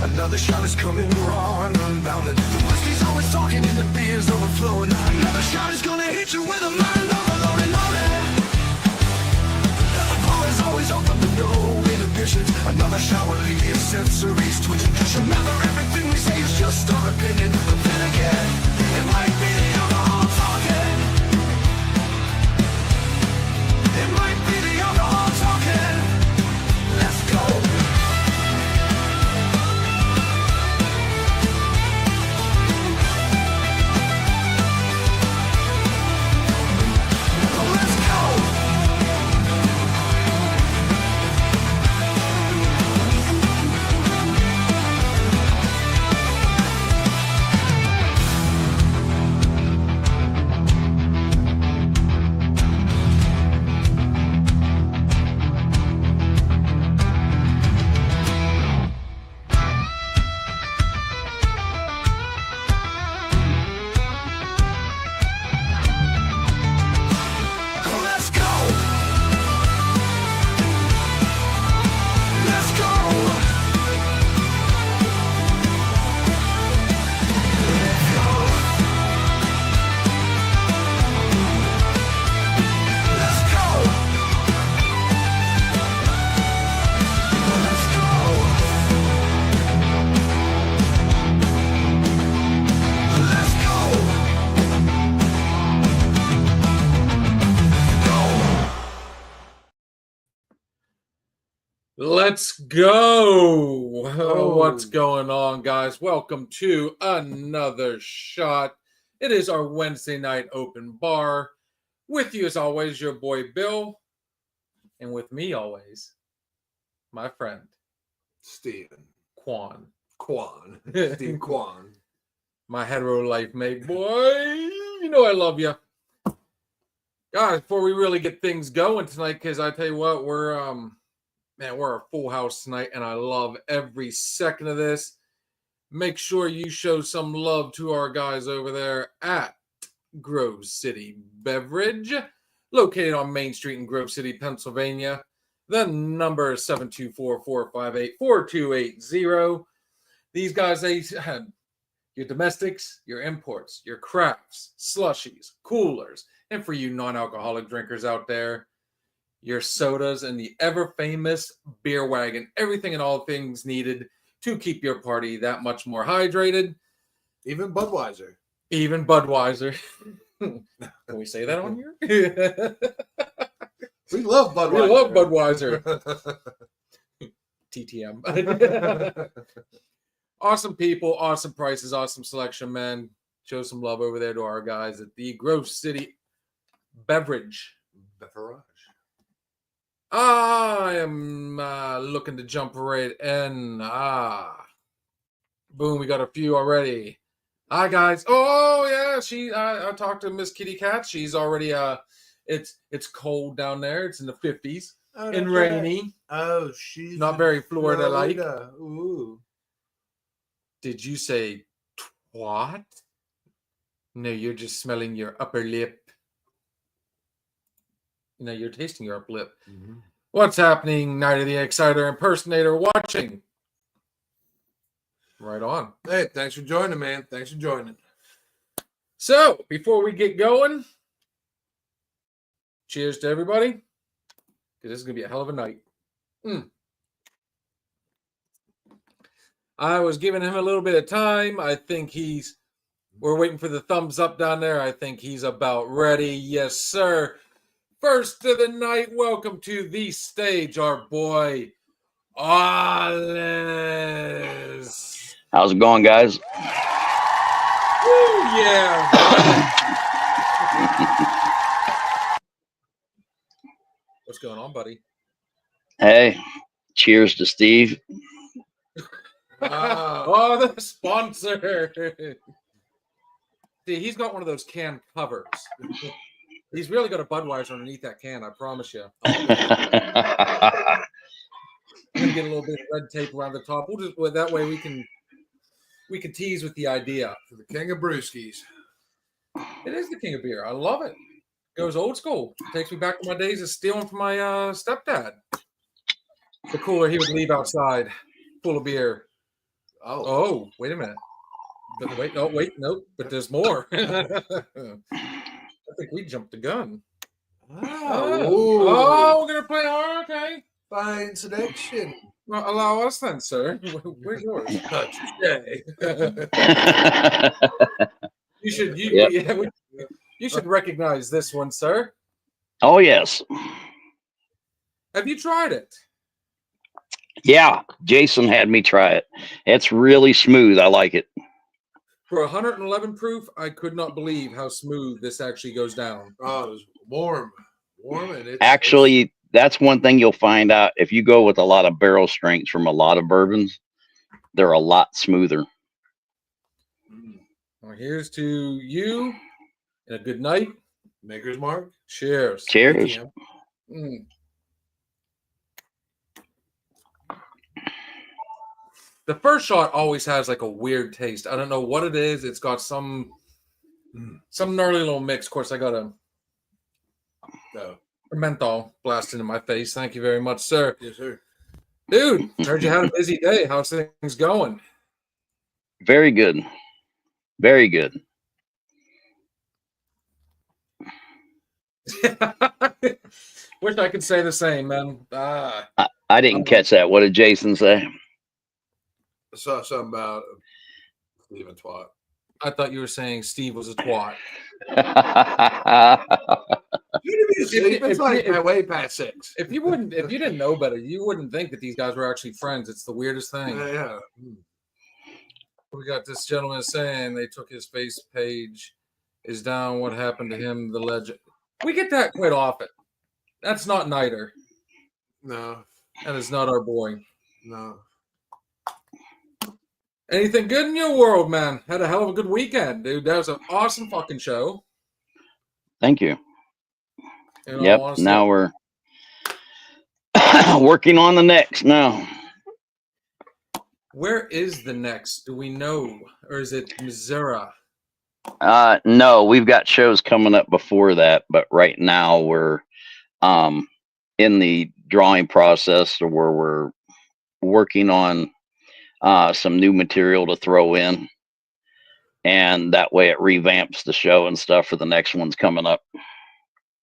Another shot is coming raw and unbounded. The whiskey's always talking and the beer's overflowing. Another shot is gonna hit you with a mind overloaded, loaded. The bar is always open with no inhibitions. Another shot will leave your sensories twitching. Just remember, everything we say is just our opinion. But then again, it might be the alcohol talking. It might be the alcohol talking. Let's go. Let's go. Let's go. Let's go. Let's go. Let's go. Let's go. Let's go. Oh. What's going on, guys? Welcome to another shot. It is our Wednesday night open bar. With you, as always, your boy Bill. And with me, always, my friend, Steven Quan. Kwan. Steve Kwan. My hetero life mate, boy. You know I love you. Guys, before we really get things going tonight, because I tell you what, we're a full house tonight, and I love every second of this. Make sure you show some love to our guys over there at Grove City Beverage, located on Main Street in Grove City, Pennsylvania. The number is 724-458-4280. These guys, they had your domestics, your imports, your crafts, slushies, coolers, and for you non-alcoholic drinkers out there, your sodas and the ever-famous beer wagon. Everything and all things needed to keep your party that much more hydrated. Even Budweiser. Even Budweiser. Can we say that on here? We love Budweiser. We love Budweiser. TTM. Awesome people, awesome prices, awesome selection, man. Show some love over there to our guys at the Grove City Beverage. Beverage. I am looking to jump right in. Boom, we got a few already. Hi, guys. Oh, yeah, I talked to Miss Kitty Cat. She's already, it's cold down there. It's in the 50s and rainy. Oh, she's Not very Florida-like. Ooh. Did you say twat? No, you're just smelling your upper lip. You know, you're tasting your upper lip. Mm-hmm. What's happening, Night of the Exciter impersonator watching? Right on. Hey, thanks for joining, man. Thanks for joining. So, before we get going, cheers to everybody, because this is going to be a hell of a night. I was giving him a little bit of time. I think we're waiting for the thumbs up down there. I think he's about ready. Yes, sir. First of the night, welcome to the stage, our boy, Arlis. How's it going, guys? Woo, yeah. What's going on, buddy? Hey, cheers to Steve. Oh, the sponsor. See, he's got one of those can covers. He's really got a Budweiser underneath that can, I promise you. I'm gonna get a little bit of red tape around the top. That way we can tease with the idea. For the king of brewskis. It is the king of beer. I love it. Goes old school. Takes me back to my days of stealing from my stepdad. The cooler he would leave outside, full of beer. Oh, wait a minute. But wait, nope. But there's more. I think we jumped the gun. Oh, We're gonna play. Oh, okay. fine selection. Well, allow us then, sir. Where's yours? You should. You should recognize this one, sir. Oh, yes. Have you tried it? Yeah. Jason had me try it. It's really smooth. I like it. For 111 proof, I could not believe how smooth this actually goes down. Oh, it was warm, and it's Actually, that's one thing you'll find out if you go with a lot of barrel strengths from a lot of bourbons. They're a lot smoother. Well, here's to you and a good night. Maker's Mark. Cheers. Cheers. Mm. The first shot always has like a weird taste. I don't know what it is. It's got some gnarly little mix. Of course, I got a menthol blasted in my face. Thank you very much, sir. Yes, sir. Dude, heard you had a busy day. How's things going? Very good. Very good. Wish I could say the same, man. I didn't catch that. What did Jason say? I saw something about Stephen Twat. I thought you were saying Steve was a twat. It's like way past 6. If you didn't know better, you wouldn't think that these guys were actually friends. It's the weirdest thing. Yeah. We got this gentleman saying they took his face page is down. What happened to him? The legend. We get that quite often. That's not Niter. No. That is not our boy. No. Anything good in your world, man? Had a hell of a good weekend, dude. That was an awesome fucking show. Thank you. Yep. Now we're working on the next now. Where is the next? Do we know? Or is it Missouri? No, we've got shows coming up before that, but right now we're in the drawing process where we're working on some new material to throw in, and that way it revamps the show and stuff for the next one's coming up.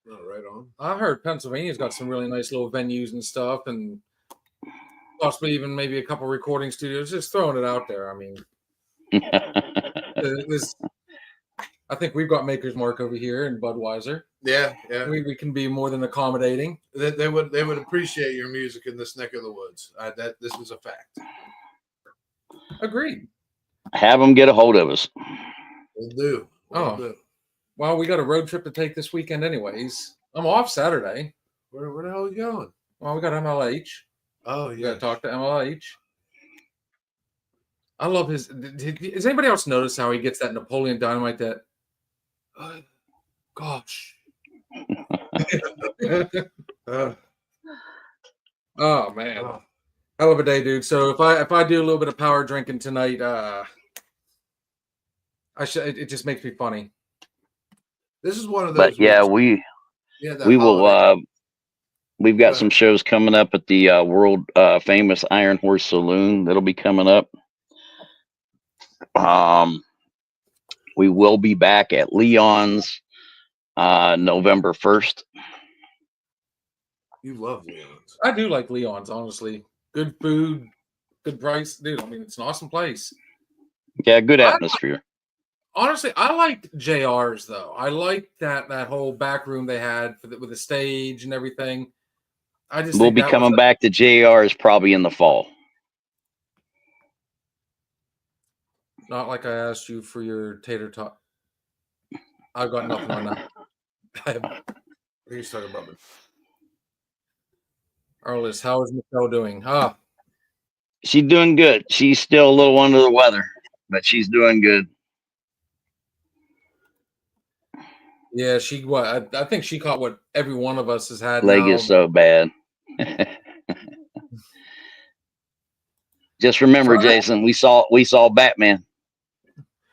Oh, right on. I heard Pennsylvania's got some really nice little venues and stuff, and possibly even maybe a couple recording studios. Just throwing it out there. I mean, I think we've got Maker's Mark over here in Budweiser. Yeah. We can be more than accommodating. They would appreciate your music in this neck of the woods. This is a fact. Agreed. Have them get a hold of us. We'll do. Well, we got a road trip to take this weekend anyways. I'm off Saturday. Where the hell are you going? Well, we got MLH. Oh, We yeah. got to talk to MLH. I love his. Does anybody else notice how he gets that Napoleon Dynamite? That gosh. Oh man, hell of a day, dude. So if I do a little bit of power drinking tonight, it just makes me funny. This is one of those. But yeah, we will. We've got some shows coming up at the world famous Iron Horse Saloon. That'll be coming up. We will be back at Leon's November 1st. You love Leon's. I do like Leon's, honestly. Good food, good price, dude. I mean, it's an awesome place. Yeah, good atmosphere. Honestly, I liked JR's though. I liked that whole back room they had with the stage and everything. We'll be coming back to JR's probably in the fall. Not like I asked you for your tater tot. I've got nothing on that. He's talking about me. Arlis, how is Michelle doing? She's doing good. She's still a little under the weather, but she's doing good. Yeah, I think she caught what every one of us has had. Leg now. is so bad. Just remember, Jason, we saw Batman.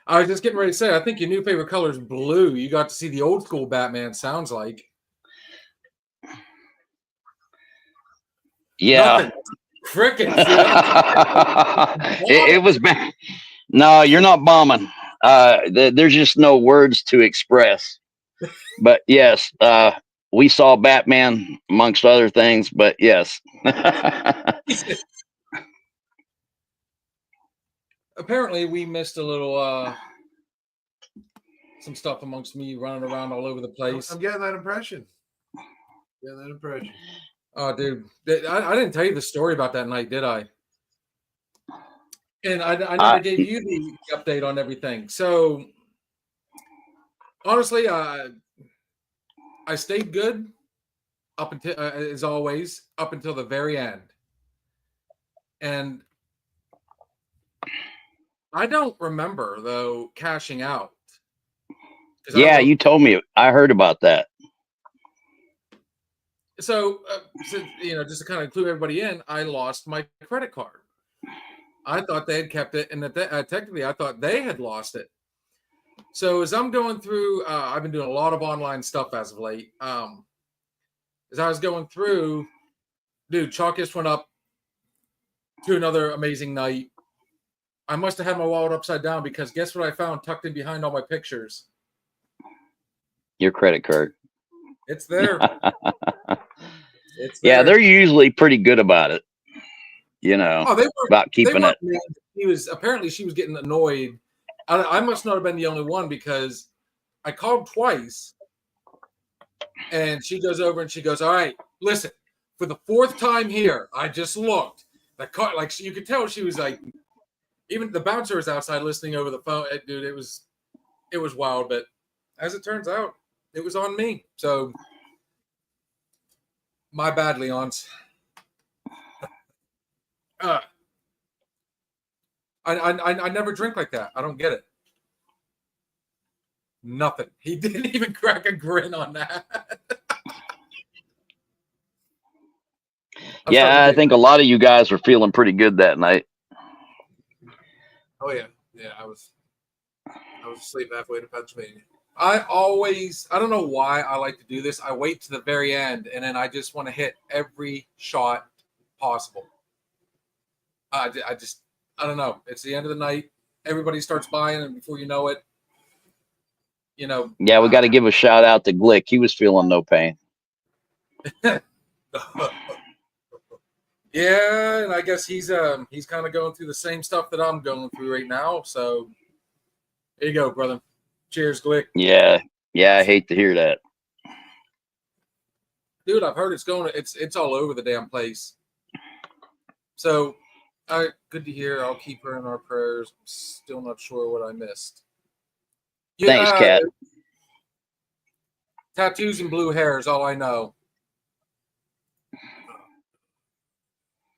I was just getting ready to say, I think your new favorite color is blue. You got to see the old school Batman, sounds like. Yeah. Crickets. It was bad. No, you're not bombing. There's just no words to express. But yes, we saw Batman amongst other things. But yes. Apparently, we missed a little some stuff amongst me running around all over the place. I'm getting that impression. Oh, dude, I didn't tell you the story about that night, did I? And I never gave you the update on everything. So honestly, I stayed good up until, as always, up until the very end. And I don't remember though cashing out. Yeah, you told me. I heard about that. So, just to kind of clue everybody in, I lost my credit card. I thought they had kept it, and that technically I thought they had lost it. So as I'm going through, I've been doing a lot of online stuff as of late. As I was going through, dude, Chalkiest went up to another amazing night. I must have had my wallet upside down because guess what I found tucked in behind all my pictures? Your credit card. It's there. Yeah, they're usually pretty good about it. About keeping it. She was getting annoyed. I must not have been the only one because I called twice, and she goes over and she goes, "All right, listen, for the fourth time here, I just looked. The car, like you could tell, she was like, even the bouncer was outside listening over the phone. Dude, it was wild, but as it turns out, it was on me. So my bad, Leon's. I never drink like that. I don't get it. Nothing. He didn't even crack a grin on that. Yeah, I think a lot of you guys were feeling pretty good that night. Oh yeah, I was asleep halfway to Pennsylvania. I don't know why I like to do this. I wait to the very end, and then I just want to hit every shot possible. I don't know. It's the end of the night. Everybody starts buying, and before you know it, Yeah, we got to give a shout out to Glick. He was feeling no pain. Yeah, and I guess he's kind of going through the same stuff that I'm going through right now. So there you go, brother. Cheers, Glick. Yeah, I hate to hear that. Dude, I've heard it's all over the damn place. So good to hear. I'll keep her in our prayers. Still not sure what I missed. Thanks, Kat. Tattoos and blue hair is all I know.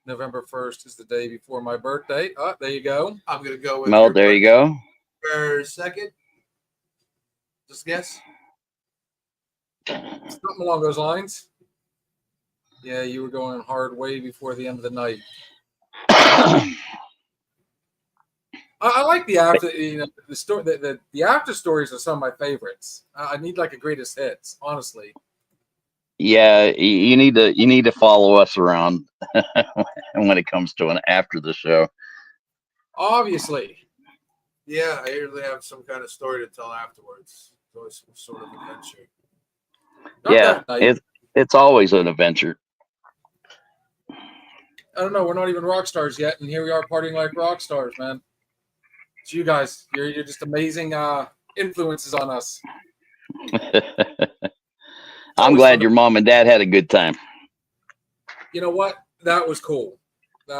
November 1st is the day before my birthday. Oh, there you go. I'm gonna go with. Well, there you go. For a second. Just guess. Something along those lines. Yeah, you were going hard way before the end of the night. I like the after, the story. The after stories are some of my favorites. I need like a greatest hits, honestly. Yeah, you need to follow us around when it comes to an after the show. Obviously. Yeah, I usually have some kind of story to tell afterwards. It's always some sort of adventure. Yeah, it's always an adventure. I don't know. We're not even rock stars yet, and here we are partying like rock stars, man. It's you guys. You're just amazing influences on us. I'm glad your mom and dad had a good time. You know what? That was cool. They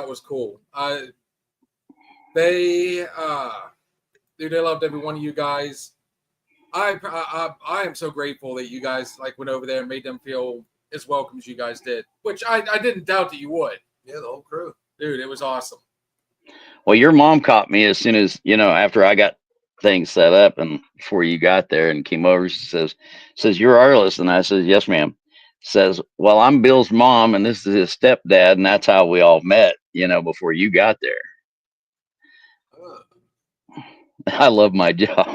loved every one of you guys. I am so grateful that you guys went over there and made them feel as welcome as you guys did, which I didn't doubt that you would. Yeah, the whole crew. Dude, it was awesome. Well, your mom caught me as soon as, after I got things set up and before you got there and came over, she says, "You're Arlis?" And I said, "Yes, ma'am." Says, "Well, I'm Bill's mom and this is his stepdad, and that's how we all met, before you got there." I love my job.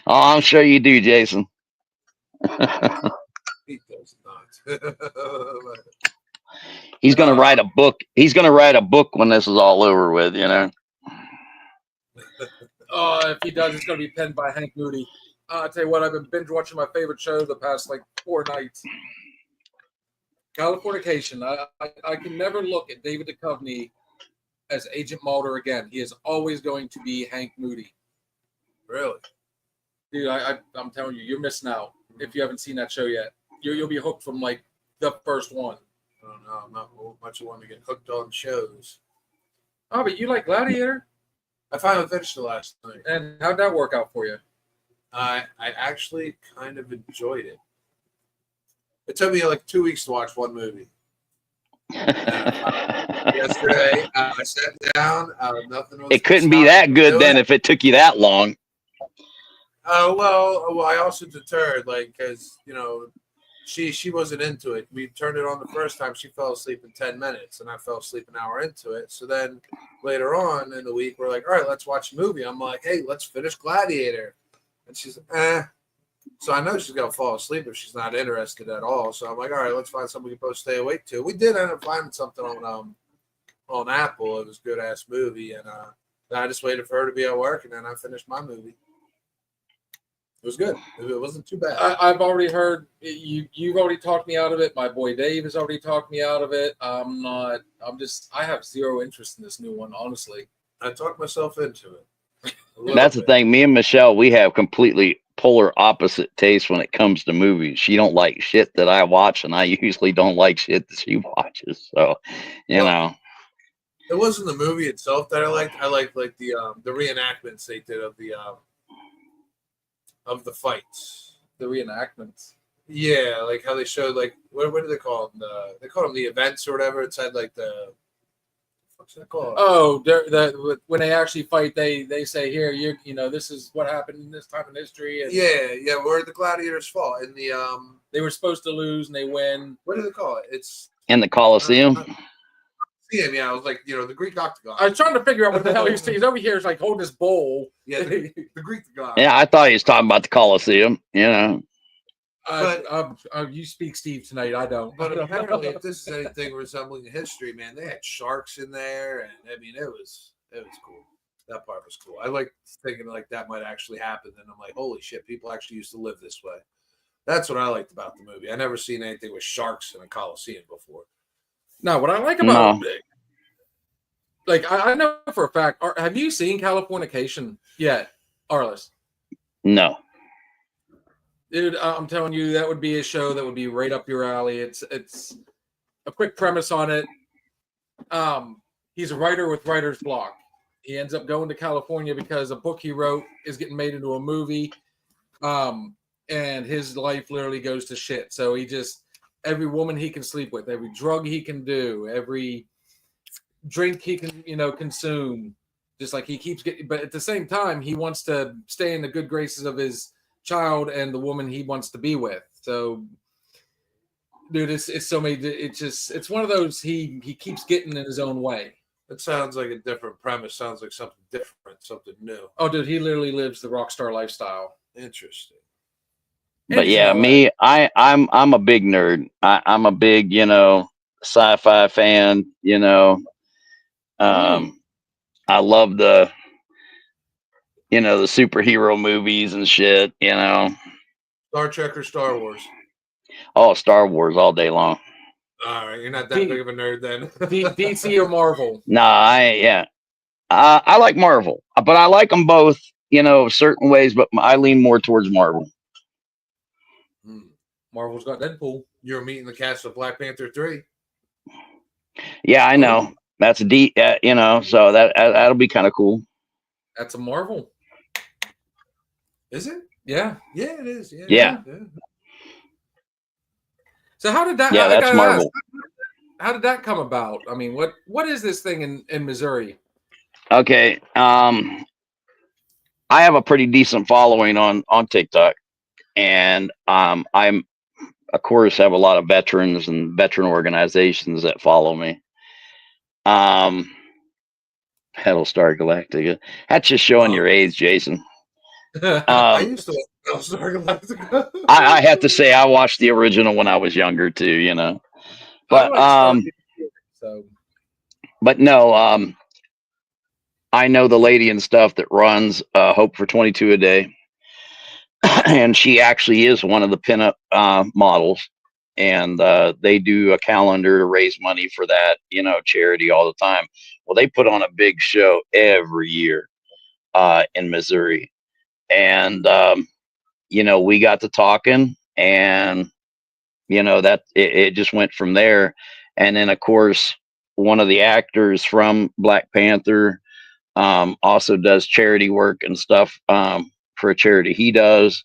Oh, I'm sure you do, Jason. He does not. He's gonna write a book. He's gonna write a book when this is all over with. You know. If he does, it's gonna be penned by Hank Moody. I'll tell you what, I've been binge watching my favorite show the past like 4 nights. Californication. I can never look at David Duchovny as Agent Mulder again. He is always going to be Hank Moody. Really? Dude, I'm telling you, you're missing out if you haven't seen that show yet. You'll be hooked from like the first one. I don't know. I'm not much of one to get hooked on shows. Oh, but you like Gladiator? I finally finished it last night. And how'd that work out for you? I actually kind of enjoyed it. It took me like 2 weeks to watch one movie. Yesterday, I sat down. Nothing was. It couldn't be that good then if it took you that long. Well, I also deterred, like, because she wasn't into it. We turned it on the first time. She fell asleep in 10 minutes, and I fell asleep an hour into it. So then later on in the week, we're like, all right, let's watch a movie. I'm like, hey, let's finish Gladiator. And she's like, eh. So I know she's going to fall asleep if she's not interested at all. So I'm like, all right, let's find something we can both stay awake to. We did end up finding something on Apple. It was a good-ass movie. And I just waited for her to be at work, and then I finished my movie. It was good. It wasn't too bad. I've already heard you've already talked me out of it. My boy Dave has already talked me out of it. I have zero interest in this new one, honestly. I talked myself into it. That's the thing. Me and Michelle, we have completely polar opposite tastes when it comes to movies. She don't like shit that I watch, and I usually don't like shit that she watches. So, you know. It wasn't the movie itself that I liked. I liked like the reenactments they did of the fights. The reenactments. Yeah, like how they showed, like, what do they call them? They call them the events or whatever. It said like what's that called? Oh, when they actually fight, they say, here, this is what happened in this time in history. And yeah, where the gladiators fought in the they were supposed to lose and they win. What do they call it? It's in the Coliseum. Yeah, I was like, the Greek octagon. I was trying to figure out what the hell he's over here. Is like holding his bowl. Yeah, the Greek octagon. Yeah, I thought he was talking about the Coliseum. You speak Steve tonight. I don't. But apparently, if this is anything resembling history, man, they had sharks in there, and I mean, it was cool. That part was cool. I like thinking like that might actually happen, and I'm like, holy shit, people actually used to live this way. That's what I liked about the movie. I never seen anything with sharks in a Coliseum before. No, what I like about like I know for a fact. Have you seen Californication yet, Arlis? No. Dude, I'm telling you, that would be a show that would be right up your alley. It's a quick premise on it. He's a writer with writer's block. He ends up going to California because a book he wrote is getting made into a movie. And his life literally goes to shit. So every woman he can sleep with, every drug he can do, every drink he can, consume, just like he keeps getting, but at the same time, he wants to stay in the good graces of his child and the woman he wants to be with. So, dude, it's so many. It's one of those he keeps getting in his own way. It sounds like a different premise. Sounds like something different, something new. Oh, dude, he literally lives the rock star lifestyle. Interesting. But yeah, me, I'm a big nerd. I'm a big, sci-fi fan. I love the superhero movies and shit. Star Trek or Star Wars? Oh, Star Wars all day long. All right, you're not that big of a nerd then. DC or Marvel? Nah, I like Marvel, but I like them both. Certain ways, but I lean more towards Marvel. Marvel's got Deadpool. You're meeting the cast of Black Panther 3. Yeah, I know. That's a deep, so that'll be kind of cool. That's a Marvel. Is it? Yeah. Yeah, it is. Yeah. So how did that? Yeah, that's Marvel. How did that come about? I mean, what is this thing in Missouri? Okay. I have a pretty decent following on TikTok, and I'm, of course, have a lot of veterans and veteran organizations that follow me. Battlestar Galactica. That's just showing your age, Jason. I used to like Battlestar Galactica. I have to say I watched the original when I was younger too. I But like Stargate too, so but no, I know the lady and stuff that runs Hope for 22 a Day, and she actually is one of the pinup models. And they do a calendar to raise money for that, charity all the time. Well, they put on a big show every year in Missouri, and we got to talking, and that it just went from there. And then of course, one of the actors from Black Panther also does charity work and stuff for a charity he does.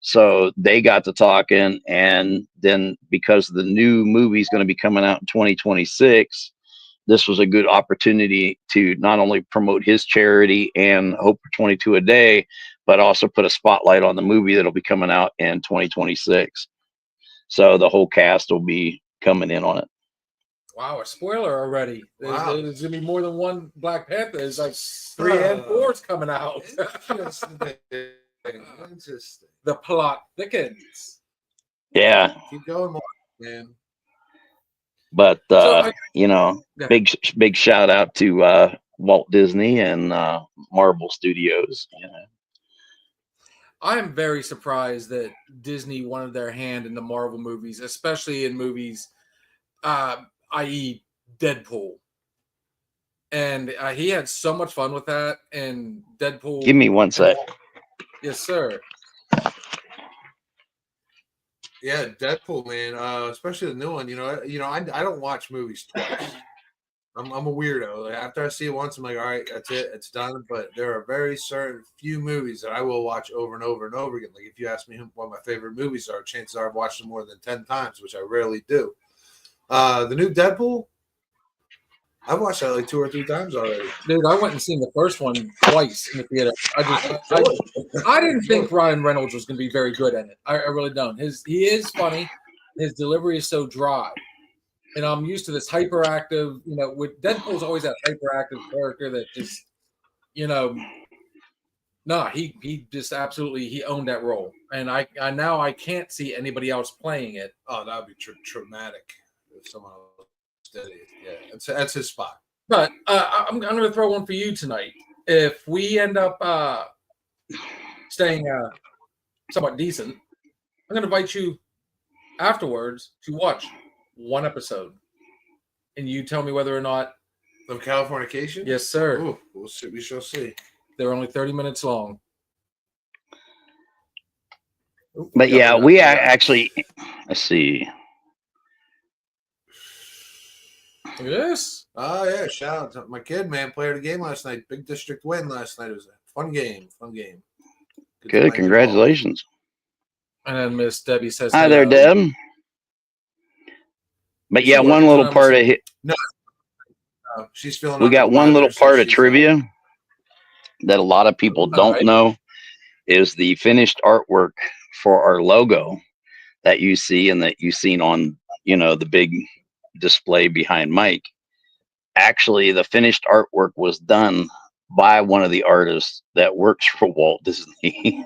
So they got to talking, and then because the new movie is going to be coming out in 2026, this was a good opportunity to not only promote his charity and Hope for 22 a Day, but also put a spotlight on the movie that'll be coming out in 2026. So the whole cast will be coming in on it. wow, a spoiler already. Wow. There's gonna be more than one Black Panther. There's like 3 and 4's coming out. Interesting. The plot thickens. Yeah, Keep going, more, man. but So Yeah. big shout out to Walt Disney and Marvel Studios. I am very surprised that Disney wanted their hand in the Marvel movies, especially in movies, i.e., Deadpool. And he had so much fun with that. And Deadpool. Give me one sec. Yes, sir. Yeah, Deadpool, man. Especially the new one. I don't watch movies twice. I'm a weirdo. Like, after I see it once, I'm like, all right, that's it, it's done. But there are very certain few movies that I will watch over and over and over again. Like if you ask me what my favorite movies are, chances are I've watched them more than 10 times, which I rarely do. The new Deadpool, I've watched that like 2 or 3 times already. Dude, I went and seen the first one twice in the theater. I didn't think Ryan Reynolds was going to be very good at it. I really don't. He is funny. His delivery is so dry. And I'm used to this hyperactive, with Deadpool's always that hyperactive character that just, he just absolutely, he owned that role. And I now I can't see anybody else playing it. Oh, that would be traumatic if someone else did it. Yeah, that's his spot. But I'm going to throw one for you tonight. If we end up staying somewhat decent, I'm going to invite you afterwards to watch one episode, and you tell me whether or not Of Californication? Yes, sir. Ooh, we'll see. We shall see. They're only 30 minutes long. But yeah, we actually, let's see. Look at this. Oh yeah, shout out to my kid, man. Played a game last night. Big district win last night. It was a fun game. Good, congratulations. And then Miss Debbie says, Hi there, Deb. But yeah, one little part of it. No, she's feeling. We got one little part of trivia that a lot of people don't know is the finished artwork for our logo that you see and that you've seen on, the big display behind Mike. Actually, the finished artwork was done by one of the artists that works for Walt Disney.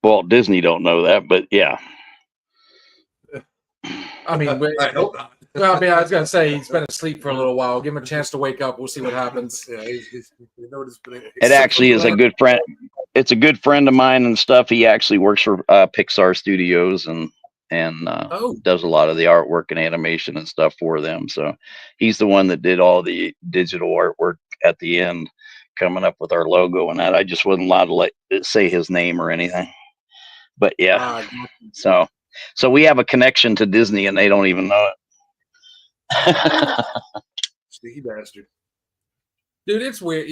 Walt Disney don't know that, but yeah. I mean, I hope not. well, I mean, I was gonna say he's been asleep for a little while. Give him a chance to wake up. We'll see what happens. Yeah, It actually is a good friend. It's a good friend of mine and stuff. He actually works for Pixar Studios and does a lot of the artwork and animation and stuff for them. So he's the one that did all the digital artwork at the end, coming up with our logo and that. I just wasn't allowed to say his name or anything. But yeah, so we have a connection to Disney and they don't even know it. Sneaky bastard. Dude, it's weird.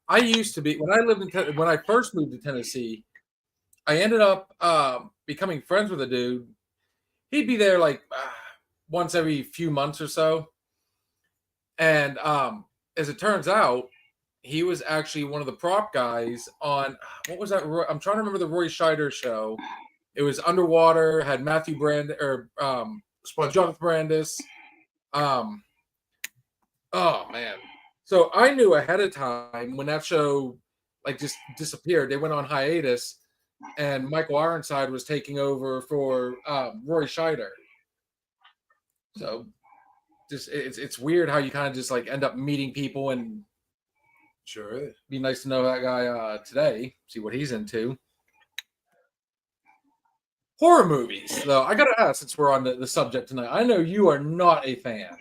I used to be when I first moved to Tennessee. I ended up becoming friends with a dude. He'd be there like once every few months or so, and as it turns out, he was actually one of the prop guys on what was that? I'm trying to remember the Roy Scheider show. It was underwater. Had Matthew Brand or Jonathan Brandis. Oh man! So I knew ahead of time when that show just disappeared. They went on hiatus and Michael Ironside was taking over for Roy Scheider. So just it's weird how you kind of just like end up meeting people, and Sure is. be nice to know that guy today, see what he's into. Horror movies, though, I gotta ask, since we're on the subject tonight, I know you are not a fan.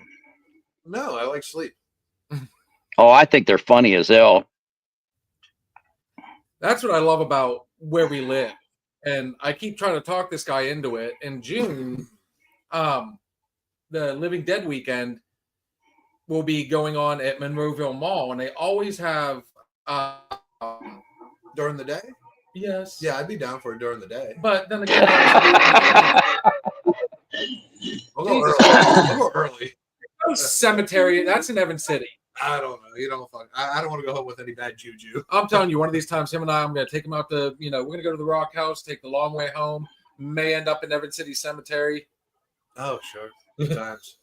No, I like sleep. Oh, I think they're funny as hell. That's what I love about where we live. And I keep trying to talk this guy into it. In June, the Living Dead weekend will be going on at Monroeville Mall, and they always have During the day? yes. Yeah, I'd be down for it during the day. But then again, I'll go Jesus. early. I'll go early. cemetery, that's in Evans City. I don't know. You don't fuck. I don't want to go home with any bad juju. I'm telling you, one of these times, him and I'm going to take him out to, we're going to go to the Rock House, take the long way home, may end up in Evans City Cemetery. Oh, sure. Good times.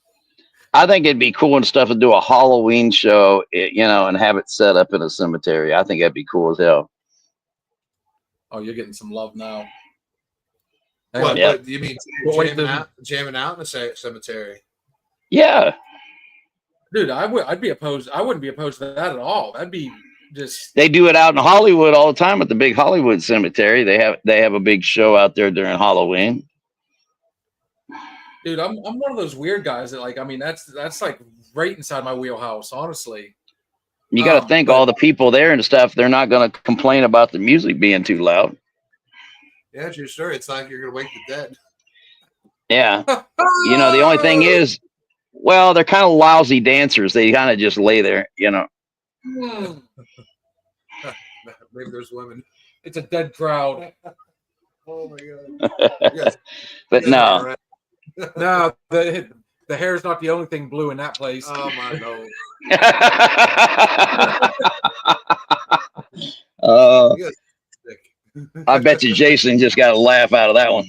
I think it'd be cool and stuff to do a Halloween show, and have it set up in a cemetery. I think that'd be cool as hell. Oh, you're getting some love now. What? Yeah. What do you mean Well, jamming out in a cemetery? Yeah, Dude, I'd be opposed. I wouldn't be opposed to that at all. That'd be just they do it out in Hollywood all the time at the big Hollywood cemetery. They have a big show out there during Halloween. dude, I'm one of those weird guys that that's like right inside my wheelhouse, honestly. You got to think all the people there and stuff. They're not going to complain about the music being too loud. Yeah, true story. It's like you're gonna wake the dead. Yeah, the only thing is, well, they're kind of lousy dancers. They kind of just lay there, Hmm. Maybe there's women. It's a dead crowd. Oh my god. Yes. But no. No, the hair's not the only thing blue in that place. Oh my god. You guys are sick. I bet you Jason just got a laugh out of that one.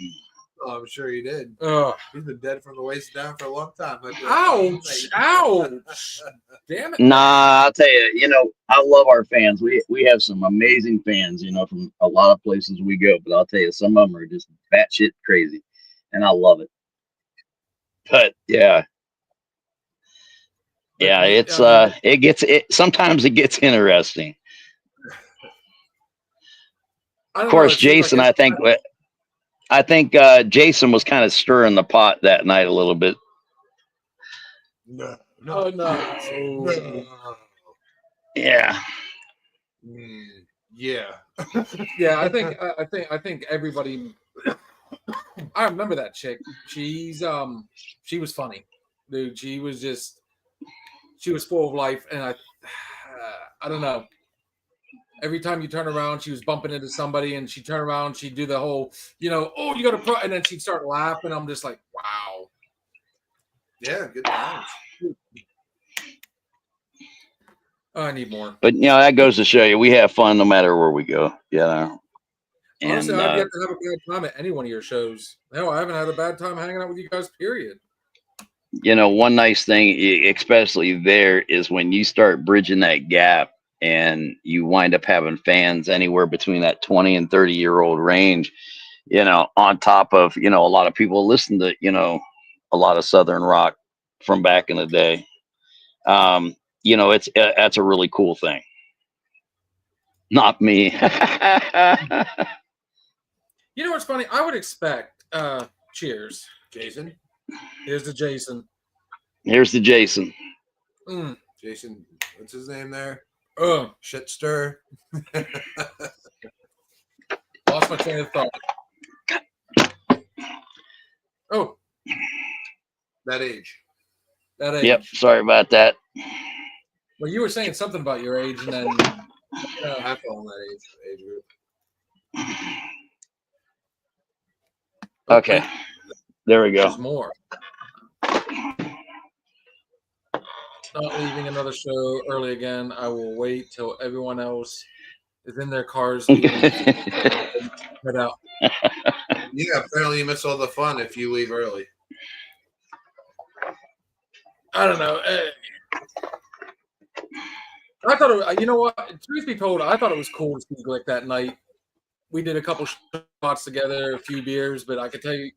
Oh, I'm sure he did. Ugh. He's been dead from the waist down for a long time. Ouch! Ouch! Damn it! Nah, I'll tell you, I love our fans. We have some amazing fans, from a lot of places we go. But I'll tell you, some of them are just batshit crazy, and I love it. But yeah, it's sometimes it gets interesting. Of course, Jason, I think Jason was kind of stirring the pot that night a little bit. No. Oh no! No. Yeah. Yeah. Yeah, I think everybody. I remember that chick. She was funny, dude. She was full of life, and I don't know. Every time you turn around, she was bumping into somebody, and she'd turn around, she'd do the whole, oh, you got to and then she'd start laughing. I'm just like, wow. Yeah, good times. Oh, I need more. But that goes to show you we have fun no matter where we go. Honestly, I've yet to have a bad time at any one of your shows. Hell, I haven't had a bad time hanging out with you guys, period. One nice thing, especially there, is when you start bridging that gap and you wind up having fans anywhere between that 20 and 30-year-old range, on top of, a lot of people listen to, a lot of Southern rock from back in the day. That's a really cool thing. Not me. You know what's funny? I would expect, cheers. Jason? Here's the Jason. Here's the Jason. Jason, what's his name there? Shit. Shitstir. Lost my train of thought. Oh. That age. That age. Yep. Sorry about that. Well, you were saying something about your age, and then I fell in that age group. Okay. There we there's go. more. Not leaving another show early again. I will wait till everyone else is in their cars. Head out. Yeah, apparently you miss all the fun if you leave early. I don't know. I thought, you know what? Truth be told, I thought it was cool to see Glick that night. we did a couple shots together, a few beers, but I could tell you,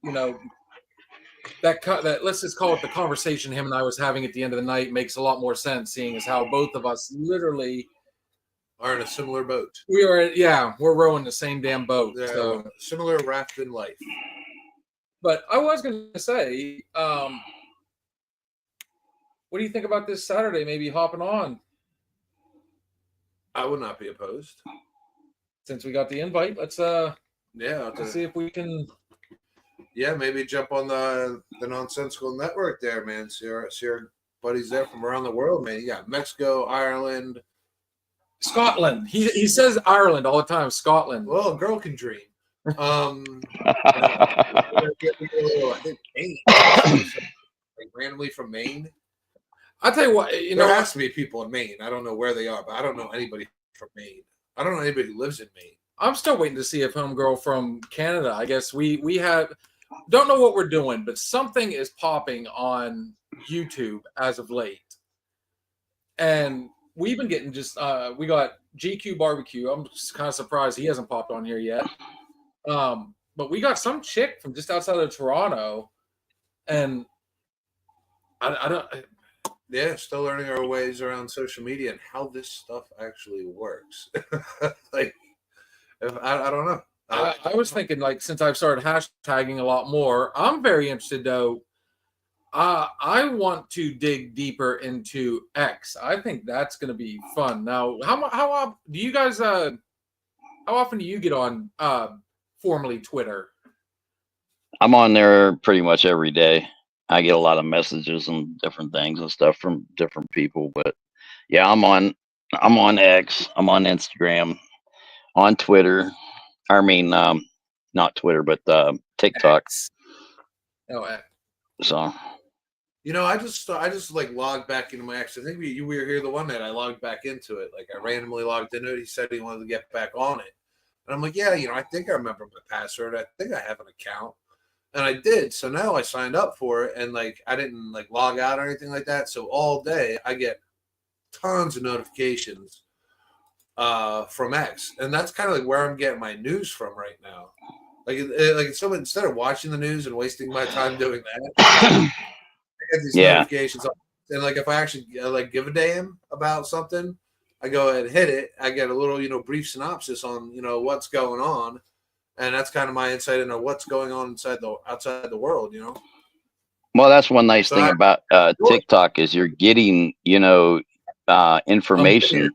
that let's just call it the conversation him and I was having at the end of the night makes a lot more sense, seeing as how both of us literally are in a similar boat. We're rowing the same damn boat. Yeah, So similar raft in life. But I was going to say, what do you think about this Saturday? Maybe hopping on. I would not be opposed. Since we got the invite, let's see if we can. Yeah, maybe jump on the Nonsensical Network there, man. See our buddies there from around the world, man. You got Mexico, Ireland, Scotland. He says Ireland all the time. Scotland. Well, a girl can dream. I think Maine, like randomly from Maine. I'll tell you what, there has to be people in Maine. I don't know where they are, but I don't know anybody from Maine. I don't know anybody who lives in Maine. I'm still waiting to see if homegirl from Canada. I guess we have don't know what we're doing, but something is popping on YouTube as of late, and we've been getting just we got GQ Barbecue. I'm just kind of surprised he hasn't popped on here yet. But we got some chick from just outside of Toronto, and I don't. Yeah, still learning our ways around social media and how this stuff actually works. Like, I don't know. I was thinking, like, since I've started hashtagging a lot more, I'm very interested though. I want to dig deeper into X. I think that's going to be fun. Now, how do you guys? How often do you get on formerly Twitter? I'm on there pretty much every day. I get a lot of messages and different things and stuff from different people. But yeah, I'm on X. I'm on Instagram, on Twitter. I mean, not Twitter, but TikTok. X. Oh, X. So. I just like logged back into my X. I think we were here the one night. I logged back into it. Like I randomly logged into it. He said he wanted to get back on it, and I'm like, yeah, I think I remember my password. I think I have an account, and I did. So now I signed up for it, and like I didn't like log out or anything like that. So all day I get tons of notifications from X, and that's kind of like where I'm getting my news from right now. Like so instead of watching the news and wasting my time doing that. I get these notifications, and like if I actually like give a damn about something, I go ahead and hit it. I get a little brief synopsis on what's going on, and that's kind of my insight into what's going on outside the world. Well, that's one nice thing about TikTok is you're getting information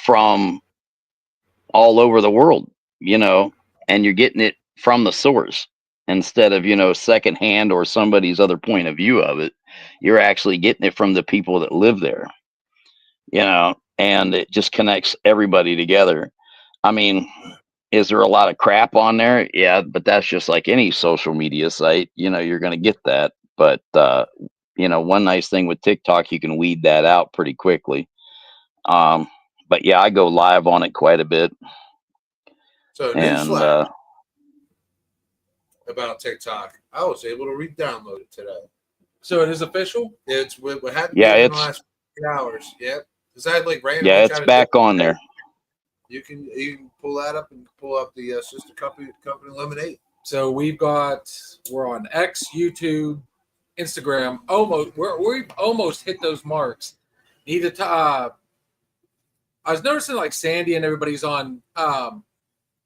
from all over the world, and you're getting it from the source. Instead of secondhand or somebody's other point of view of it, you're actually getting it from the people that live there, and it just connects everybody together. I mean, is there a lot of crap on there? Yeah, but that's just like any social media site. You're going to get that. But one nice thing with TikTok, you can weed that out pretty quickly. But yeah, I go live on it quite a bit. So about TikTok, I was able to re-download it today. So it is official? It's what happened in the last 8 hours. Yep. Because I had like random. Yeah, it's back on there. You can pull that up and pull up the sister company Lemonade. So we're on X, YouTube, Instagram. We've almost hit those marks. I was noticing like Sandy and everybody's on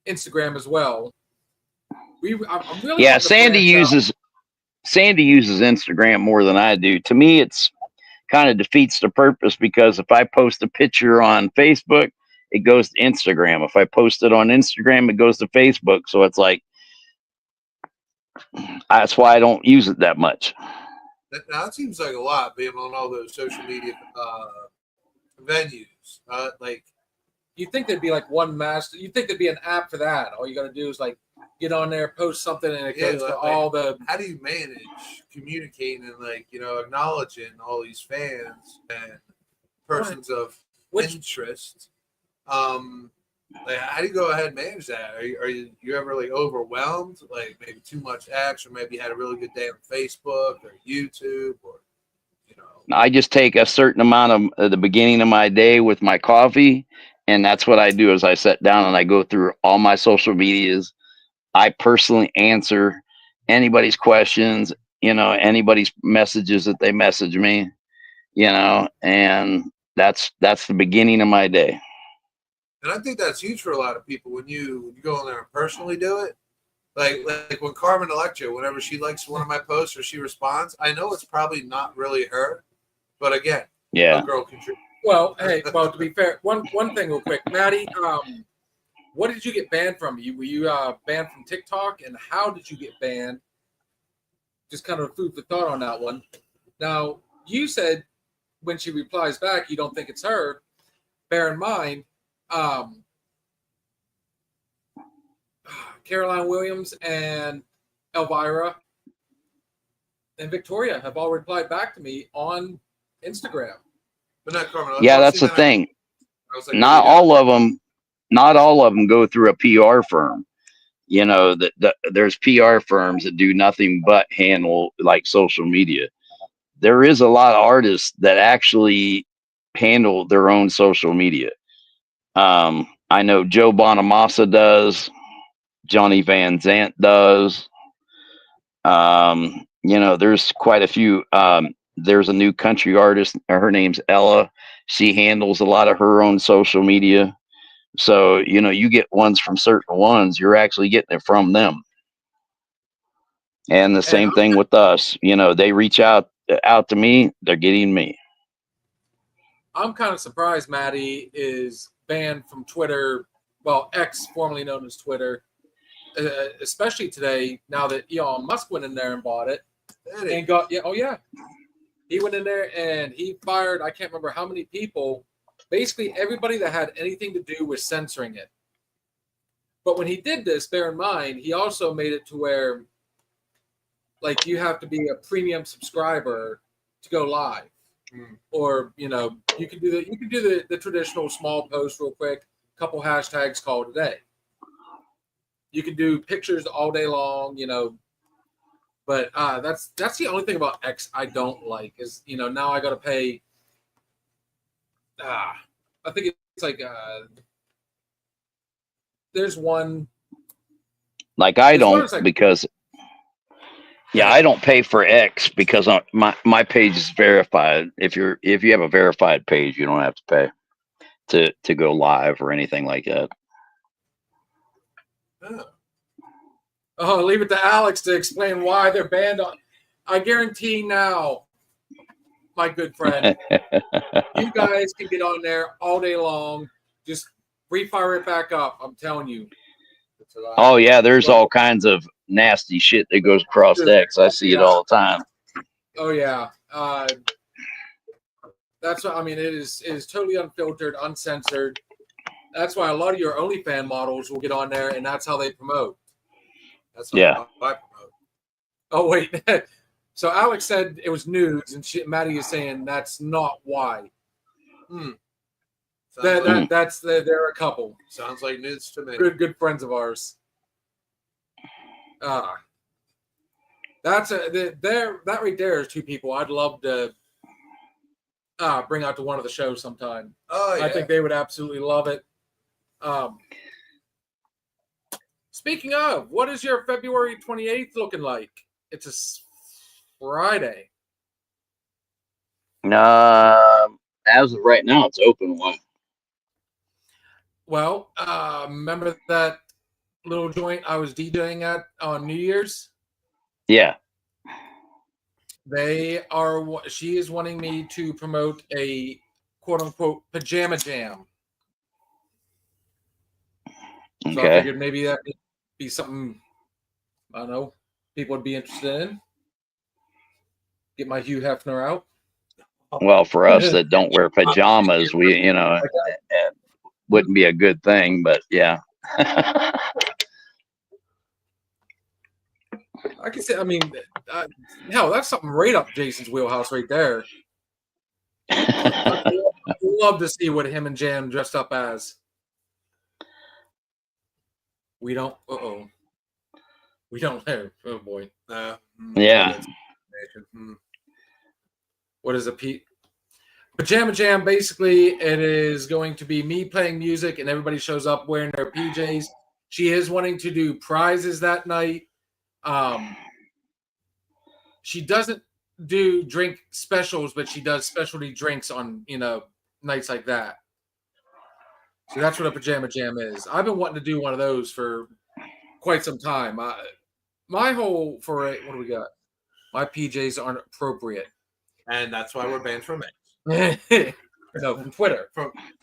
Instagram as well. I'm really Sandy uses Instagram more than I do. To me, it's kind of defeats the purpose because if I post a picture on Facebook, it goes to Instagram. If I post it on Instagram, it goes to Facebook. So it's like that's why I don't use it that much. Now it seems like a lot being on all those social media venues. Like you think there'd be like one master? You think there'd be an app for that? All you got to do is like get on there, post something, and it goes to all the. How do you manage communicating and acknowledging all these fans and persons of interest? How do you go ahead and manage that? Are you ever like overwhelmed? Like maybe too much apps, or maybe you had a really good day on Facebook or YouTube, or I just take a certain amount of the beginning of my day with my coffee, And that's what I do is I sit down and I go through all my social medias. I personally answer anybody's questions, anybody's messages that they message me, and that's the beginning of my day. And I think that's huge for a lot of people when you go in there and personally do it. Like when Carmen Electra, whenever she likes one of my posts or she responds, I know it's probably not really her, but again, Yeah. a girl contributes. Well, hey, to be fair, one thing real quick, Maddie, what did you get banned from? Were you banned from TikTok, and how did you get banned? Just kind of food for thought on that one. Now, you said when she replies back, you don't think it's her. Bear in mind, Caroline Williams and Elvira and Victoria have all replied back to me on Instagram. But not Carmen. Yeah, that's the thing. I was like, Not all of them go through a PR firm. There's PR firms that do nothing but handle like social media. There is a lot of artists that actually handle their own social media. I know Joe Bonamassa does, Johnny Van Zant does. There's quite a few. There's a new country artist. Her name's Ella. She handles a lot of her own social media. So, you get ones from certain ones, you're actually getting it from them. And the same thing with us. They reach out to me, they're getting me. I'm kind of surprised Maddie is banned from Twitter, well, X, formerly known as Twitter, especially today, now that Elon Musk went in there and bought it. And got, he went in there and he fired, I can't remember how many people, basically everybody that had anything to do with censoring it. But when he did this, bear in mind, he also made it to where, like, you have to be a premium subscriber to go live. Or, you can do the traditional small post real quick, couple hashtags, call it a day. You can do pictures all day long, but that's the only thing about X I don't like is, now I got to pay. I think it's like there's one. Like I don't because. Yeah, I don't pay for X because my page is verified. If you have a verified page, you don't have to pay to go live or anything like that. Oh, leave it to Alex to explain why they're banned. I guarantee now, my good friend, you guys can get on there all day long. Just refire it back up. I'm telling you. Oh yeah, there's all kinds of nasty shit that goes across X. I see it all the time. Oh yeah, that's what I mean. It is totally unfiltered, uncensored. That's why a lot of your OnlyFans models will get on there, and that's how they promote. That's how I promote. Oh wait, so Alex said it was nudes, and Maddie is saying that's not why. That's they're a couple. Sounds like nudes to me. Good friends of ours. That's that right there is two people I'd love to bring out to one of the shows sometime. Oh yeah. I think they would absolutely love it. Speaking of, what is your February 28th looking like? It's a Friday. As of right now, it's open. Well, remember that little joint I was DJing at on New Year's? Yeah. She is wanting me to promote a quote unquote pajama jam. So I figured maybe that could be something, I don't know, people would be interested in. Get my Hugh Hefner out. Well, for us that don't wear pajamas, it wouldn't be a good thing, but yeah. I can say, hell, that's something right up Jason's wheelhouse right there. I'd love to see what him and Jan dressed up as. We don't. We don't have. Oh boy. Yeah. What is a Pete? Pajama Jam, basically, it is going to be me playing music and everybody shows up wearing their PJs. She is wanting to do prizes that night. She doesn't do drink specials, but she does specialty drinks on, nights like that. So that's what a Pajama Jam is. I've been wanting to do one of those for quite some time. My whole for it, what do we got? My PJs aren't appropriate. And that's why we're banned from it. No, from Twitter.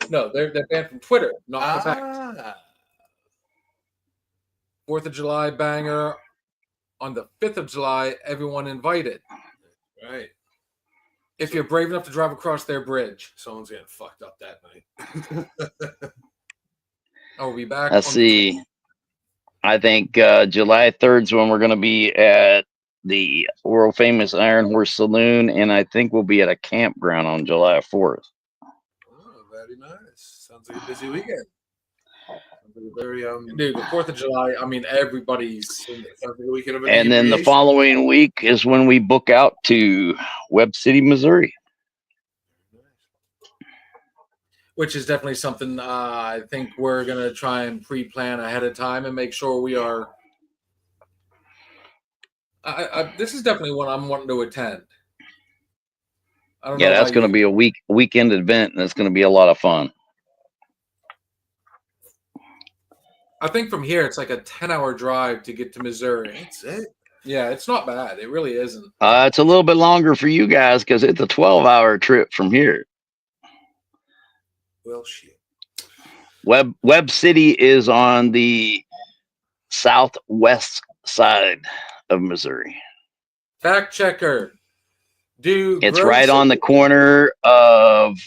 No, they're banned from Twitter, not from X. 4th of July banger. On the 5th of July, everyone invited. Right. If you're brave enough to drive across their bridge. Someone's getting fucked up that night. I'll be back. Let's see. I think July 3rd is when we're going to be at the world famous Iron Horse Saloon, and I think we'll be at a campground on July 4th. Oh, very nice. Sounds like a busy weekend. Very Dude, the 4th of July, I mean, everybody's. And then the following week is when we book out to Webb City, Missouri. Which is definitely something I think we're going to try and pre-plan ahead of time and make sure we are. This is definitely one I'm wanting to attend. I don't know that's going to be a weekend event, and it's going to be a lot of fun. I think from here it's like a 10-hour drive to get to Missouri. That's it. Yeah, it's not bad. It really isn't. It's a little bit longer for you guys because it's a 12-hour trip from here. Well, shit. Webb City is on the southwest side of Missouri. Fact checker. It's right on the corner of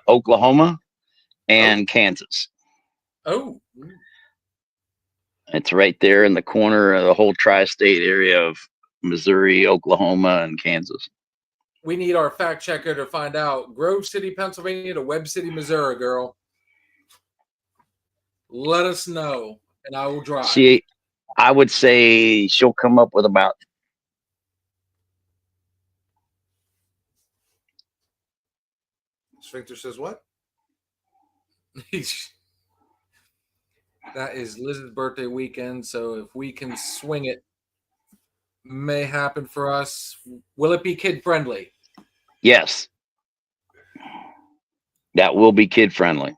Oklahoma and Kansas. Oh. It's right there in the corner of the whole tri-state area of Missouri, Oklahoma, and Kansas. We need our fact checker to find out. Grove City, Pennsylvania to Webb City, Missouri, girl. Let us know, and I will drive. I would say she'll come up with about. Sphincter says what? That is Liz's birthday weekend, so if we can swing it, may happen for us. Will it be kid friendly? Yes. That will be kid friendly.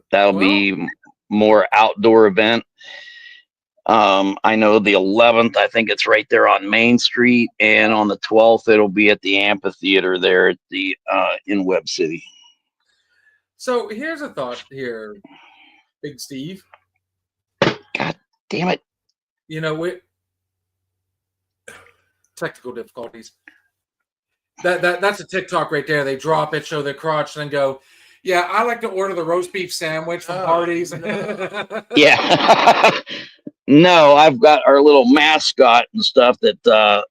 That'll be more outdoor event. I know the 11th, I think it's right there on Main Street, and on the 12th, it'll be at the amphitheater there at the in Webb City. So here's a thought here, Big Steve. God damn it! Technical difficulties. That's a TikTok right there. They drop it, show their crotch, and then go, "Yeah, I like to order the roast beef sandwich from parties." No. Yeah. No, I've got our little mascot and stuff that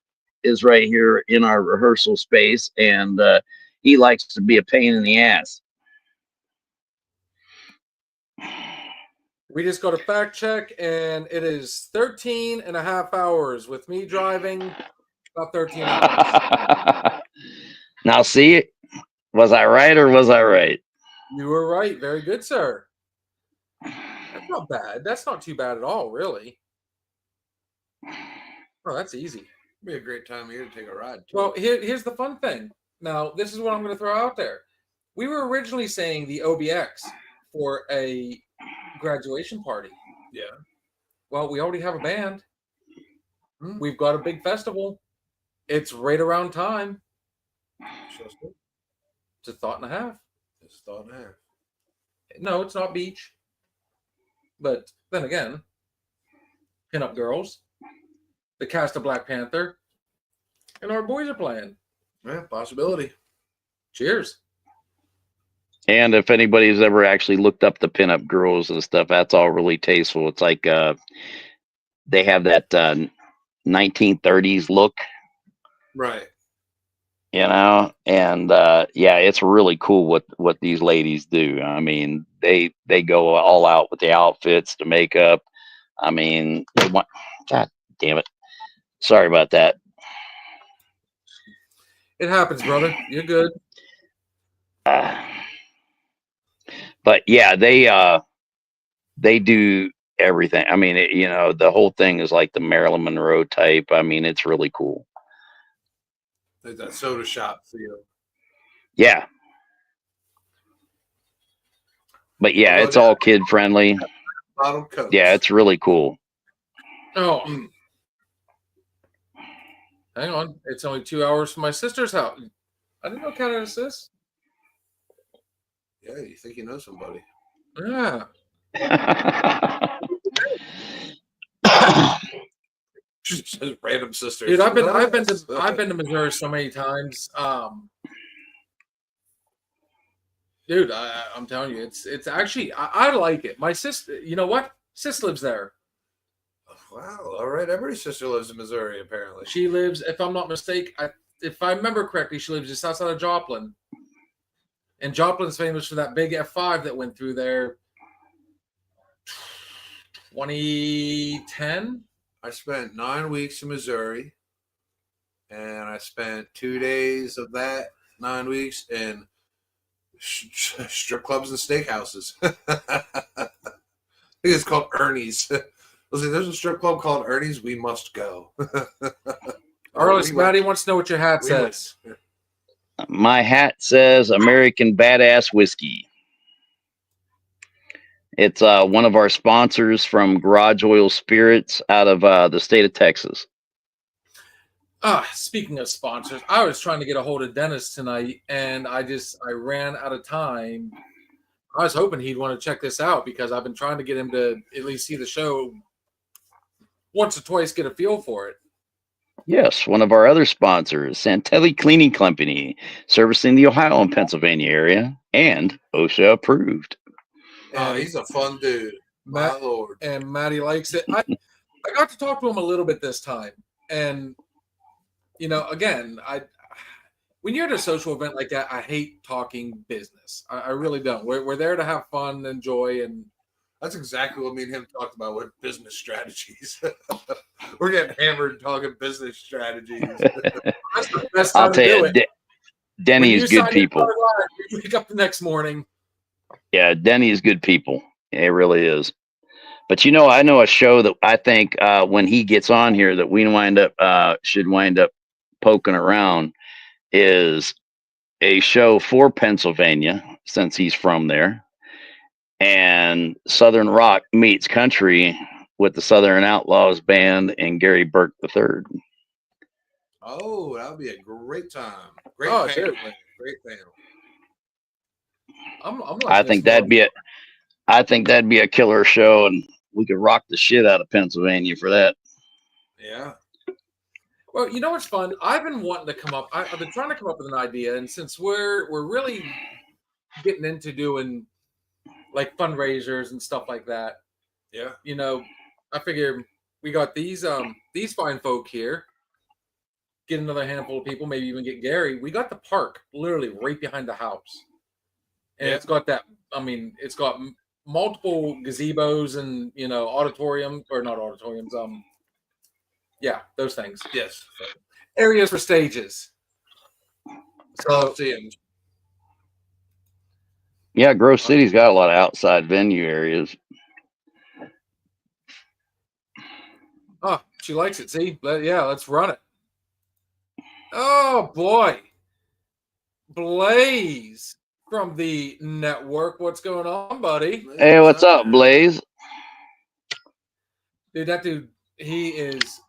is right here in our rehearsal space, and he likes to be a pain in the ass. We just got a fact check, and it is 13 and a half hours with me driving, about 13 hours. Now, see, was I right or was I right? You were right. Very good, sir. That's not bad. That's not too bad at all, really. Oh, that's easy. It'd be a great time of year to take a ride. Well, here's the fun thing. Now, this is what I'm going to throw out there. We were originally saying the OBX for a graduation party. Yeah. Well, we already have a band. We've got a big festival. It's right around time. It's a thought and a half. It's a thought and a half. No, it's not beach. But then again, Pinup Girls, the cast of Black Panther, and our boys are playing. Yeah, possibility. Cheers. And if anybody's ever actually looked up the Pinup Girls and stuff, that's all really tasteful. It's like they have that 1930s look. Right. And yeah, it's really cool what these ladies do. I mean, they go all out with the outfits, the makeup. I mean, God damn it. Sorry about that. It happens, brother. You're good. But yeah, they do everything. I mean, the whole thing is like the Marilyn Monroe type. I mean, it's really cool. Like that soda shop feel. Yeah. But yeah, it's all kid friendly. Bottle Coke. Yeah, it's really cool. Oh, hang on. It's only 2 hours from my sister's house. I didn't know Canada assists. Yeah, you think you know somebody? Yeah. Just random sisters. Dude, I've been to Missouri so many times. Dude, I'm telling you, it's actually I like it. My sister, you know what? Sis lives there. Wow. All right. Everybody's sister lives in Missouri, apparently. She lives, if I'm not mistaken, if I remember correctly, she lives just outside of Joplin. And Joplin's famous for that big F5 that went through there 2010. I spent 9 weeks in Missouri, and I spent 2 days of that 9 weeks in strip clubs and steakhouses. I think it's called Ernie's. Listen, there's a strip club called Ernie's. We must go. Arlis, Maddie wants to know what your hat says. My hat says American Badass Whiskey. It's one of our sponsors from Garage Oil Spirits out of the state of Texas. Speaking of sponsors, I was trying to get a hold of Dennis tonight, and I ran out of time. I was hoping he'd want to check this out because I've been trying to get him to at least see the show once or twice, get a feel for it. Yes, one of our other sponsors, Santelli Cleaning Company, servicing the Ohio and Pennsylvania area, and OSHA approved. He's a fun dude. My Lord. And Maddie likes it. I got to talk to him a little bit this time. And, again, when you're at a social event like that, I hate talking business. I really don't. We're there to have fun and enjoy. And that's exactly what me and him talked about with business strategies. We're getting hammered talking business strategies. That's the best I'll time tell to do you, it. Denny is good people. You wake up the next morning. Yeah, Denny is good people. It really is. But I know a show that I think when he gets on here that we should wind up poking around is a show for Pennsylvania, since he's from there, and Southern Rock meets country with the Southern Outlaws band and Gary Burke III. Oh, that would be a great time. Great panel. Great panel. I think that'd be a killer show, and we could rock the shit out of Pennsylvania for that. Yeah. Well, you know what's fun? I've been wanting to come up. I've been trying to come up with an idea, and since we're really getting into doing like fundraisers and stuff like that, yeah. I figure we got these fine folk here. Get another handful of people, maybe even get Gary. We got the park literally right behind the house, and it's got that. I mean, it's got multiple gazebos and auditorium or not auditoriums. Yeah, those things. Yes. Areas for stages. So, yeah, Grove City's got a lot of outside venue areas. Oh, she likes it. See? Let's run it. Oh, boy. Blaze from the network. What's going on, buddy? Hey, what's up, Blaze? Dude, that dude, he is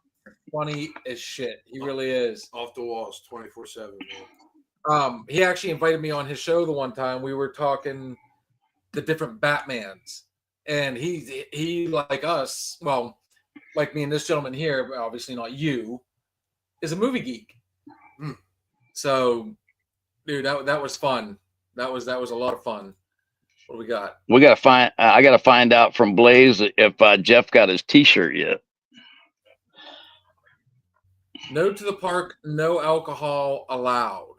funny as shit. He really is. Off the walls 24/7, man. He actually invited me on his show the one time. We were talking the different Batmans. And he like us, well, like me and this gentleman here, obviously not you, is a movie geek. So, dude, that was fun. That was a lot of fun. What do we got? We gotta find. I gotta find out from Blaze if Jeff got his T-shirt yet. No to the park, no alcohol allowed.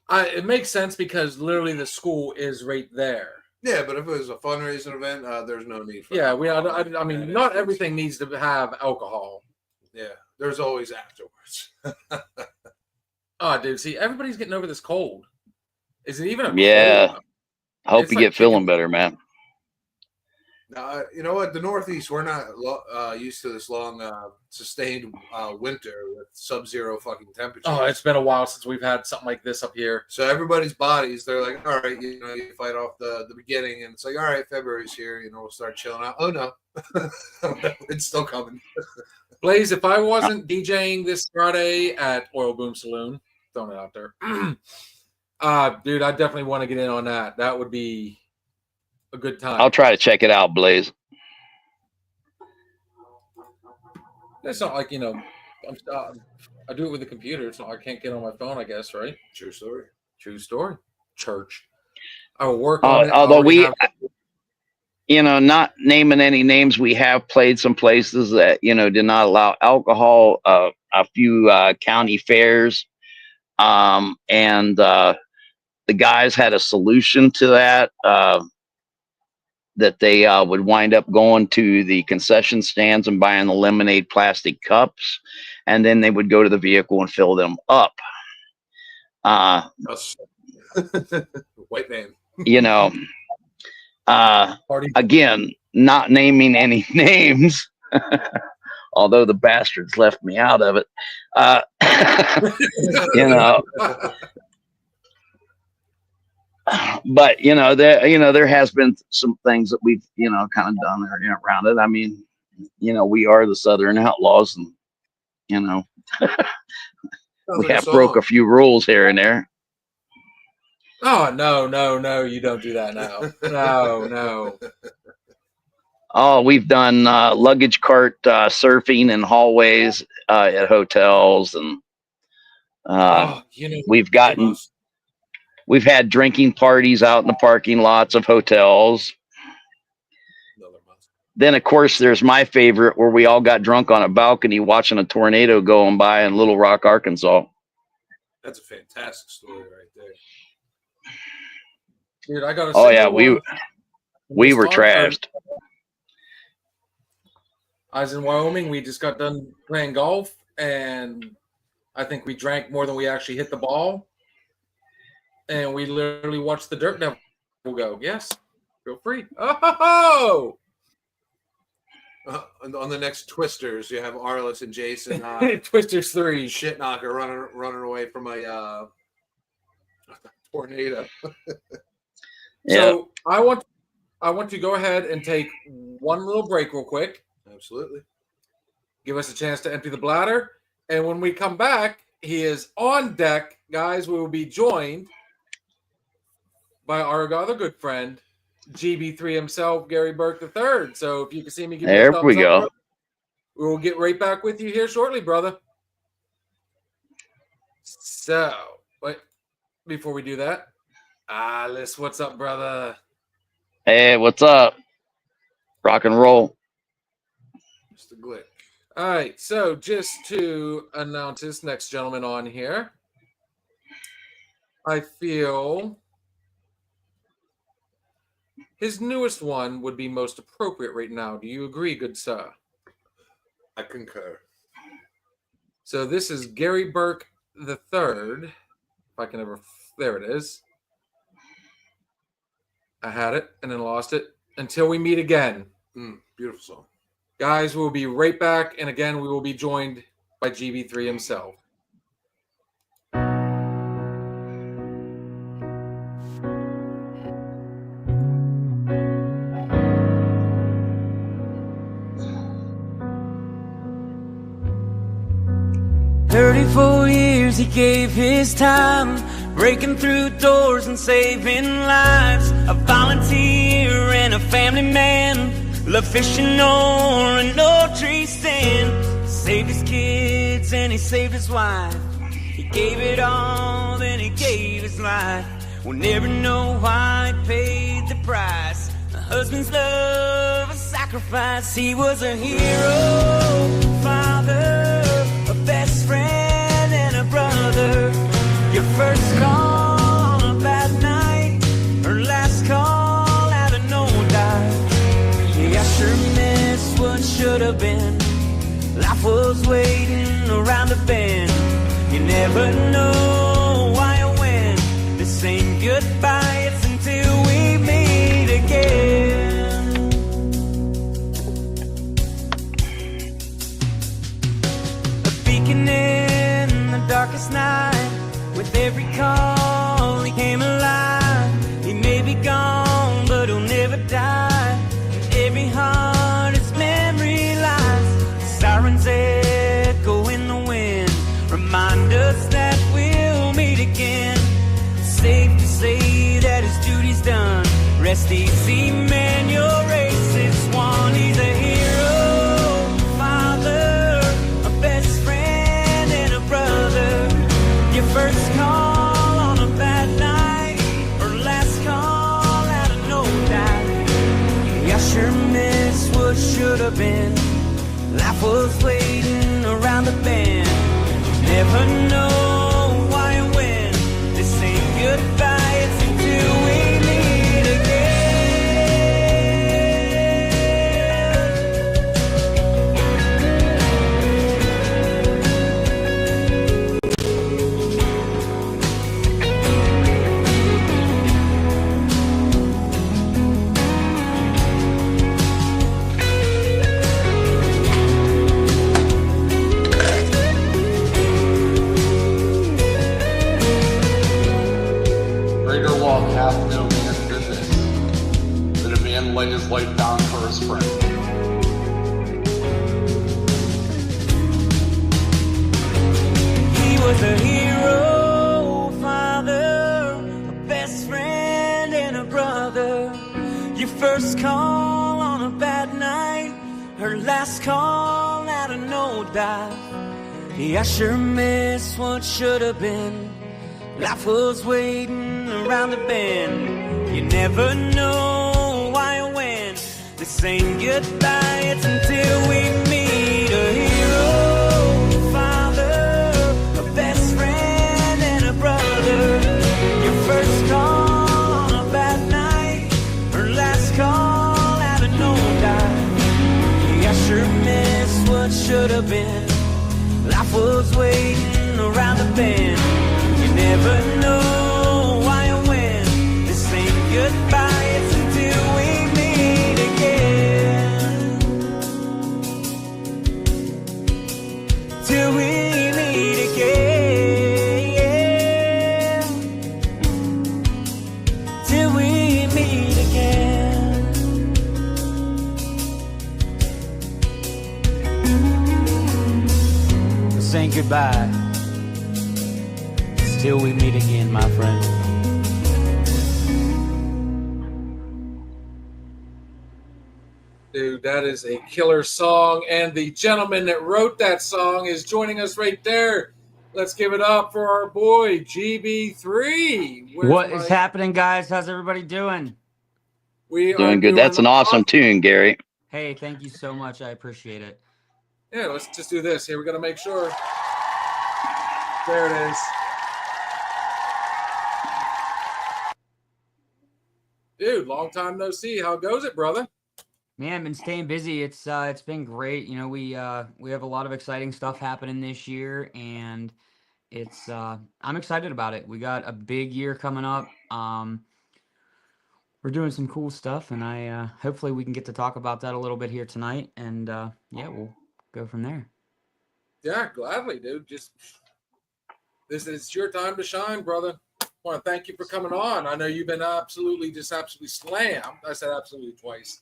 It makes sense because literally the school is right there. Yeah, but if it was a fundraising event, there's no need for. Yeah, I mean, not everything needs to have alcohol. Yeah, there's always afterwards. Oh, dude, see, everybody's getting over this cold. Is it even a Yeah. cold? Hope It's you like get feeling kicking- better, man. You know what? The Northeast, we're not used to this long, sustained winter with sub-zero fucking temperatures. Oh, it's been a while since we've had something like this up here. So everybody's bodies, they're like, all right, you know, you fight off the beginning, and it's like, all right, February's here, you know, we'll start chilling out. Oh no, it's still coming. Blaze, if I wasn't DJing this Friday at Oil Boom Saloon, throwing it out there, dude, I definitely want to get in on that. That would be a good time. I'll try to check it out, Blaze. It's not like, you know, I do it with the computer. It's not I can't get on my phone, I guess, right? True story. True story. Church. I will work on it. Although I not naming any names, we have played some places that, did not allow alcohol, a few county fairs. And the guys had a solution to that, that they would wind up going to the concession stands and buying the lemonade plastic cups, and then they would go to the vehicle and fill them up. White man. Party. Again, not naming any names, although the bastards left me out of it. But there has been some things that we've kind of done there around it. I mean, we are the Southern Outlaws, and we have broke a few rules here and there. Oh, no, you don't do that now. No. Oh, we've done luggage cart surfing in hallways at hotels, and we've had drinking parties out in the parking lots of hotels. Then, of course, there's my favorite, where we all got drunk on a balcony watching a tornado going by in Little Rock, Arkansas. That's a fantastic story right there. Dude, I got. Oh yeah, we were trashed. I was in Wyoming. We just got done playing golf, and I think we drank more than we actually hit the ball. And we literally watched the Dirt Devil go. Yes, feel free. Oh! On the next Twisters, you have Arlis and Jason. Twisters 3. Shit knocker running away from a tornado. Yeah. So I want to go ahead and take one little break real quick. Absolutely. Give us a chance to empty the bladder. And when we come back, he is on deck. Guys, we will be joined by our other good friend, GB3 himself, Gary Burke III. So if you can see me, give me a There thumbs we go. up. We will get right back with you here shortly, brother. So, wait, before we do that, Arlis, what's up, brother? Hey, what's up? Rock and roll. Mr. Glick. All right, so just to announce this next gentleman on here, I feel his newest one would be most appropriate right now. Do you agree, good sir? I concur. So this is Gary Burke III. If I can ever, there it is. I had it and then lost it. Until we meet again. Beautiful song. Guys, we'll be right back. And again, we will be joined by GB3 himself. Years he gave his time, breaking through doors and saving lives. A volunteer and a family man, loved fishing or an old tree stand. Saved his kids and he saved his wife. He gave it all, then he gave his life. We'll never know why he paid the price. A husband's love, a sacrifice. He was a hero, father, a best friend and a brother. Your first call on a bad night, her last call out of no doubt. Yeah, I sure miss what should have been. Life was waiting around the bend. You never know why or when. This ain't goodbye, it's until we meet again. A beacon in the darkest night. With every call he came alive. He may be gone, but he'll never die. In every heart his memory lies. Sirens echo in the wind, remind us that we'll meet again. Safe to say that his duty's done. Rest easy, man, your race is won. He's a hero, father, a best friend and a brother. Your first call on a bad night, or last call out of no doubt. I sure miss what should have been. Life was waiting around the bend. Never know why or when. This ain't goodbye, it's until we meet Greater law hath no man than this, that a man lay his life down for his friend. He was a hero, father, a best friend and a brother. Your first call on a bad night, her last call out of no doubt. Yeah, I sure miss what should have been. Life was waiting around the bend. You never know why or when. This ain't goodbye, it's until we meet. A hero, father, a best friend and a brother. Your first call on a bad night, her last call out of no doubt. Yeah, I sure miss what should have been. Life was waiting around the bend. You never know why or when. This ain't goodbye, it's until we meet again. Till we meet again. Till we meet again. This ain't goodbye. Till we meet again, my friend. Dude, that is a killer song, and the gentleman that wrote that song is joining us right there. Let's give it up for our boy GB3. What is happening, guys? How's everybody doing? We Doing good. That's an awesome tune, Gary. Hey, thank you so much. I appreciate it. Yeah, let's just do this. Here, we got to make sure. There it is. Dude, long time no see. How goes it, brother? Man, been staying busy. It's been great. You know, we have a lot of exciting stuff happening this year, and it's I'm excited about it. We got a big year coming up. We're doing some cool stuff, and I hopefully we can get to talk about that a little bit here tonight, and yeah, we'll go from there. Yeah, gladly, dude. Just this is your time to shine, brother. I want to thank you for coming on. I know you've been absolutely slammed. I said absolutely twice.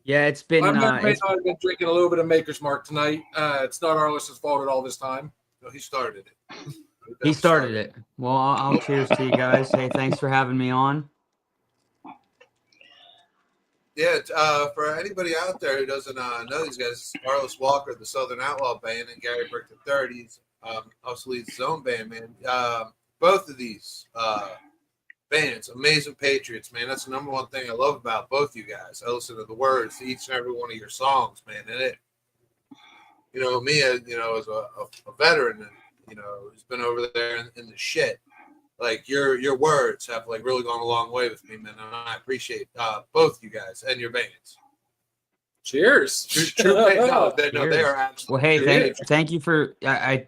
Yeah, it's been. I've been drinking a little bit of Maker's Mark tonight. It's not Arlis' fault at all this time. No, he started it. He started it. Well, I'll cheers to you guys. Hey, thanks for having me on. Yeah, for anybody out there who doesn't know these guys, Arlis Walker, the Southern Outlaw Band, and Gary Burke III, he's also leads his own band, man. Both of these bands, amazing patriots, man. That's the number one thing I love about both you guys. I listen to the words to each and every one of your songs, man. And it, you know, me, you know, as a veteran, and you know, who's been over there in the shit. Like your words have like really gone a long way with me, man. And I appreciate both you guys and your bands. Cheers. True, no, they are absolutely. Well, hey, thank you for. I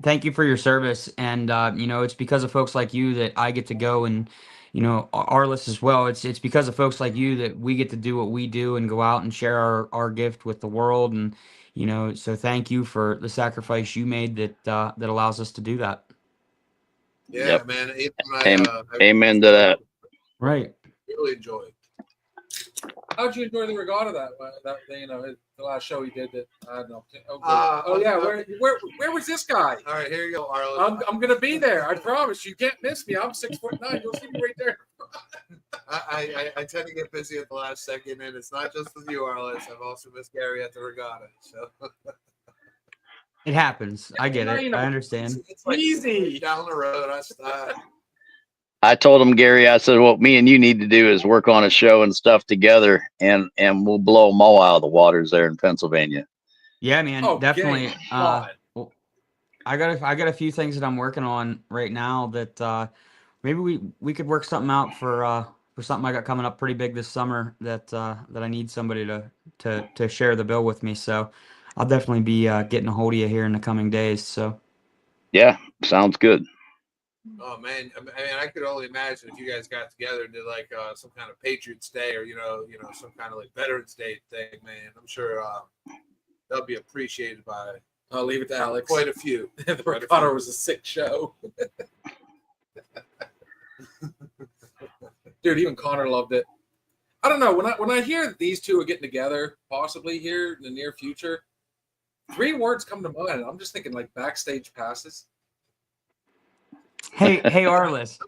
thank you for your service. And you know, it's because of folks like you that I get to go and, you know, Arlis as well. It's because of folks like you that we get to do what we do and go out and share our gift with the world. And you know, so thank you for the sacrifice you made that allows us to do that. Yeah, Yep. man. Even Amen to that. Right. really enjoyed. How'd you enjoy the regatta that you know the last show he did? That I don't know. Yeah, where was this guy? All right, here you go, Arlis. I'm gonna be there. I promise. You can't miss me. I'm 6'9". You'll see me right there. I tend to get busy at the last second, and it's not just with you, Arlis. I've also missed Gary at the regatta. So It happens. I get it. I understand. it's like Easy. down the road. I told him, Gary, I said, what me and you need to do is work on a show and stuff together, and we'll blow them all out of the waters there in Pennsylvania. Yeah, man, Oh, definitely. Gary, God. Well, I got a few things that I'm working on right now that maybe we could work something out for something I got coming up pretty big this summer that I need somebody to share the bill with me. So I'll definitely be getting a hold of you here in the coming days. So Yeah, sounds good. Oh man, I mean, I could only imagine if you guys got together and did like some kind of Patriots Day or you know some kind of like Veterans Day thing, man. I'm sure that'll be appreciated by I'll leave it to Alex. quite a few. The regatta was a sick show. Dude, even Connor loved it. I don't know when I hear these two are getting together, possibly here in the near future. 3 words come to mind. I'm just thinking like backstage passes. hey Arlis,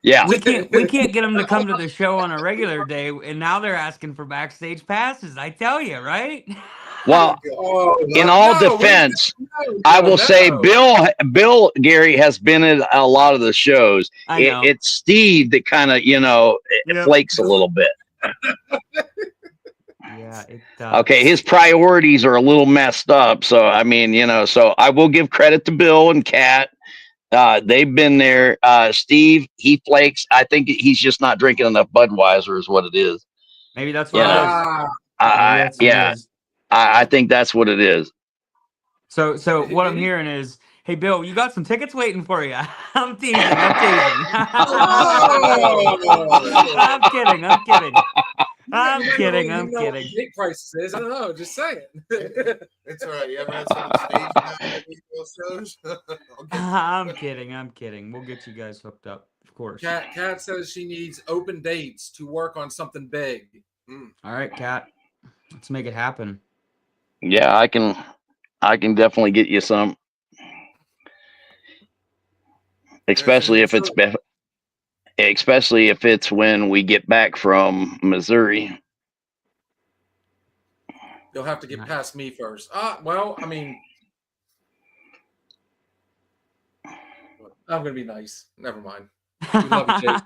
Yeah. we can't get them to come to the show on a regular day, and now they're asking for backstage passes. I tell you, right? Well, Oh, in all defense, I will say Bill Gary has been at a lot of the shows. I know. It's Steve that kind of, Yep. flakes a little bit. Yeah. Okay, his priorities are a little messed up. So, I mean, so I will give credit to Bill and Kat. They've been there. Steve, he flakes. I think he's just not drinking enough Budweiser is what it is. Maybe that's what it is. Yeah. I think that's what it is. So what I'm hearing is, hey Bill, you got some tickets waiting for you. I'm teasing. I'm kidding. I'm kidding. Gate prices is. I don't know. Just saying. It's all right. You ever had some stage shows? I'm kidding. We'll get you guys hooked up, of course. Kat says she needs open dates to work on something big. All right, Kat. Let's make it happen. Yeah, I can definitely get you some. Especially if it's when we get back from Missouri. You'll have to get past me first. Well, I mean, I'm gonna be nice. Never mind. We love you, Jake.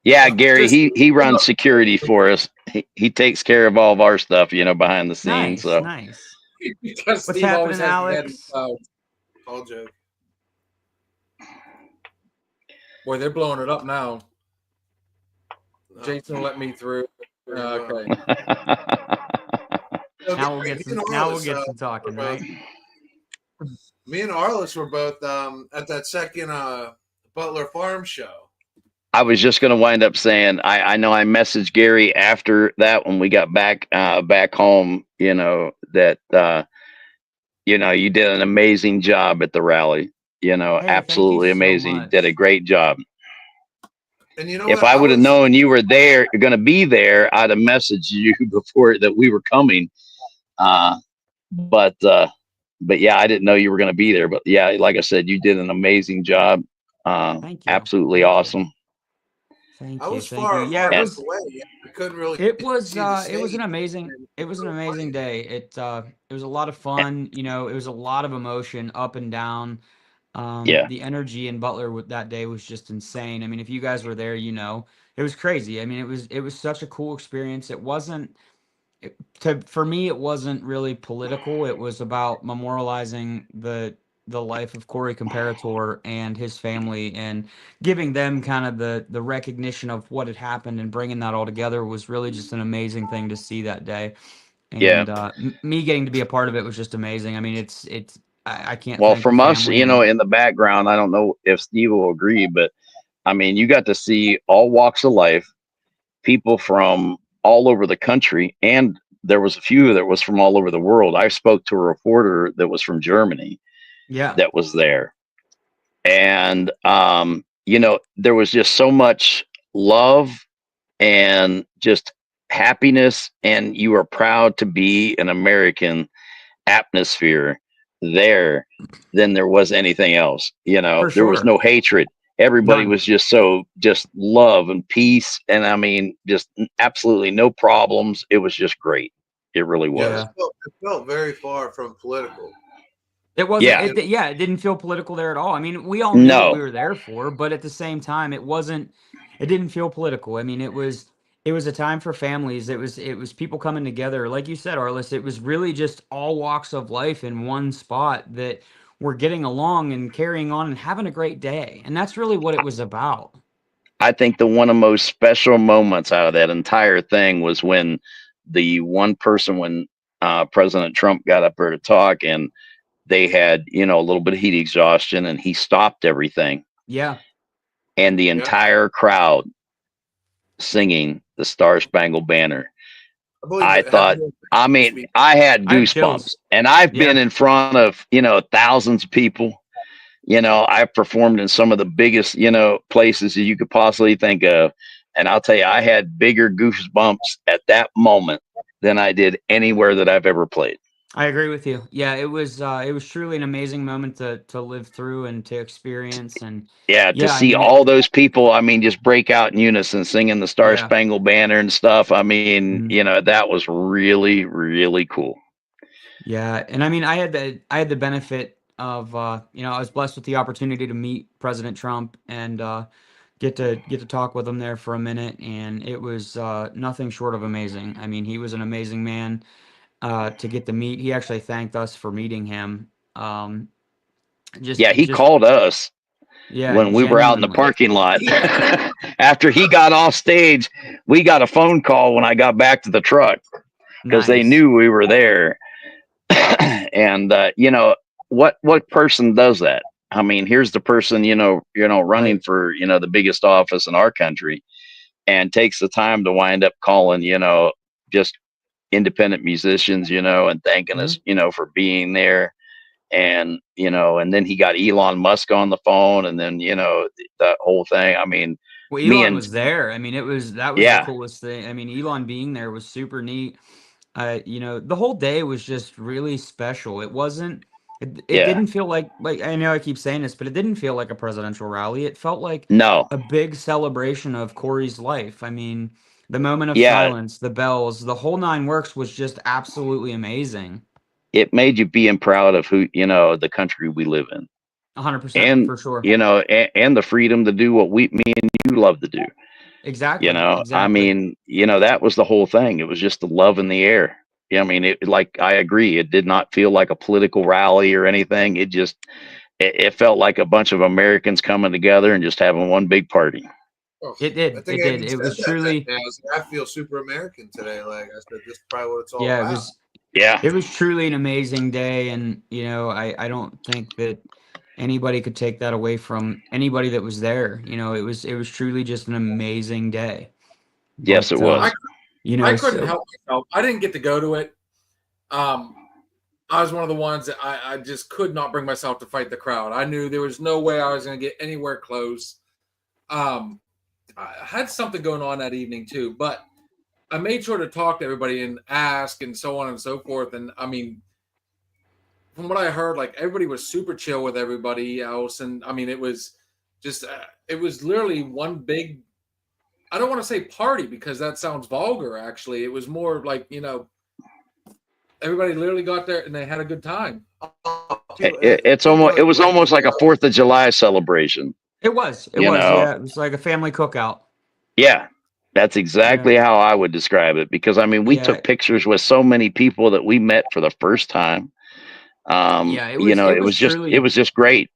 Yeah, Gary, he runs security for us. He takes care of all of our stuff, behind the scenes. Nice. Because What's Steve always happening, has the head Alex? All joke. Boy, they're blowing it up now. Jason let me through. Okay. Now we'll get some talking, right? Me and Arlis were both at that second Butler Farm show. I was just going to wind up saying, I know I messaged Gary after that when we got back home, that, you did an amazing job at the rally, absolutely amazing. You did a great job. And if I would have known you were there, you're going to be there, I'd have messaged you before that we were coming. But yeah, I didn't know you were going to be there. But yeah, like I said, you did an amazing job. Thank you. Absolutely awesome. Thank I you. was Thank far, you. Yeah, far it was. away. I couldn't really. It was see the it was an stage. amazing day. It was a lot of fun. It was a lot of emotion up and down. Yeah. The energy in Butler with that day was just insane. I mean, if you guys were there, it was crazy. I mean, it was such a cool experience. It wasn't for me. It wasn't really political. It was about memorializing the life of Corey Comparator and his family, and giving them kind of the recognition of what had happened, and bringing that all together was really just an amazing thing to see that day. And me getting to be a part of it was just amazing. I mean, I can't Well, thank the from us, family. you know, And in the background, I don't know if Steve will agree, but I mean, you got to see all walks of life, people from all over the country, and there was a few that was from all over the world. I spoke to a reporter that was from Germany yeah, that was there, and you know, there was just so much love and just happiness, and you are proud to be an American atmosphere there than there was anything else. You know, for there was sure. no hatred. Everybody None. was just so just love and peace, and I mean, just absolutely no problems. It was just great. It really Yeah, was. Yeah. it felt very far from political. It wasn't. Yeah. You know, Yeah, it didn't feel political there at all. I mean, we all knew what we No. were there for, but at the same time, it wasn't. It didn't feel political. I mean, it was. It was a time for families. It was. It was people coming together, like you said, Arlis. It was really just all walks of life in one spot that were getting along and carrying on and having a great day, and that's really what it was about. I think the one of the most special moments out of that entire thing was when the one person when President Trump got up there to talk, and they had, you know, a little bit of heat exhaustion, and he stopped everything, Yeah. and the yeah, entire crowd singing the Star Spangled Banner. I believe I it happened thought, I this mean, week. I had I had goosebumps, chills. and I've been Yeah. in front of, you know, thousands of people. You know, I've performed in some of the biggest, you know, places that you could possibly think of. And I'll tell you, I had bigger goosebumps at that moment than I did anywhere that I've ever played. I agree with you. Yeah, it was truly an amazing moment to live through and to experience. And Yeah, to yeah, I see mean, all those people, I mean, just break out in unison singing the Star yeah. Spangled Banner and stuff. I mean, Mhm. you know, that was really, really cool. Yeah, and I mean, I had the benefit of you know, I was blessed with the opportunity to meet President Trump and get to talk with him there for a minute, and it was nothing short of amazing. I mean, he was an amazing man to get to meet. He actually thanked us for meeting him. Yeah, he Just called us yeah, when we were out in the genuinely parking lot. After he got off stage, we got a phone call when I got back to the truck because they nice. knew we were there. And you know, what person does that? I mean, here's the person, you know, running Right. for, you know, the biggest office in our country, and takes the time to wind up calling, you know, just independent musicians, you know, and thanking us, Mhm. you know, for being there. And you know, and then he got Elon Musk on the phone, and then, you know, that whole thing. I mean, Well, me Elon and was there. I mean, it was that was the yeah, coolest thing. I mean, Elon being there was super neat. You know, the whole day was just really special. It wasn't it yeah, didn't feel like I know I keep saying this, but it didn't feel like a presidential rally. It felt like no, a big celebration of Corey's life. I mean, the moment of yeah, silence, the bells, the whole nine works was just absolutely amazing. it made you being proud of who, you know, the country we live in, 100% and for sure. you know, and the freedom to do what me and you love to do. You Exactly. know, I Exactly. mean, you know, that was the whole thing. It was just the love in the air. Yeah, I mean, it, like, I agree. It did not feel like a political rally or anything. It just, it felt like a bunch of Americans coming together and just having one big party. Oh, It I did. think It I did. even It said was that truly day. I was like, I feel super American today. Like I said, this is probably what it's all yeah, about. Yeah. it was truly an amazing day, and you know, I don't think that anybody could take that away from anybody that was there. You know, it was truly just an amazing day. Yes, it But I was. you I know, couldn't so help myself. I didn't get to go to it. Um, I was one of the ones that I just could not bring myself to fight the crowd. I knew there was no way I was going to get anywhere close. Um, I had something going on that evening too, but I made sure to talk to everybody and ask and so on and so forth. And I mean, from what I heard, like everybody was super chill with everybody else. And I mean, it was just, it was literally one big, I don't want to say party because that sounds vulgar, actually. It was more like, you know, everybody literally got there and they had a good time. It's almost, it People was went almost like a together. 4th of July celebration, it you was, know? yeah, it was like a family cookout. Yeah. That's Yeah, exactly how I would describe it, because I mean, we yeah, took pictures with so many people that we met for the first time. yeah. You know, It was it truly was just great.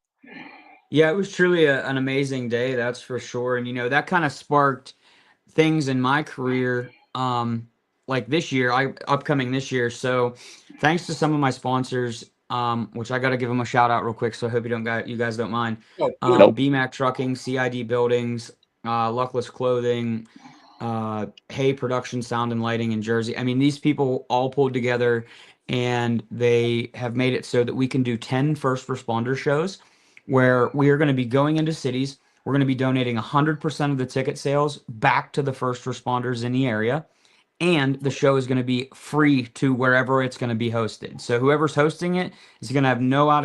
yeah, it was truly an amazing day, that's for sure. And you know, that kind of sparked things in my career like this year, I upcoming this year. So, thanks to some of my sponsors which I got to give them a shout out real quick. So I hope you guys don't mind. Oh, please. Nope. BMAC Trucking, CID Buildings, Luckless Clothing, Hay Production, Sound and Lighting in Jersey. I mean, these people all pulled together and they have made it so that we can do 10 first responder shows where we are going to be going into cities. We're going to be donating 100% of the ticket sales back to the first responders in the area. And the show is going to be free to wherever it's going to be hosted. So whoever's hosting it is going to have no out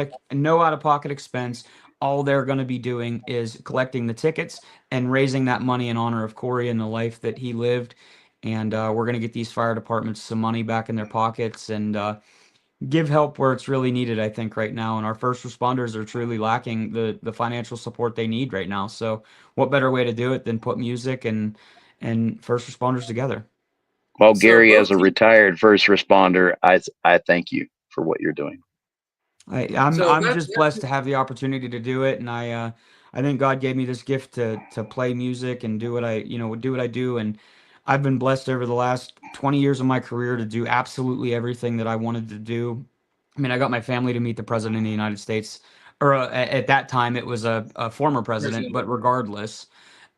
of pocket expense. All they're going to be doing is collecting the tickets and raising that money in honor of Corey and the life that he lived. And we're going to get these fire departments some money back in their pockets and give help where it's really needed, I think, right now. And our first responders are truly lacking the financial support they need right now. So what better way to do it than put music and first responders together? Well, So, Gary, as a Burke, retired first responder, I thank you for what you're doing. I'm So that's just blessed to have the opportunity to do it, and I think God gave me this gift to play music and do what I do, and I've been blessed over the last 20 years of my career to do absolutely everything that I wanted to do. I mean, I got my family to meet the president of the United States, or at that time it was a former president, but regardless,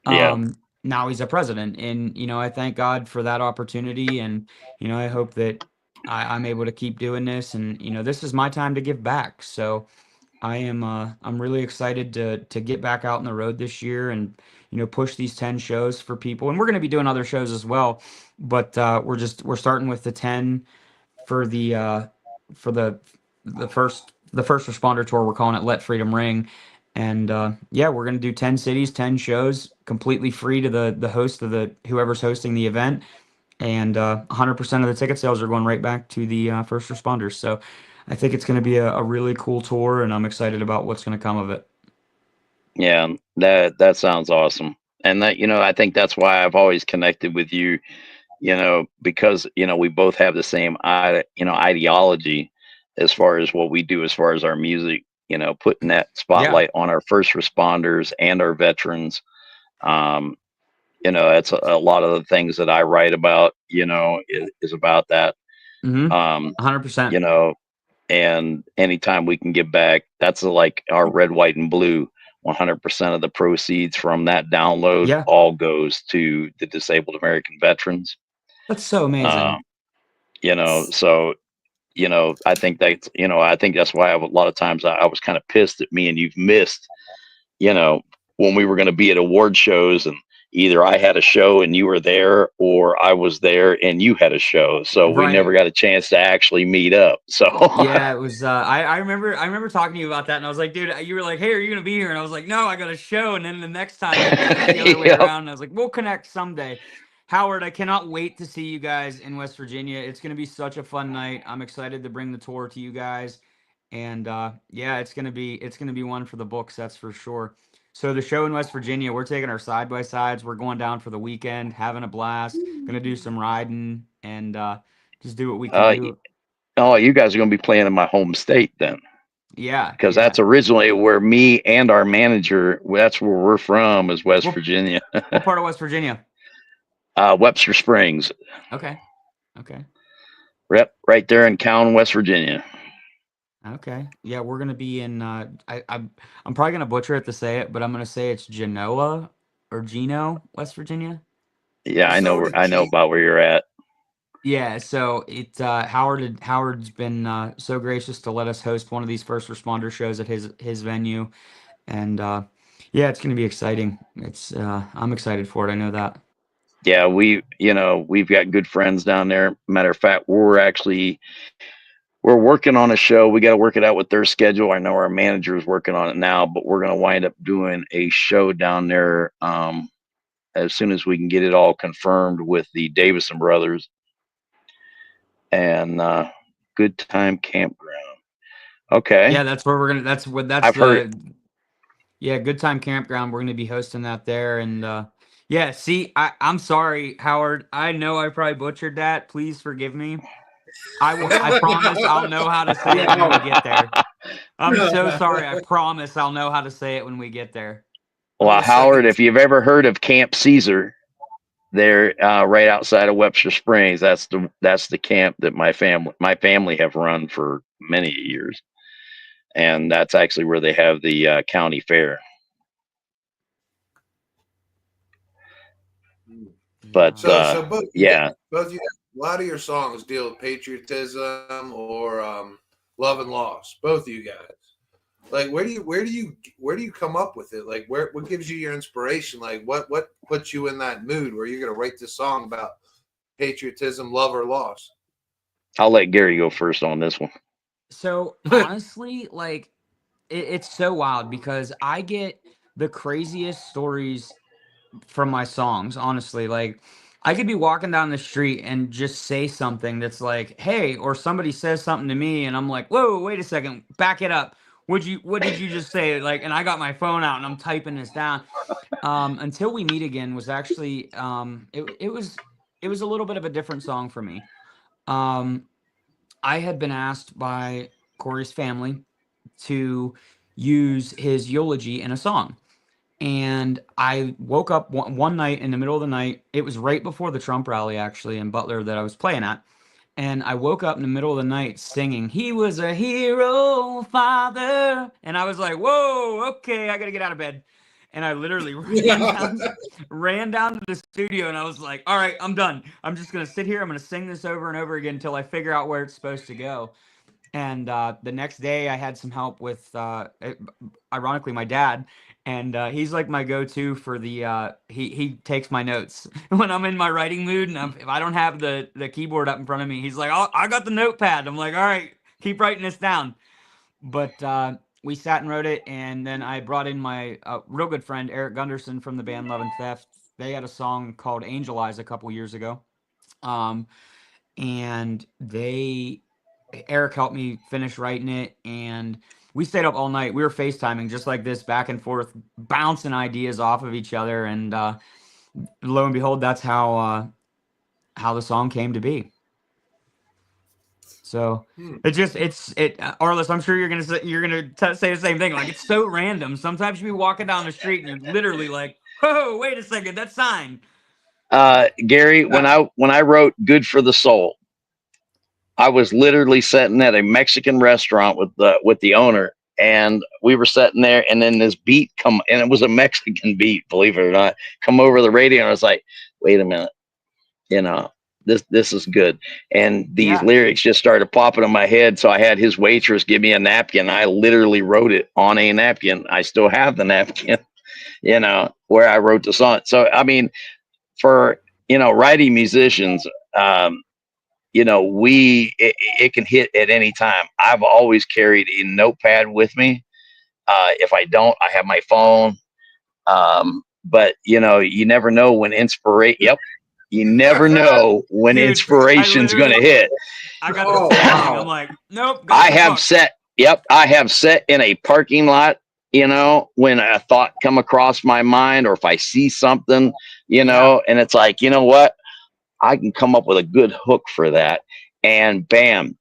Yeah. now he's a president, and I thank God for that opportunity, and I hope that I'm able to keep doing this, and this is my time to give back. So I'm really excited to get back out on the road this year and push these 10 shows for people, and we're going to be doing other shows as well, but we're starting with the 10 for the first responder tour. We're calling it Let Freedom Ring. And yeah, we're gonna do 10 cities, 10 shows, completely free to the host of whoever's hosting the event, and 100% of the ticket sales are going right back to the first responders. So I think it's gonna be a really cool tour, and I'm excited about what's gonna come of it. Yeah, that sounds awesome. And that, I think that's why I've always connected with you, because, we both have the same, ideology as far as what we do, as far as our music, putting that Yeah, spotlight on our first responders and our veterans. That's a lot of the things that I write about, is about that. mm-hmm, Um, 100%. and anytime we can give back, that's like our red, white, and blue. 100% of the proceeds from that download Yeah, all goes to the disabled American veterans. that's so amazing. Uh, so I think that's why a lot of times I was kind of pissed at me and you've missed, when we were going to be at award shows, and either I had a show and you were there, or I was there and you had a show. So we never Right. got a chance to actually meet up. So Yeah, it was. I remember talking to you about that, and I was like, dude, you were like, hey, are you gonna be here? And I was like, no, I got a show. And then the next time it was the other way Yep. around. And I was like, we'll connect someday. Howard, I cannot wait to see you guys in West Virginia. It's gonna be such a fun night. I'm excited to bring the tour to you guys, and yeah, it's gonna be one for the books, that's for sure. So the show in West Virginia, we're taking our side by sides. We're going down for the weekend, having a blast. Gonna do some riding and just do what we can Uh, do. oh, you guys are going to be playing in my home state then, Yeah, because yeah. that's originally where me and our manager, that's where we're from, is West What Virginia. what part of West Virginia? Webster Springs, Okay. Okay. right there in Cowan, West Virginia. Okay. Yeah, we're gonna be in I'm probably gonna butcher it to say it, but I'm gonna say it's Genoa or Geno, West Virginia. Yeah, I know. so I know about where you're at. Yeah, so Howard's been so gracious to let us host one of these first responder shows at his venue. And yeah, it's gonna be exciting. It's I'm excited for it, I know that. Yeah, we've got good friends down there. Matter of fact, we're working on a show. We got to work it out with their schedule. I know our manager is working on it now, but we're going to wind up doing a show down there as soon as we can get it all confirmed with the Davison brothers and Good Time Campground. Okay, Yeah, that's where we're gonna that's I've heard. yeah, Good Time Campground. We're gonna be hosting that there, and yeah. See, I'm sorry, Howard. I know I probably butchered that. Please forgive me. I promise I'll know how to say it when we get there. I'm so sorry. I promise I'll know how to say it when we get there. Well, a Howard, second. if you've ever heard of Camp Caesar, they're right outside of Webster Springs. That's the camp that my family have run for many years. and that's actually where they have the county fair. But So both yeah, both you, a lot of your songs deal with patriotism or love and loss. Both of you guys. Like, where do you come up with it? Like, what gives you your inspiration? Like, what puts you in that mood where you're gonna write this song about patriotism, love, or loss? I'll let Gary go first on this one. So honestly, like it's so wild because I get the craziest stories from my songs. Honestly, like I could be walking down the street and just say something that's like, "Hey," or somebody says something to me, and I'm like, "Whoa, wait a second, back it up. What did you just say?" Like, and I got my phone out and I'm typing this down. Until We Meet Again was actually it was a little bit of a different song for me. Um, I had been asked by Corey's family to use his eulogy in a song. And I woke up one night in the middle of the night. It was right before the Trump rally, actually, in Butler that I was playing at. And I woke up in the middle of the night singing, "He was a hero, father." And I was like, whoa, okay, I got to get out of bed. And I literally ran down to the studio and I was like, all right, I'm done. I'm just going to sit here. I'm going to sing this over and over again until I figure out where it's supposed to go. And the next day I had some help with, ironically, my dad. And he's like my go-to for the, he takes my notes when I'm in my writing mood. And if I don't have the keyboard up in front of me, he's like, "Oh, I got the notepad." I'm like, "All right, keep writing this down." But we sat and wrote it. And then I brought in my real good friend, Eric Gunderson from the band Love and Theft. They had a song called Angel Eyes a couple years ago. And Eric helped me finish writing it, and we stayed up all night. We were FaceTiming just like this, back and forth, bouncing ideas off of each other, and lo and behold, that's how the song came to be. So Arlis, I'm sure you're gonna say the same thing. Like, it's so random. Sometimes you be walking down the street and you're literally like, "Whoa, wait a second, that's sign." Gary, when I wrote "Good for the Soul," I was literally sitting at a Mexican restaurant with the owner, and we were sitting there, and then this beat and it was a Mexican beat, believe it or not, come over the radio, and I was like, wait a minute, this is good. And these lyrics just started popping in my head. So I had his waitress give me a napkin. I literally wrote it on a napkin. I still have the napkin, where I wrote the song. So, I mean, for, writing musicians, it can hit at any time. I've always carried a notepad with me. If I don't, I have my phone. But you never know when you never know when inspiration's going to hit. I got the same thing. I'm like, nope. I have sat in a parking lot, when a thought come across my mind, or if I see something, and it's like, you know what? I can come up with a good hook for that, and bam,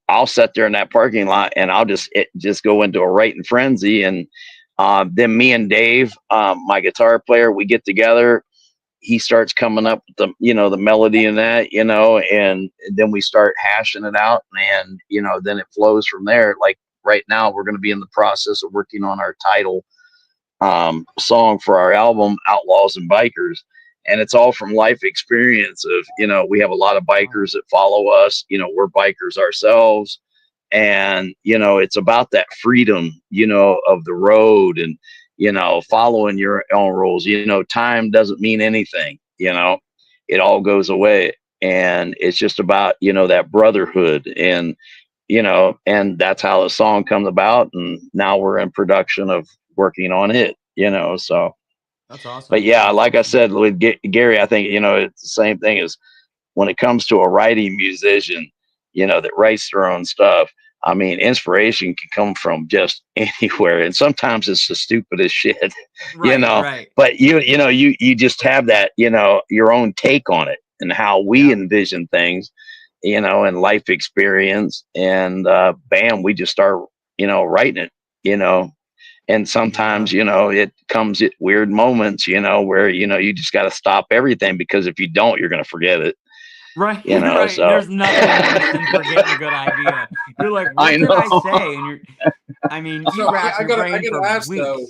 I'll sit there in that parking lot and I'll just go into a writing frenzy. And then me and Dave, my guitar player, we get together. He starts coming up with the melody and that, and then we start hashing it out, and then it flows from there. Like right now, we're going to be in the process of working on our title song for our album, Outlaws and Bikers. And it's all from life experience of, we have a lot of bikers that follow us, we're bikers ourselves. And, it's about that freedom, of the road, and, following your own rules. Time doesn't mean anything, it all goes away. And it's just about, that brotherhood, and, and that's how the song comes about. And now we're in production of working on it, so. That's awesome. But yeah, like I said with Gary, I think, it's the same thing as when it comes to a writing musician, that writes their own stuff. I mean, inspiration can come from just anywhere. And sometimes it's the stupidest shit, right. But you just have that, your own take on it, and how we envision things, and life experience. And bam, we just start, writing it, And sometimes, it comes at weird moments, where, you just got to stop everything, because if you don't, you're going to forget it. Right. Right. So. There's nothing worse than forgetting a good idea. You're like, I what did I know. say? And I mean, you So racked your brain gotta for ask weeks. though.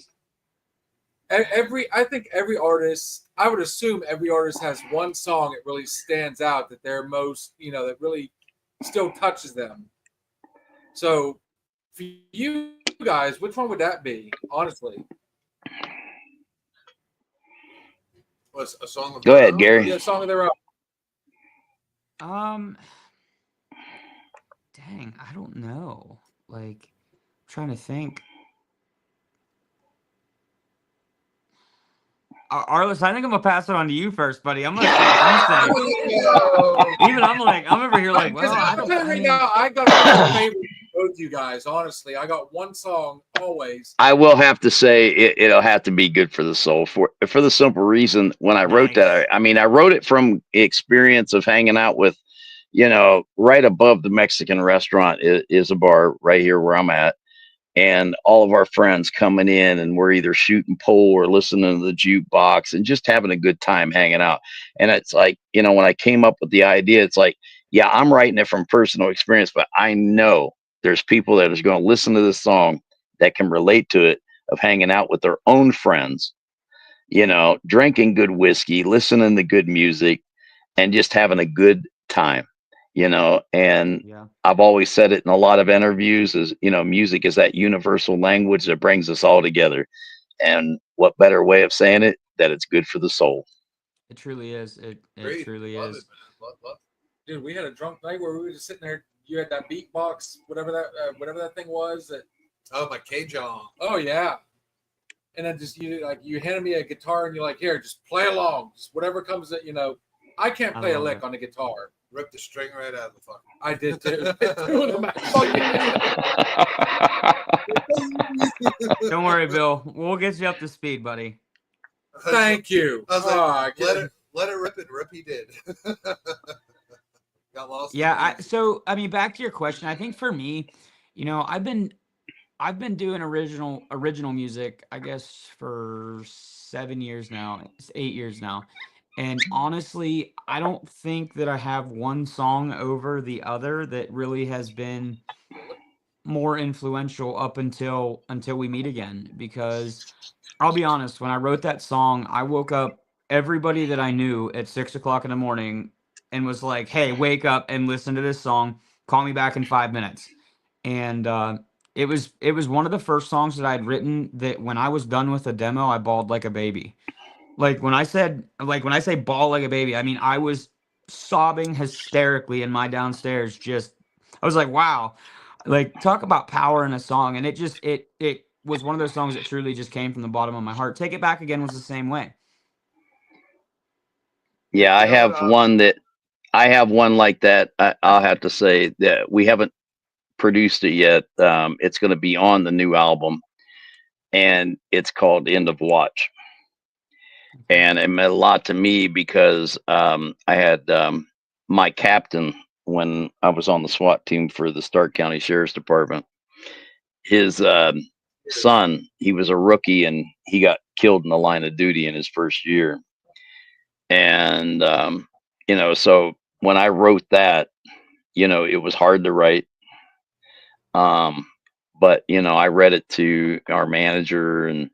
I think every artist, I would assume every artist has one song that really stands out that they're most, that really still touches them. So for you guys, which one would that be? Honestly, What's a song of Go their ahead, own? Gary. yeah, song of their own. Dang, I don't know. Like, I'm trying to think. Arlis, I think I'm gonna pass it on to you first, buddy. I'm gonna see what you say. Even I'm over here like, well, I I'll don't. tell you I right mean, now, I got a favorite of both you guys. Honestly, I got one song always. I will have to say it'll have to be good for the soul for the simple reason when I wrote nice. that, I mean, I wrote it from experience of hanging out with, right above the Mexican restaurant is a bar right here where I'm at. And all of our friends coming in and we're either shooting pool or listening to the jukebox and just having a good time hanging out. And it's like, when I came up with the idea, it's like, yeah, I'm writing it from personal experience, but I know there's people that is going to listen to this song that can relate to it, of hanging out with their own friends, drinking good whiskey, listening to good music, and just having a good time, and Yeah. I've always said it in a lot of interviews is, music is that universal language that brings us all together. And what better way of saying it that it's good for the soul? It truly is. It Great. truly Love is. it, man. Love. Dude, we had a drunk night where we were just sitting there. You had that beatbox, whatever that thing was. Oh, my Cajun. Oh yeah. And then just you handed me a guitar and you're like, here, just play along, just whatever comes that I can't I play a love lick it. on the guitar. Ripped the string right out of the fucking. I did too. Two of them. Don't worry, Bill. We'll get you up to speed, buddy. Thank you. I was like, Oh, I let it rip, and rip he did. Got lost. Yeah. So I mean, back to your question. I think for me, I've been doing original music, I guess, for 7 years now. It's 8 years now. And honestly, I don't think that I have one song over the other that really has been more influential up until we meet again. Because I'll be honest, when I wrote that song, I woke up everybody that I knew at 6 o'clock in the morning and was like, "Hey, wake up and listen to this song. Call me back in 5 minutes." And it was one of the first songs that I'd written that when I was done with the demo, I bawled like a baby. Like when I say bawl like a baby, I mean I was sobbing hysterically in my downstairs. I was like, wow, like talk about power in a song, and it was one of those songs that truly just came from the bottom of my heart. Take It Back Again was the same way. Yeah, I have one like that. I'll have to say that we haven't produced it yet. It's going to be on the new album, and it's called End of Watch. And it meant a lot to me because I had my captain when I was on the SWAT team for the Stark County Sheriff's Department. His son, he was a rookie and he got killed in the line of duty in his first year. And, so when I wrote that, it was hard to write. But, I read it to our manager and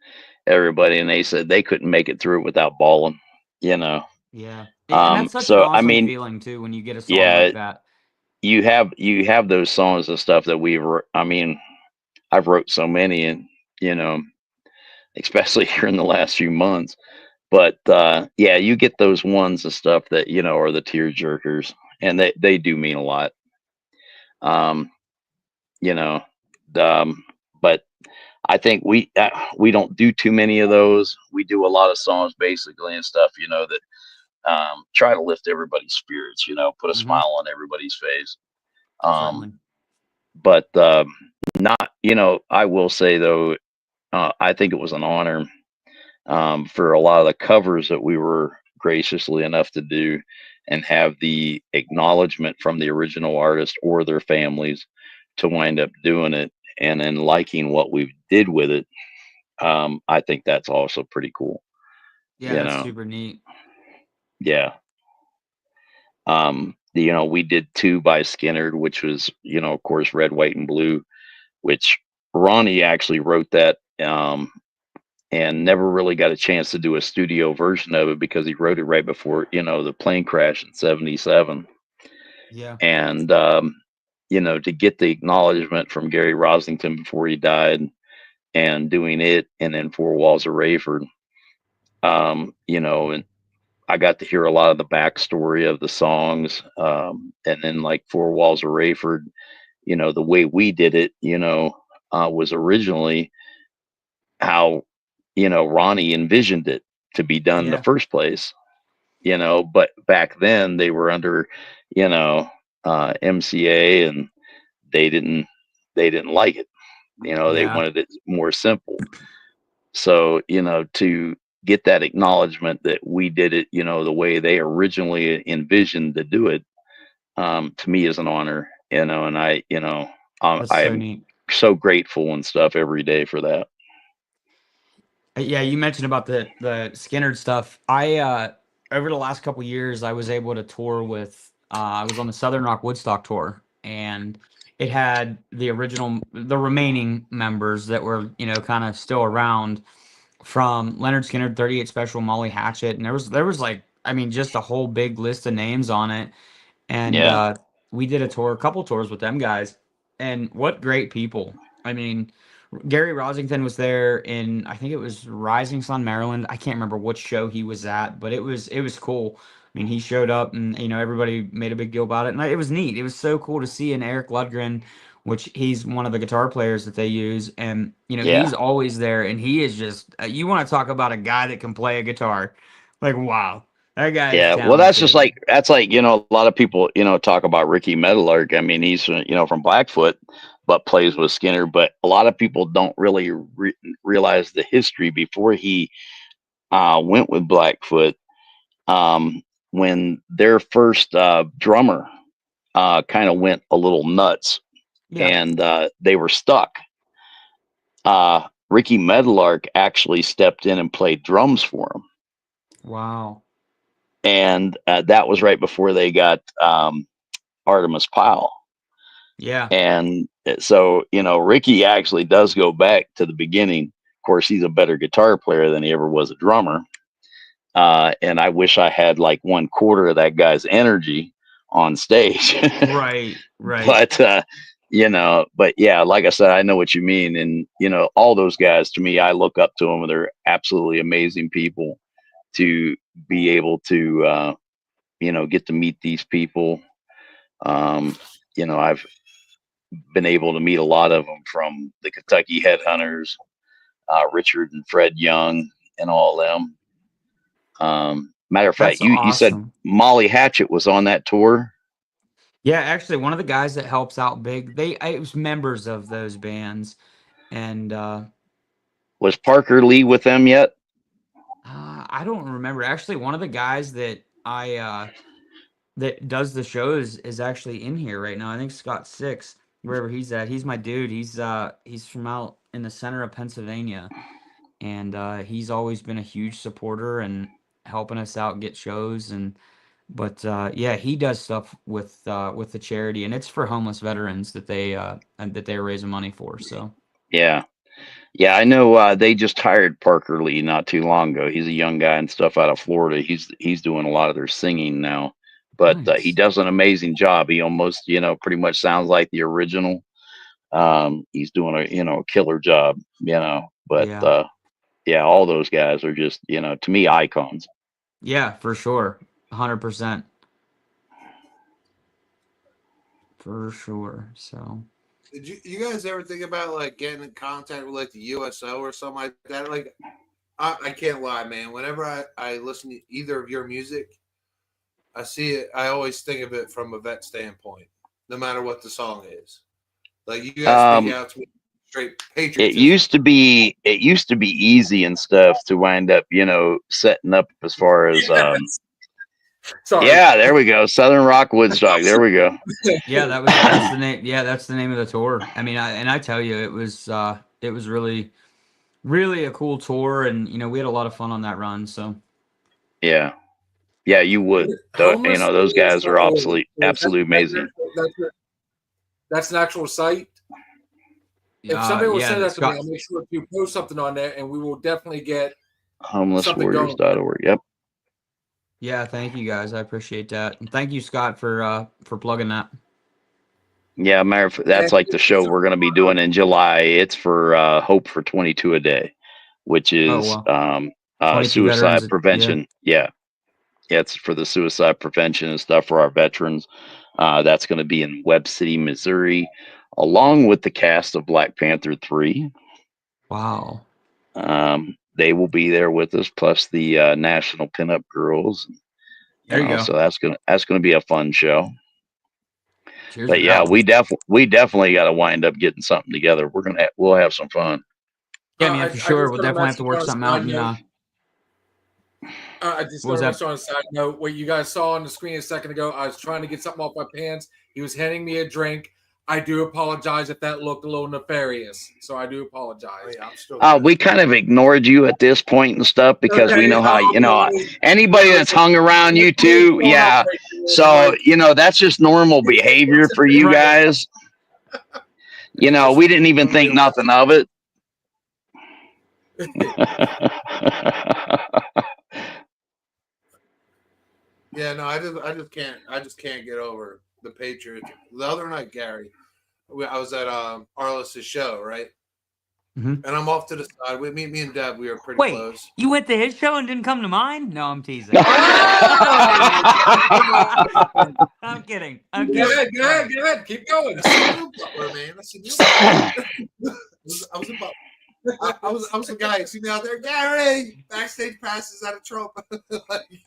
everybody, and they said they couldn't make it through it without bawling, Yeah. And that's such an So, I awesome mean, feeling too when you get a song yeah, like that. you have those songs and stuff that I've wrote so many, and, especially here in the last few months. But yeah, you get those ones and stuff that are the tear jerkers, and they do mean a lot. Um, you know, but I think we don't do too many of those. We do a lot of songs basically and stuff, that try to lift everybody's spirits. Put a Mhm. smile on everybody's face. Um, Certainly. but not, I will say though, I think it was an honor for a lot of the covers that we were graciously enough to do and have the acknowledgement from the original artist or their families to wind up doing it and then liking what we did with it. I think that's also pretty cool. Yeah, that's super neat. Yeah. we did two by Skinner, which was, of course, Red, White, and Blue, which Ronnie actually wrote that, and never really got a chance to do a studio version of it because he wrote it right before, the plane crash in '77. Yeah. And, to get the acknowledgement from Gary Rossington before he died and doing it, and then Four Walls of Rayford, and I got to hear a lot of the backstory of the songs. And then like Four Walls of Rayford, the way we did it, was originally how, Ronnie envisioned it to be done in the Yeah. first place, but back then they were under, MCA, and they didn't, like it. They Yeah. wanted it more simple. So, to get that acknowledgement that we did it, the way they originally envisioned to do it, to me is an honor, and That's I so am neat. so grateful and stuff every day for that. Yeah, you mentioned about the Skinner stuff. I over the last couple years, I was able to tour with. I was on the Southern Rock Woodstock tour, and it had the remaining members that were kind of still around, from Leonard Skinner, 38 Special, Molly Hatchet, and there was like, I mean, just a whole big list of names on it. And Yeah, we did a couple tours with them guys, and what great people. I mean, Gary Rosington was there in, I think it was Rising Sun, Maryland. I can't remember which show he was at, but it was cool. I mean, he showed up, and everybody made a big deal about it, and it was neat. It was so cool to see. And Eric Ludgren, which he's one of the guitar players that they use, and yeah, he's always there, and he is just you want to talk about a guy that can play a guitar, like wow, that guy is yeah. Well, talented. that's like, a lot of people, talk about Ricky Meadowlark. I mean, he's, from Blackfoot, but plays with Skinner. But a lot of people don't really realize the history before he went with Blackfoot. When their first drummer kind of went a little nuts, Yeah. and they were stuck, Ricky Meadowlark actually stepped in and played drums for him. Wow. And that was right before they got Artemis Pyle. Yeah. And so, Ricky actually does go back to the beginning. Of course, he's a better guitar player than he ever was a drummer. And I wish I had like 1/4 of that guy's energy on stage. Right. Right. But, but yeah, like I said, I know what you mean. And, all those guys, to me, I look up to them. They're absolutely amazing people to be able to, get to meet these people. I've been able to meet a lot of them, from the Kentucky Headhunters, Richard and Fred Young, and all them. Matter of fact, That's you said awesome. Molly Hatchet was on that tour. Yeah, actually, one of the guys that helps out big, it was members of those bands, and Was Parker Lee with them yet? I don't remember. Actually, one of the guys that that does the shows is actually in here right now. I think Scott Six, wherever he's at. He's my dude. He's from out in the center of Pennsylvania, and he's always been a huge supporter and helping us out get shows. But yeah, he does stuff with the charity, and it's for homeless veterans that they're raising money for. So Yeah. Yeah, I know they just hired Parker Lee not too long ago. He's a young guy and stuff out of Florida. He's doing a lot of their singing now, but he nice. does an amazing job. He almost, pretty much sounds like the original. He's doing a, killer job, but Yeah, yeah, all those guys are just, to me, icons. yeah, for sure, 100%, for sure. So Did you guys ever think about like getting in contact with like the USO or something like that? Like, I can't lie, man. Whenever I listen to either of your music, I see it. I always think of it from a vet standpoint, no matter what the song is. Like you guys speak out to me straight It patriotism. used to be easy and stuff to wind up, setting up as far as Sorry. yeah, there we go. Southern Rock Woodstock. There we go. yeah, that's the name. Yeah, that's the name of the tour. I mean, I tell you, it was really really a cool tour, and we had a lot of fun on that run. So Yeah. Yeah, you would. You know, those guys are absolutely amazing. That's an actual site. If somebody will yeah, send that to me, Scott, I'll make sure to post something on there, and we will definitely get something going. Homelesswarriors.org. Yep. yeah, thank you guys. I appreciate that. And thank you, Scott, for plugging that. Yeah, that's like the show we're going to be doing in July. It's for Hope for 22 a Day, which is 22 suicide veterans, prevention. Yeah, it's for the suicide prevention and stuff for our veterans. That's going to be in Webb City, Missouri, along with the cast of Black Panther 3. Wow. They will be there with us, plus the National Pinup Girls. There you go. So that's gonna be a fun show. Cheers But to yeah, that. we definitely got to wind up getting something together. We'll have some fun. Yeah, man, for sure. We'll got a definitely have to work message on something a out. side And note. I just What was got a that? message on a side note. What you guys saw on the screen a second ago, I was trying to get something off my pants. He was handing me a drink. I do apologize if that looked a little nefarious. So I do apologize. Oh, yeah, I'm still We kind of ignored you at this point and stuff because we know how anybody that's hung around you too. Yeah. So that's just normal behavior for you guys. We didn't even think nothing of it. Yeah, no, I just can't get over the Patriots. The other night, Gary, I was at Arlis' show, right? Mhm. And I'm off to the side. Me and Deb, we were pretty Wait, close. you went to his show and didn't come to mine? No, I'm teasing. I'm kidding. I'm Go kidding. ahead. Keep going. Butler, man. I was the guy. See me out there, Gary. Backstage passes out of Trump.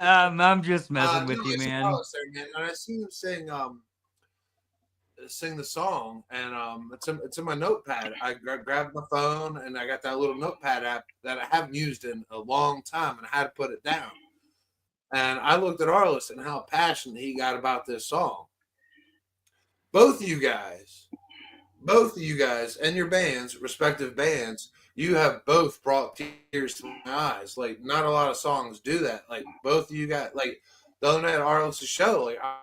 I'm just messing with you, it's man. Arlis there, man. And I see him sing the song, and it's in my notepad. I grabbed my phone, and I got that little notepad app that I haven't used in a long time, and I had to put it down. And I looked at Arlis and how passionate he got about this song. Both of you guys, and your bands, respective bands, you have both brought tears to my eyes. Like, not a lot of songs do that. Like, both of you guys, like, the other night at Arlis' show, like, I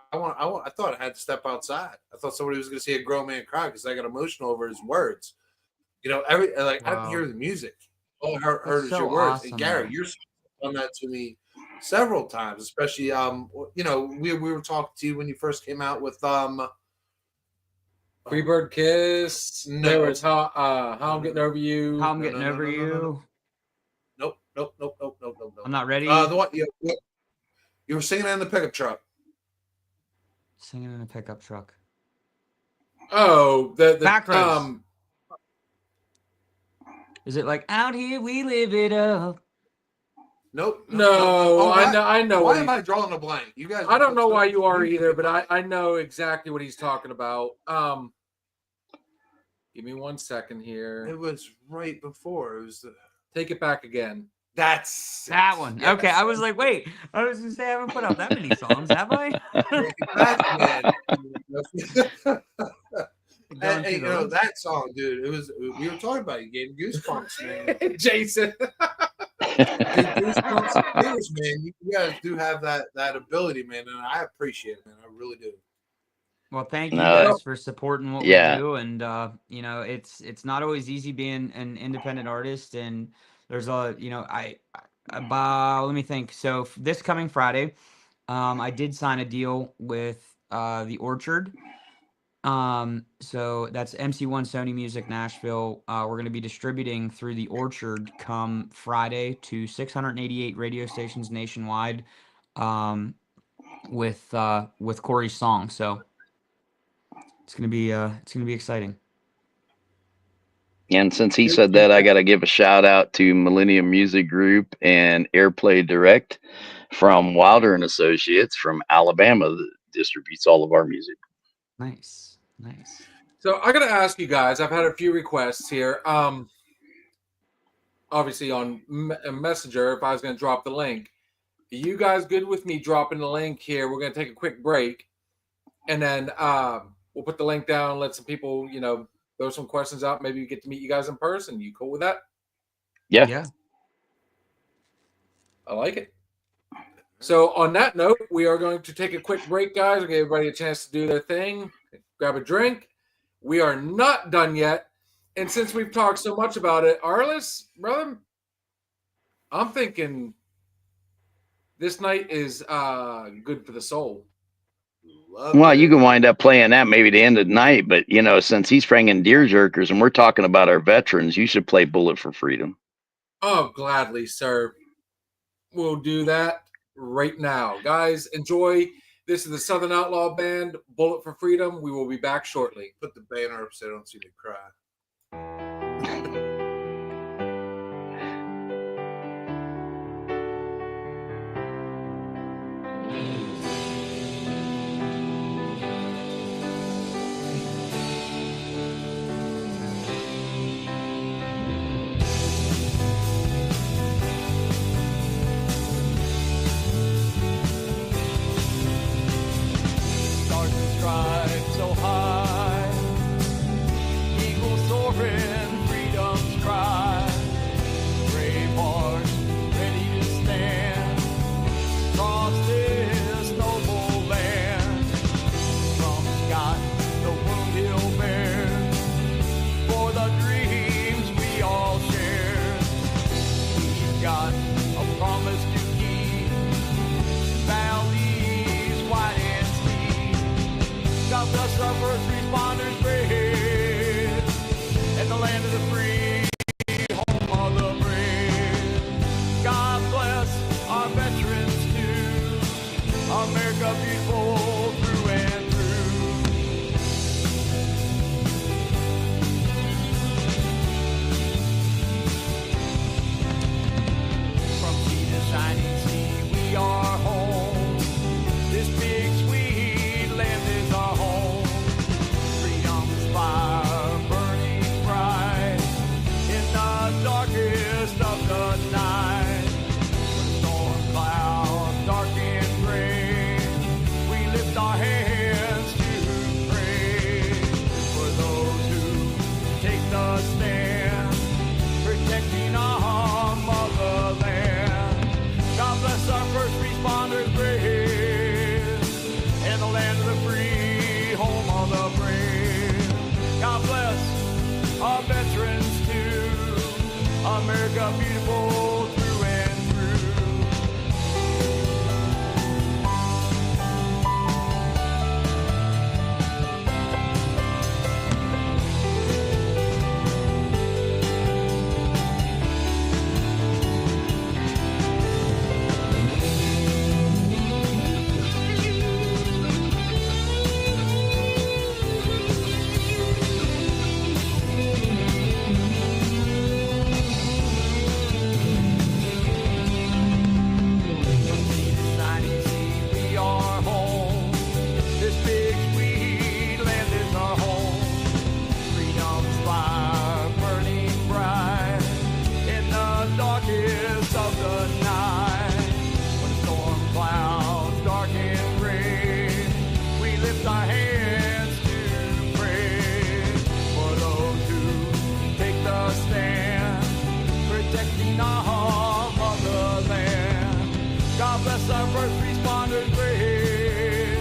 thought I had to step outside. I thought somebody was going to see a grown man cry because I got emotional over his words. I didn't hear the music. All I heard is so your words. awesome, And Gary, man. you're done that to me several times, especially we were talking to you when you first came out with Freebird Kiss. No. There was how I'm getting over you. How I'm getting over you. Nope. I'm not ready. The one you were singing in the pickup truck. Singing in a pickup truck. Oh, the Back roads. Is it like out here we live it up? Nope. No, I know. Why am I drawing a blank? You guys. I don't know why you are either, but I know exactly what he's talking about. Give me 1 second here. It was right before. It was Take it back again. That's That one. Yes. Okay, I was like, wait. I was gonna say I haven't put out that many songs, have I? And that song, dude. It was. We were talking about it. You gave goosebumps, man. Jason. Goosebumps, tears, man. You guys do have that ability, man, and I appreciate it, man. I really do. Well, thank you guys for supporting what we do, and it's not always easy being an independent artist, and there's let me think. So this coming Friday, I did sign a deal with the Orchard. So that's MC1 Sony Music Nashville. We're going to be distributing through the Orchard come Friday to 688 radio stations nationwide, with Corey's song. So it's going to be exciting. And since he said that, I got to give a shout out to Millennium Music Group and Airplay Direct from Wilder and Associates from Alabama that distributes all of our music. Nice. So I got to ask you guys. I've had a few requests here. Obviously on Messenger, if I was going to drop the link, are you guys good with me dropping the link here? We're going to take a quick break, and then we'll put the link down. Let some people, throw some questions out. Maybe we get to meet you guys in person. You cool with that? Yeah. I like it. So on that note, we are going to take a quick break, guys. We'll give everybody a chance to do their thing, grab a drink. We are not done yet. And since we've talked so much about it, Arlis, brother, I'm thinking this night is good for the soul. Well, you can wind up playing that maybe the end of the night, but since he's bringing deer jerkers and we're talking about our veterans, you should play Bullet for Freedom. Oh, gladly, sir. We'll do that right now. Guys, enjoy. This is the Southern Outlaw Band, Bullet for Freedom. We will be back shortly. Put the banner up so I don't see me cry. Stars and stripes so high, eagles soaring, freedom's cry. Brave hearts ready to stand across this noble land. From Scott, the wound he'll bear for the dreams we all share. We've got a promise to keep, valleys wide and steep. God bless our first responders brave, and the land of the free, home of the brave. God bless our veterans too, America beautiful through and through. From sea to shining sea, we are home. This big sweet land is our home. Freedom's fire burning bright in the darkest of the night. When storm clouds dark and gray, we lift our hands to pray for those who take the stand, protecting our motherland. God bless our first responders brave, and the land of the free, home of the brave. God bless our veterans too, America beautiful through and through. Shining sea, we are home. This big sweet land is our home. Freedom's fire burning bright in the darkest of the night. When storm clouds dark and gray, we lift our hands to pray for those who take the stand, protecting our motherland. God bless our first responders brave,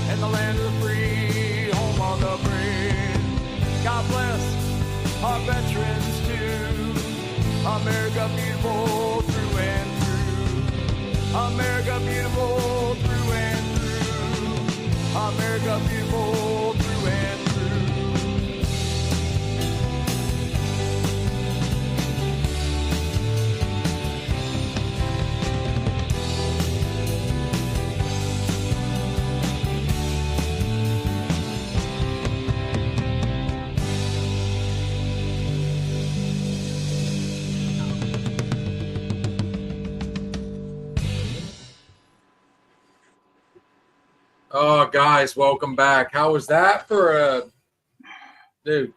and the land of the free, home of the brave. God bless our veterans too, America beautiful through and through. America beautiful through and through. America beautiful through and through. Oh, guys, welcome back. How was that for a dude?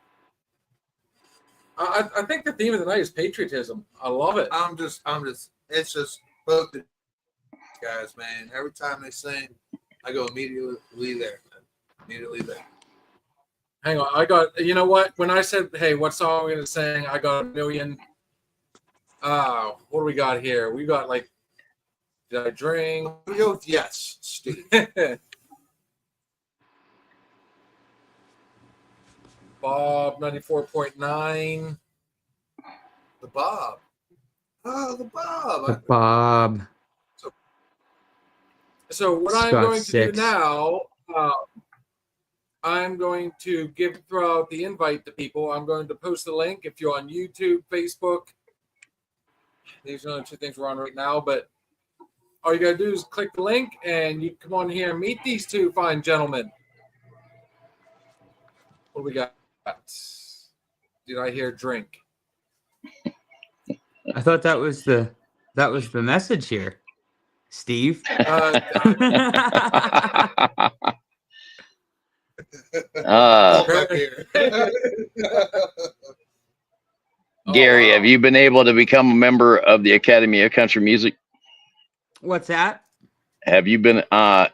I think the theme of the night is patriotism. I love it. I'm just, it's just both the guys, man. Every time they sing, I go immediately there, man. Immediately there. Hang on, I got. You know what? When I said, "Hey, what song are we gonna sing?" I got a million. What do we got here? We got like Did I drink? We go with yes, Steve. Bob 94.9. The Bob. Oh, the Bob. The Bob. So what I'm Scott going to do 6. now, I'm going to throw out the invite to people. I'm going to post the link if you're on YouTube, Facebook. These are the two things we're on right now, but all you gotta do is click the link and you come on here and meet these two fine gentlemen. What do we got? Did I hear drink? I thought that was the message here, Steve. Back here. Gary, wow. have you been able to become a member of the Academy of Country Music? What's that? Have you been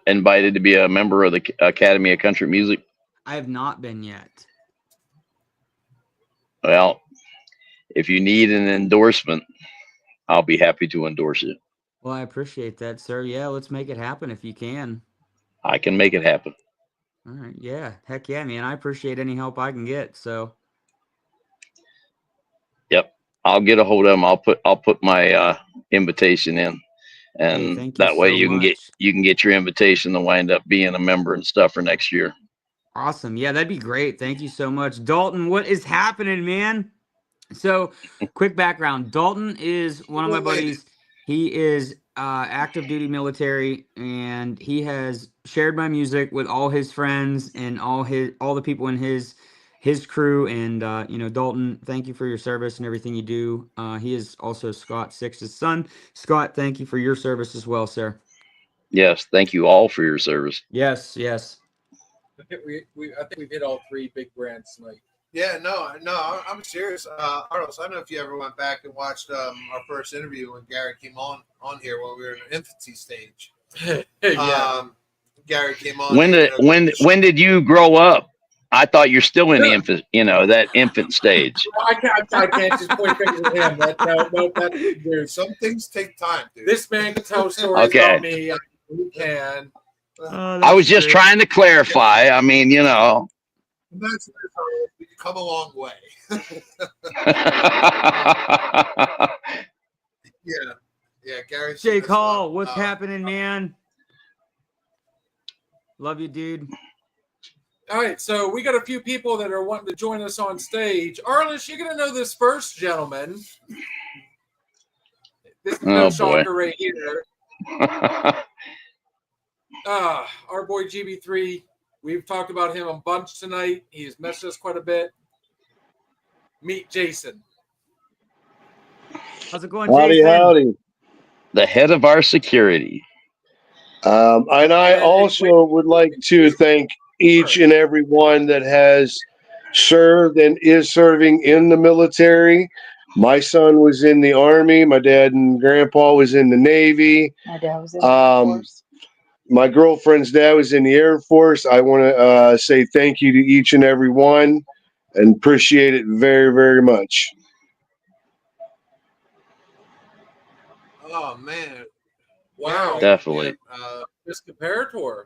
invited to be a member of the Academy of Country Music? I have not been yet. Well, if you need an endorsement, I'll be happy to endorse it. Well, I appreciate that, sir. Yeah, let's make it happen if you can. I can make it happen. All right. Yeah. Heck yeah, man. I appreciate any help I can get. So. Yep, I'll get a hold of them. I'll put my invitation in, and thank you that way so you much. can get your invitation to wind up being a member and stuff for next year. Awesome. Yeah, that'd be great. Thank you so much. Dalton, what is happening, man? So, quick background. Dalton is one of my buddies. He is active duty military, and he has shared my music with all his friends and all the people in his crew. And Dalton, thank you for your service and everything you do. He is also Scott 6's son. Scott, thank you for your service as well, sir. Yes, thank you all for your service. Yes. I think we've hit all three big brands tonight. Yeah, no, I'm serious. Arlis, I don't know if you ever went back and watched our first interview when Gary came on here when we were in the infancy stage. Yeah. Gary came on. When did you grow up? I thought you're still in the infant, that infant stage. I can't just point fingers at him. That's weird. Some things take time, dude. This man can tell stories Okay. about me. He can. I was just trying to clarify. I mean, That's we've come a long way. Yeah, Gary. Jake Hall, what's happening, man? Love you, dude. All right, so we got a few people that are wanting to join us on stage. Arlis, you're going to know this first gentleman. This is no shocker right here. Our boy GB3. We've talked about him a bunch tonight. He has messaged us quite a bit. Meet Jason. How's it going, Jason? Howdy. The head of our security. And I also would like to thank each and every one that has served and is serving in the military. My son was in the Army. My dad and grandpa was in the Navy. My dad was in the Air Force. My girlfriend's dad was in the Air Force. I want to say thank you to each and every one and appreciate it very, very much. Oh, man. Wow. Definitely. This comparator.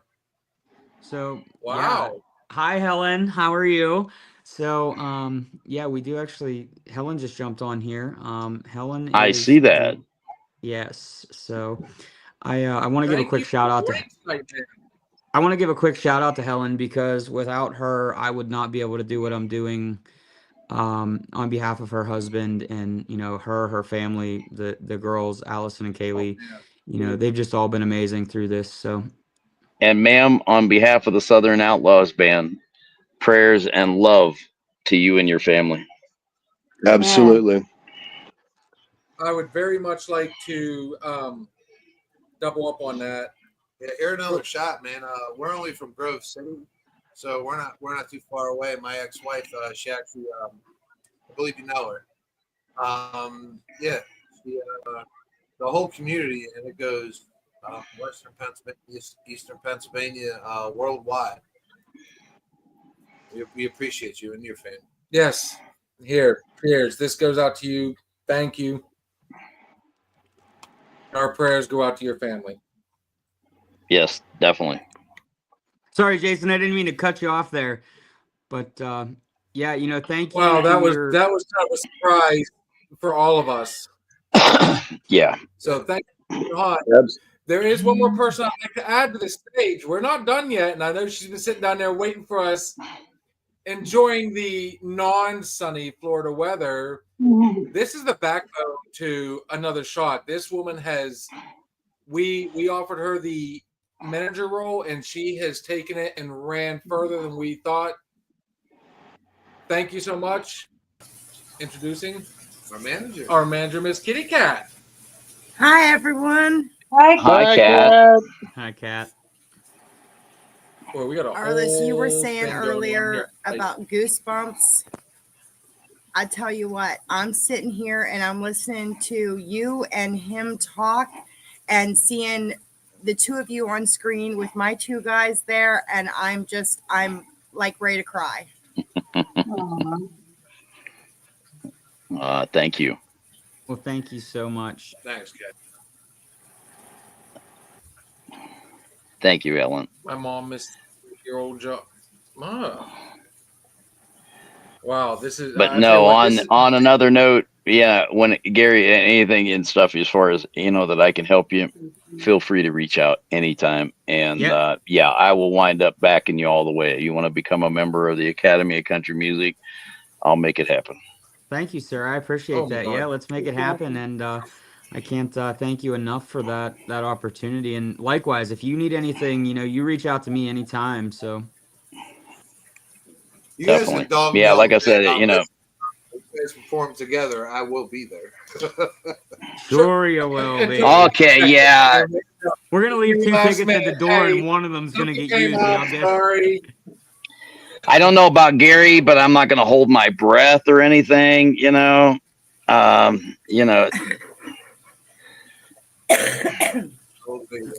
So, wow. Yeah. Hi, Helen. How are you? So, we do actually. Helen just jumped on here. Helen. I see that. Yes. So, I want to give a quick shout out to. I want to give a quick shout out to Helen because without her, I would not be able to do what I'm doing. On behalf of her husband and her family, the girls, Allison and Kaylee, they've just all been amazing through this. So, and ma'am, on behalf of the Southern Outlaws band, prayers and love to you and your family. Absolutely. I would very much like to double up on that. Yeah, hear another shot, man. We're only from Grove City, so we're not too far away. My ex-wife, she actually, I believe you know her. She, the whole community, and it goes Western Pennsylvania, Eastern Pennsylvania, worldwide. We appreciate you and your family. Yes. Here, cheers. This goes out to you. Thank you. our prayers go out to your family. Yes, definitely. Sorry, Jason, I didn't mean to cut you off there, but yeah, you know, thank you. Wow, that for was your- kind of a surprise for all of us. Yeah. So thank you, Han. Abs- There is one more person I'd like to add to the stage. We're not done yet, and I know she's been sitting down there waiting for us, enjoying the non-sunny Florida weather. This is the backbone to another shot. This woman has we offered her the manager role, and she has taken it and ran further than we thought. Thank you so much. Introducing our manager, Miss Kitty Cat. Hi, everyone. Hi, Kat. Hi, Kat. Boy, we got a Arlis, you were whole saying thing going on earlier here. about goosebumps. I tell you what, I'm sitting here and I'm listening to you and him talk and seeing the two of you on screen with my two guys there, and I'm like ready to cry. Thank you. Well, thank you so much. Thanks, Cat. Thank you, Ellen. My mom missed your old job. Wow, this is. But I tell no, you what, this is- on another note, yeah, when Gary, anything and stuff as far as that I can help you, feel free to reach out anytime. And Yeah. I will wind up backing you all the way. You want to become a member of the Academy of Country Music, I'll make it happen. Thank you, sir. I appreciate Oh, that. my Yeah, God. let's make it happen. And I can't thank you enough for that opportunity. And likewise, if you need anything, you reach out to me anytime. So You guys Definitely. can dog me Yeah, all like I day. said, If you guys perform together, I will be there. sure you will be. Okay, yeah. We're gonna leave 2 Last tickets at the minute. door, Hey, and one of them's gonna get okay, used. Mom, I'll guess. sorry. I don't know about Gary, but I'm not going to hold my breath or anything,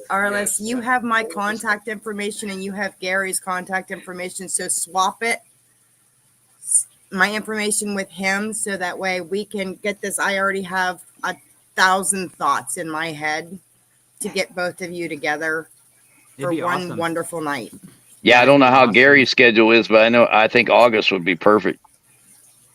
Arlis, you have my contact information and you have Gary's contact information, so swap it. My information with him so that way we can get this. I already have 1,000 thoughts in my head to get both of you together for It'd be one awesome. wonderful night. Yeah, I don't know how Awesome. Gary's schedule is, but I think August would be perfect.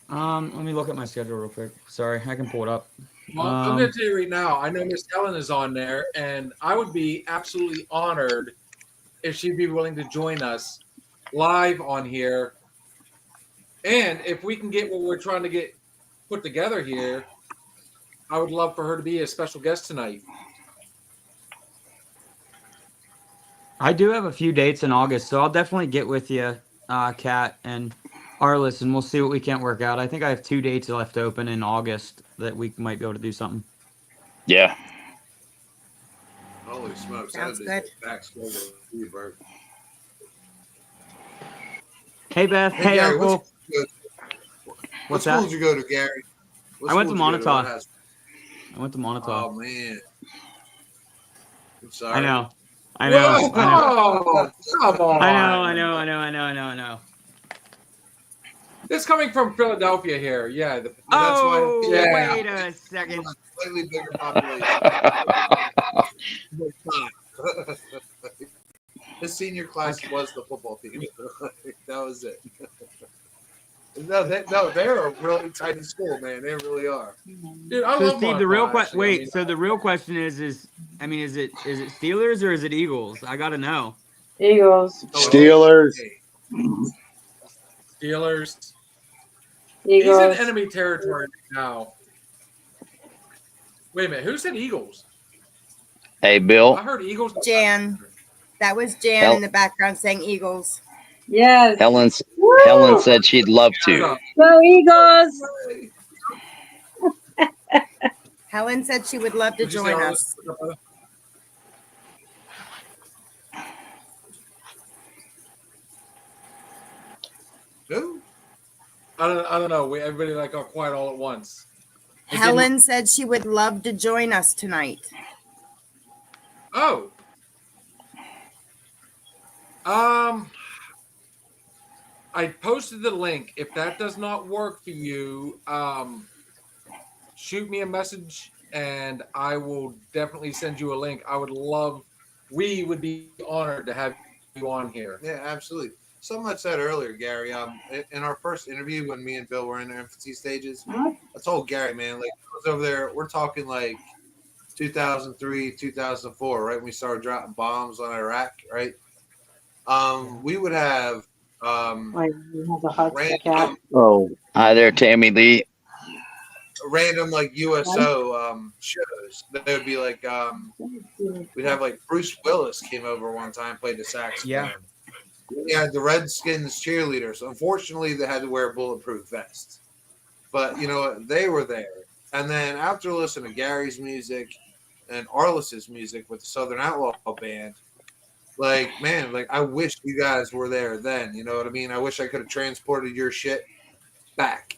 Let me look at my schedule real quick. Sorry, I can pull it up. Well, I'm going to tell you right now, I know Miss Ellen is on there, and I would be absolutely honored if she'd be willing to join us live on here. And if we can get what we're trying to get put together here, I would love for her to be a special guest tonight. I do have a few dates in August, so I'll definitely get with you, Kat and Arlis, and we'll see what we can't work out. I think I have 2 dates left open in August that we might be able to do something. Yeah. Holy smokes! Sounds that'd good. be back slow to you, Burke. Hey, Beth. Hey, Gary, Uncle. What What's school that? did you go to, Gary? What I went to school did you go Montauk. What I went to Montauk. Oh man, I'm sorry. I know. I know. Whoa, come on. I know. This coming from Philadelphia here. Yeah. Oh, Yeah. wait a second. Slightly bigger population. The senior class was the football team. That was it. No, they're a really tiny school, man. They really are. Dude, I So, love Steve, the real Montauk, question. actually. I Wait. mean, So the real question is it Steelers or is it Eagles? I gotta know. Eagles. Steelers. Steelers. He's in enemy territory now. Wait a minute. Who said Eagles? Hey, Bill. I heard Eagles. Jan. That was Jan in the background saying Eagles. Yes. Helen said she'd love to. Go Eagles. Helen said she would love to Did you say join all us. this? Who? I don't know. Everybody like got quiet all at once. Helen said she would love to join us tonight. Oh. I posted the link. If that does not work for you, shoot me a message and I will definitely send you a link. We would be honored to have you on here. Yeah, absolutely. Something I said earlier, Gary. In our first interview when me and Bill were in the infancy stages, I told Gary, man, like I was over there. We're talking like 2003, 2004, right when we started dropping bombs on Iraq, right? We would have random, Hi there, Tammy Lee. random like USO shows. That would be like we'd have like Bruce Willis came over one time, played the saxophone. Yeah. We had the Redskins cheerleaders. Unfortunately, they had to wear bulletproof vests, but you know what? They were there. And then after listening to Gary's music and Arlis's music with the Southern Outlaw Band, like, man, like I wish you guys were there then. You know what I mean? I wish I could have transported your shit back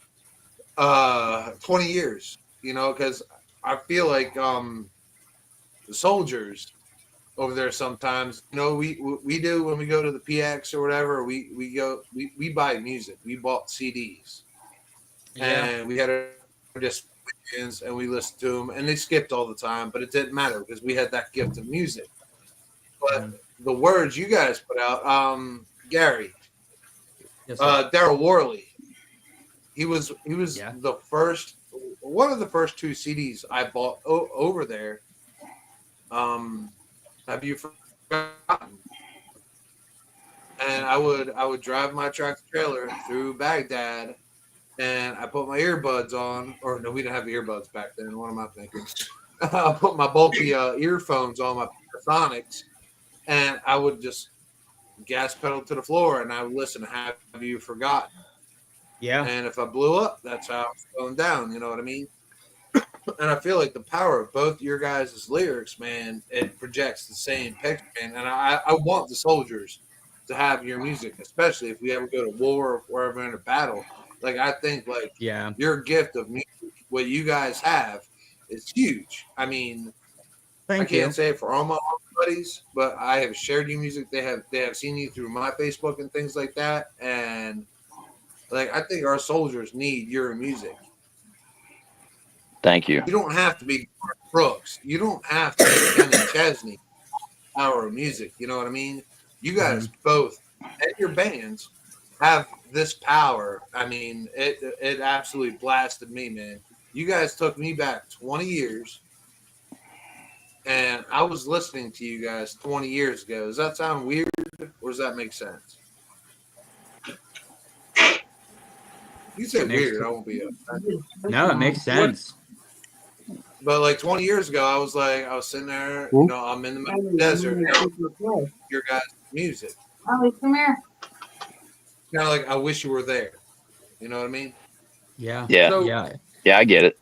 20 years, you know, because I feel like the soldiers over there sometimes, you know, we do when we go to the PX or whatever, we buy music. We bought CDs. Yeah. And we had just and we listened to them, and they skipped all the time, but it didn't matter because we had that gift of music. But the words you guys put out, Gary, Yes, Daryl Worley, he was the first, one of the first two CDs I bought over there. Have you forgotten? And I would drive my tractor trailer through Baghdad, and I put my earbuds on, or no, we didn't have earbuds back then. What am I thinking? I put my bulky earphones on, my Sonics, and I would just gas pedal to the floor, and I would listen to Have You Forgotten? Yeah. And if I blew up, that's how it's going down. You know what I mean? And I feel like the power of both your guys' lyrics, man, it projects the same picture, man. And I want the soldiers to have your music, especially if we ever go to war or wherever in a battle. Like, I think, like, your gift of music, what you guys have, is huge. I mean, I can't say it for all my buddies, but I have shared your music. They have seen you through my Facebook and things like that. And, like, I think our soldiers need your music. Thank you. You don't have to be Brooks. You don't have to be Kenny Chesney. Power of music. You know what I mean? You guys both and your bands have this power. I mean, it absolutely blasted me, man. You guys took me back 20 years, and I was listening to you guys 20 years ago. Does that sound weird, or does that make sense? You say weird, I won't be offended. No, it makes sense. But like 20 years ago, I was sitting there, you know, I'm in the middle of the desert, and I'm your guys' music. Arlis, come here. Kind of like I wish you were there. You know what I mean? Yeah. Yeah. So, Yeah, I get it.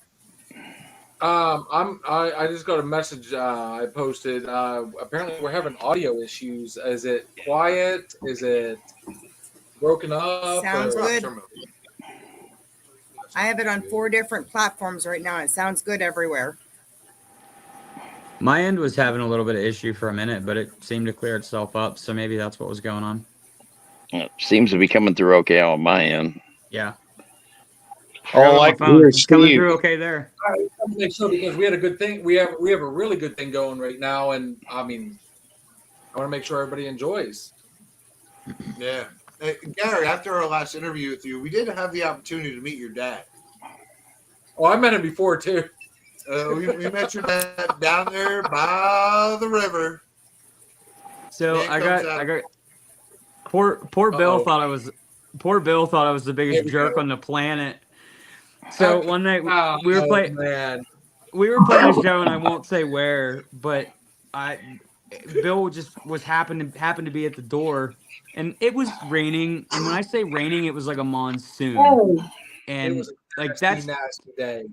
I just got a message I posted. Apparently we're having audio issues. Is it quiet? Is it broken up? Sounds or- good. I have it on 4 different platforms right now. It sounds good everywhere. My end was having a little bit of issue for a minute, but it seemed to clear itself up. So maybe that's what was going on. It seems to be coming through okay on my end. Yeah. All I can hear is It's coming Steve. through okay there. I think so, because we had a good thing. We have a really good thing going right now, and I mean, I want to make sure everybody enjoys. Yeah. Hey, Gary, after our last interview with you, we did have the opportunity to meet your dad. Oh, I met him before too. We met your dad down there by the river. So Man I comes got out. poor Bill Uh-oh. thought I was the biggest Here we jerk go. on the planet. So one night Oh, we were playing man. we were playing a show, and I won't say where, but Bill just happened to be at the door, and it was raining. And when I say raining, it was like a monsoon. Oh, And It was a like nasty day.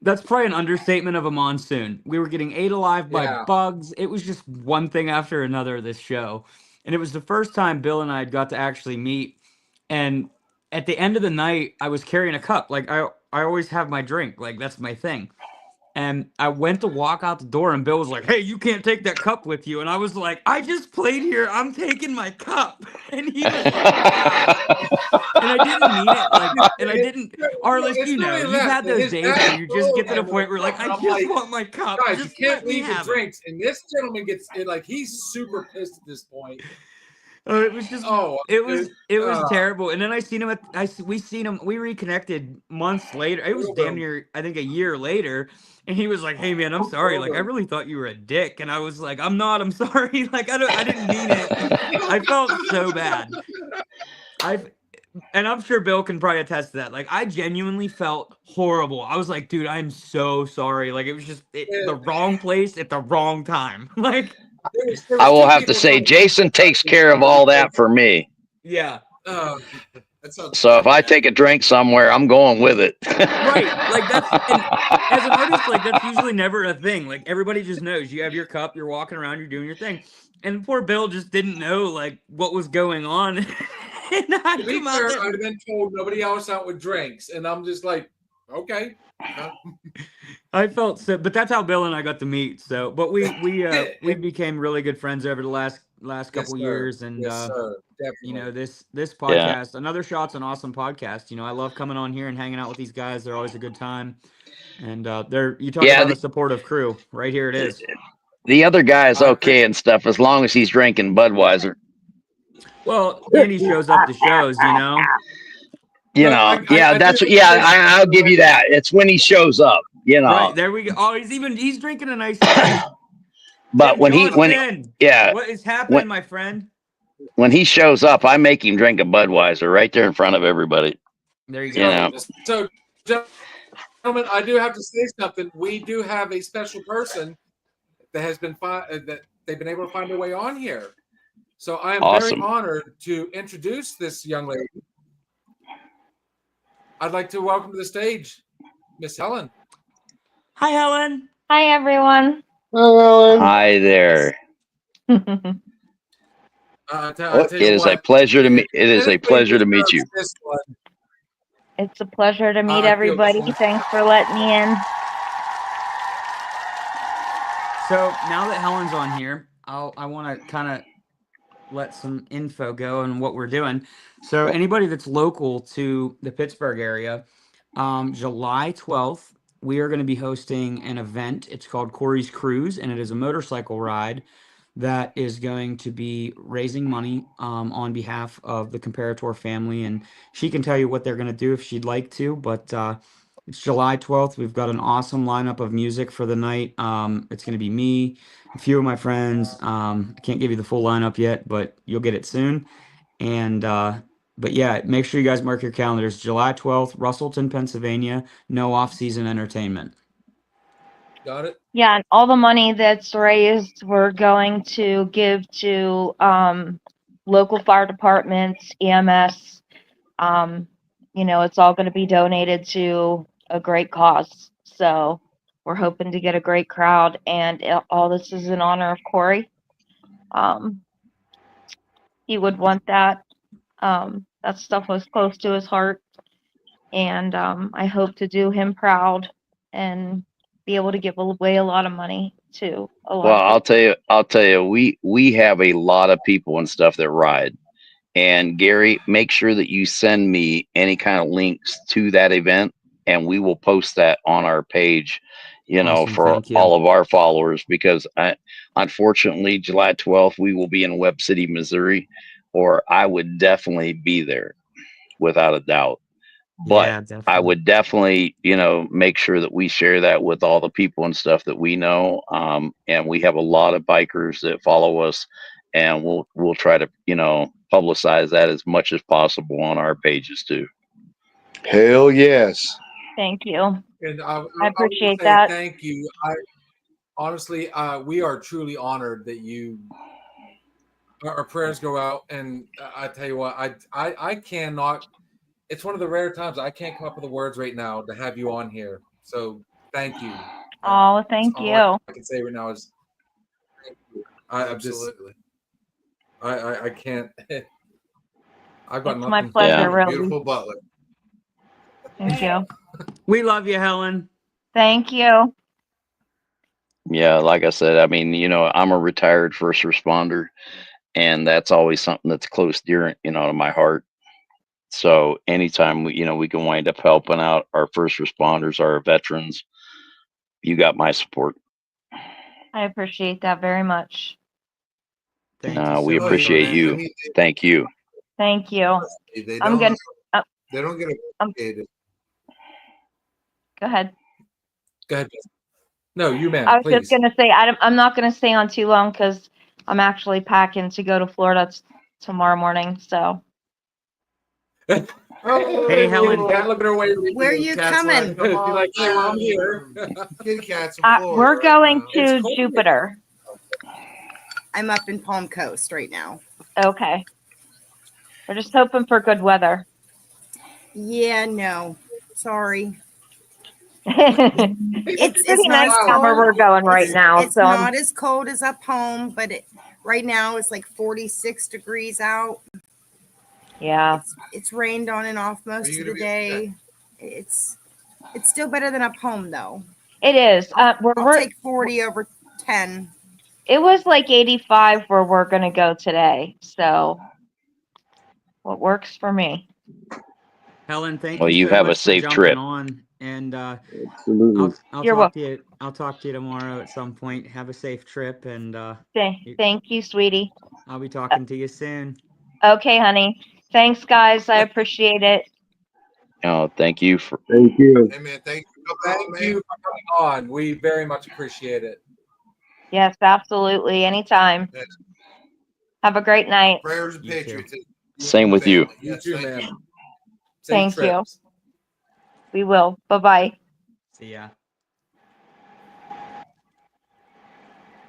that's probably an understatement of a monsoon. We were getting ate alive by Yeah. bugs. It was just one thing after another, this show. And it was the first time Bill and I got to actually meet. And at the end of the night, I was carrying a cup. Like I always have my drink. Like that's my thing. And I went to walk out the door, and Bill was like, "Hey, you can't take that cup with you." And I was like, "I just played here. I'm taking my cup." And he was like, "Wow." I didn't mean it. Like, and I didn't. Arlis, It's you know, not even you've that. had those His days dad where you just get to the followed him point where with like, a I cup. just I'm like, want my cup. guys, Just you can't let me leave the have it. drinks. And this gentleman gets it, like he's super pissed at this point. It was just, Oh, it was uh, terrible. And then I seen him we seen him, we reconnected months later. It was damn near, I think, a year later. And he was like, "Hey man, I'm sorry. Like, I really thought you were a dick." And I was like, "I'm not, I'm sorry." Like, I didn't mean it. I felt so bad. And I'm sure Bill can probably attest to that. Like, I genuinely felt horrible. I was like, dude, I'm so sorry. Like, it was just the wrong place at the wrong time. Like, there I was will two have to people say, talking Jason takes about care of all that for me. yeah. That sounds So if bad, I man. take a drink somewhere, I'm going with it. Right. Like, and as an artist, like, that's usually never a thing. Like, everybody just knows you have your cup, you're walking around, you're doing your thing. And poor Bill just didn't know, like, what was going on. And I To be come out fair, there. I'd have been told nobody else out with drinks, and I'm just like, okay. I felt so, but that's how Bill and I got to meet. So, but we became really good friends over the last Yes, couple sir. years, and Yes, sir. you Definitely. know, this Yeah. podcast, Another Shot's an awesome podcast. You know, I love coming on here and hanging out with these guys. They're always a good time, and you talk Yeah, about a supportive crew. Right here it is. the other guy is I okay and stuff as long as he's drinking Budweiser. Well, Andy shows up to shows, you know. You But know, I do that's have to yeah. say I'll give you that. It's when he shows up. You know, Right, there we go. Oh, he's drinking a nice Sprite. but when Johnston, yeah, what is happening, my friend? when he shows up, I make him drink a Budweiser right there in front of everybody. There you You go. know, so, gentlemen, I do have to say something. We do have a special person that has been that they've been able to find their way on here. So I am Awesome. very honored to introduce this young lady. I'd like to welcome to the stage Miss Helen. Hi, Helen. Hi, everyone. Hi there. I tell It you is a what, pleasure to meet. It is a anybody pleasure to meet deserves you. this one. It's a pleasure to meet I feel everybody. this. Thanks for letting me in. So now that Helen's on here, I want to kind of let some info go on what we're doing. So anybody that's local to the Pittsburgh area, July 12th, we are going to be hosting an event. It's called Corey's Cruise, and it is a motorcycle ride that is going to be raising money on behalf of the Comparator family. And she can tell you what they're going to do if she'd like to, but it's July 12th. We've got an awesome lineup of music for the night. It's going to be me, a few of my friends. I can't give you the full lineup yet, but you'll get it soon. And but yeah, make sure you guys mark your calendars. July 12th, Russellton, Pennsylvania. No off-season entertainment. Got it? Yeah, and all the money that's raised, we're going to give to local fire departments, EMS. You know, it's all going to be donated to a great cause. So we're hoping to get a great crowd, and all this is in honor of Corey. He would want that. That stuff was close to his heart, and I hope to do him proud and be able to give away a lot of money to a lot Well, of people. I'll tell you, we have a lot of people and stuff that ride. And Gary, make sure that you send me any kind of links to that event, and we will post that on our page, you know, Awesome, for thank you. all of our followers, because unfortunately, July 12th, we will be in Webb City, Missouri, or I would definitely be there without a doubt. But Yeah, I definitely. would definitely, you know, make sure that we share that with all the people and stuff that we know. And we have a lot of bikers that follow us, and we'll try to, you know, publicize that as much as possible on our pages too. Hell yes. Thank you. And I will appreciate say that. thank you. Honestly, we are truly honored that you. Our prayers go out, and I tell you what, I cannot. It's one of the rare times I can't come up with the words right now to have you on here. So thank you. Oh, thank All you. I can say right now is thank you. I'm just. Absolutely. I can't. I've got It's nothing. my pleasure, Yeah. really. Beautiful butler. Thank you. We love you, Helen. Thank you. Yeah, like I said, I mean, you know, I'm a retired first responder, and that's always something that's close dear, you know, to my heart. So anytime we can wind up helping out our first responders, our veterans, you got my support. I appreciate that very much. Thank you so We Oh, yeah, appreciate man. you. I mean, Thank you. Thank you. they I'm don't. gonna They don't get appreciated. go ahead. Go ahead. No, you, I man, was just please. gonna say I'm not gonna stay on too long because I'm actually packing to go to Florida tomorrow morning. So Hey, Helen. Cat looking her way. Where are you Cat's coming? Like, she's like, hey, well, I'm here. Kitty cats in Florida. we're right going now. It's to cold. Jupiter. I'm up in Palm Coast right now. Okay. We're just hoping for good weather. Yeah, no. Sorry. It's It's pretty not nice as down where cold. we're going right It's, now. it's So not as cold as up home, but right now it's like 46 degrees out. yeah. It's rained on and off most you of gonna the be day. It's still better than up home though. It is. I'll take 40 over 10. It was like 85 where we're gonna go today. So what works for me. Helen, thank Well, you you so have a much for safe jumping trip. on, and Absolutely. I'll You're talk to you. I'll talk to you tomorrow at some point. Have a safe trip, and Thank you, sweetie. I'll be talking to you soon. Okay, honey. Thanks, guys. I appreciate it. Thank you for. Thank you. Hey man, thank you. Thank you for coming on. We very much appreciate it. Yes, absolutely. Anytime. Yes. Have a great night. Prayers and You too. patriotism. Same with you. Family. You Yes, too, thank man. you. Safe Thank you. trips. We will. Bye-bye. See ya.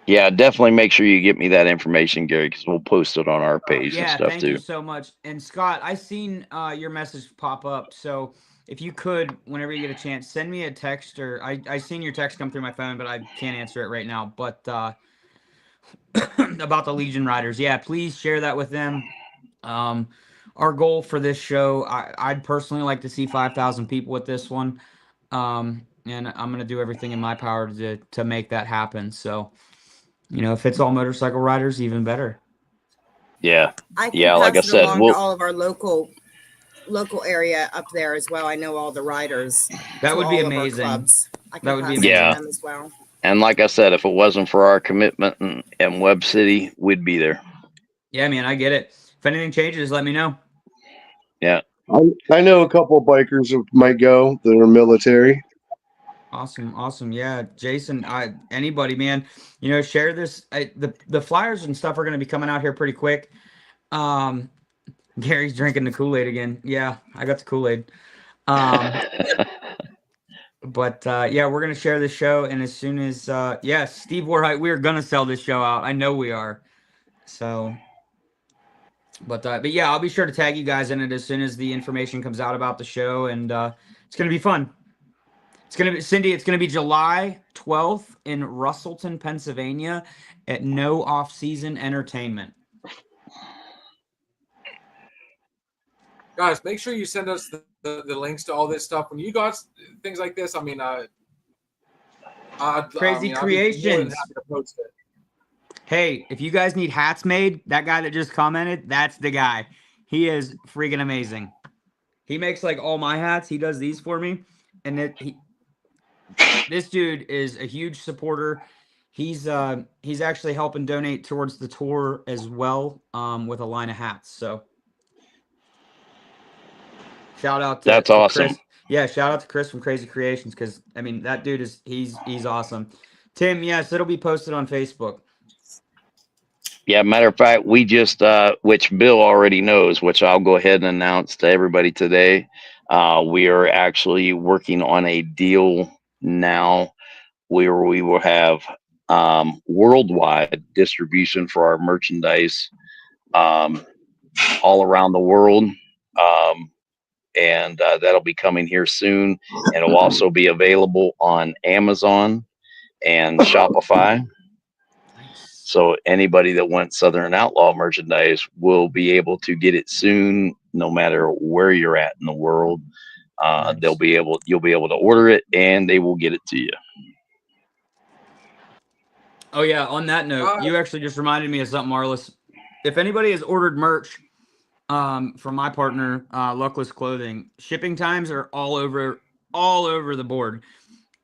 Yeah, definitely make sure you get me that information, Gary, because we'll post it on our page and Yeah, stuff thank you too. so much. And Scott, I seen your message pop up. So if you could, whenever you get a chance, send me a text, or I seen your text come through my phone, but I can't answer it right now. But about the Legion Riders, yeah, please share that with them. Our goal for this show, I'd personally like to see 5,000 people with this one. And I'm gonna do everything in my power to make that happen. So, if it's all motorcycle riders, even better. Yeah. I can Yeah, pass like I it said, along we'll- to all of our local area up there as well. I know all the riders. That to would be all of our amazing. clubs. I can That would pass be it to amazing. them as well. And like I said, if it wasn't for our commitment in Webb City, we'd be there. Yeah, man, I get it. If anything changes, let me know. Yeah. I know a couple of bikers that might go that are military. Awesome. Yeah, Jason, anybody, man, share this. The flyers and stuff are going to be coming out here pretty quick. Gary's drinking the Kool-Aid again. Yeah, I got the Kool-Aid. But yeah, we're going to share this show, and as soon as Steve Warhite, we are going to sell this show out. I know we are. So, but yeah, I'll be sure to tag you guys in it as soon as the information comes out about the show, and it's going to be fun. It's going to be, Cindy, it's going to be July 12th in Russellton, Pennsylvania at No Off Season Entertainment. Guys, make sure you send us the links to all this stuff. When you got things like this, I mean, Crazy I'd be more than Creations. happy to post it. Hey, if you guys need hats made, that guy that just commented, that's the guy. He is freaking amazing. He makes like all my hats. He does these for me. And this dude is a huge supporter. He's actually helping donate towards the tour as well, with a line of hats. So shout out to That's awesome. Chris. Yeah, shout out to Chris from Crazy Creations, because I mean that dude is he's awesome. Tim, yes, it'll be posted on Facebook. Yeah, matter of fact, we just, which Bill already knows, which I'll go ahead and announce to everybody today. We are actually working on a deal now where we will have worldwide distribution for our merchandise all around the world. And that'll be coming here soon. And it'll also be available on Amazon and Shopify. So anybody that wants Southern Outlaw merchandise will be able to get it soon, no matter where you're at in the world. You'll be able to order it, and they will get it to you. Oh yeah, on that note, you actually just reminded me of something, Arlis. If anybody has ordered merch from my partner, Luckless Clothing. Shipping times are all over the board.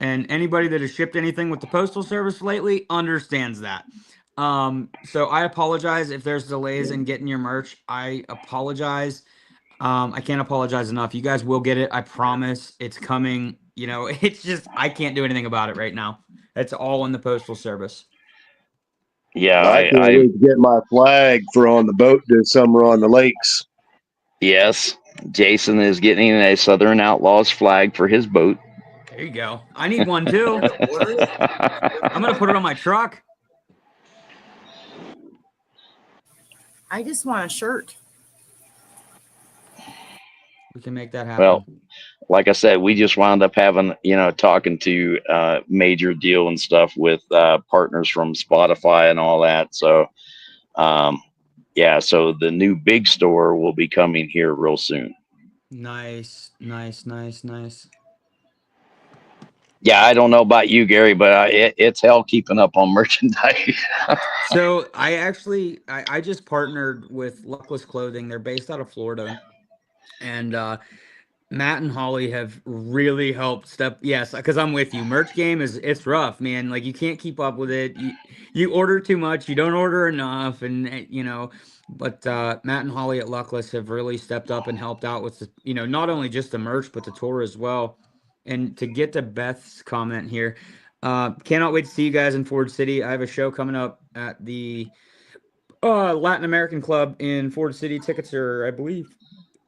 And anybody that has shipped anything with the Postal Service lately understands that. So I apologize if there's delays in getting your merch. I apologize. I can't apologize enough. You guys will get it. I promise. It's coming. You know, it's just I can't do anything about it right now. It's all in the Postal Service. Yeah, I can't wait to get my flag for on the boat this summer on the lakes. Yes, Jason is getting a Southern Outlaws flag for his boat. There you go. I need one too. I'm gonna put it on my truck. I just want a shirt. We can make that happen. Well, like I said, we just wound up having, talking to Major Deal and stuff with partners from Spotify and all that. So, yeah, so the new big store will be coming here real soon. Nice. Yeah, I don't know about you, Gary, but it's hell keeping up on merchandise. So I just partnered with Luckless Clothing. They're based out of Florida. And Matt and Holly have really helped yes, because I'm with you. Merch game it's rough, man. Like you can't keep up with it. You order too much, you don't order enough, and but Matt and Holly at Luckless have really stepped up and helped out with not only just the merch but the tour as well. And to get to Beth's comment here, cannot wait to see you guys in Ford City. I have a show coming up at the Latin American Club in Ford City. Tickets are, I believe,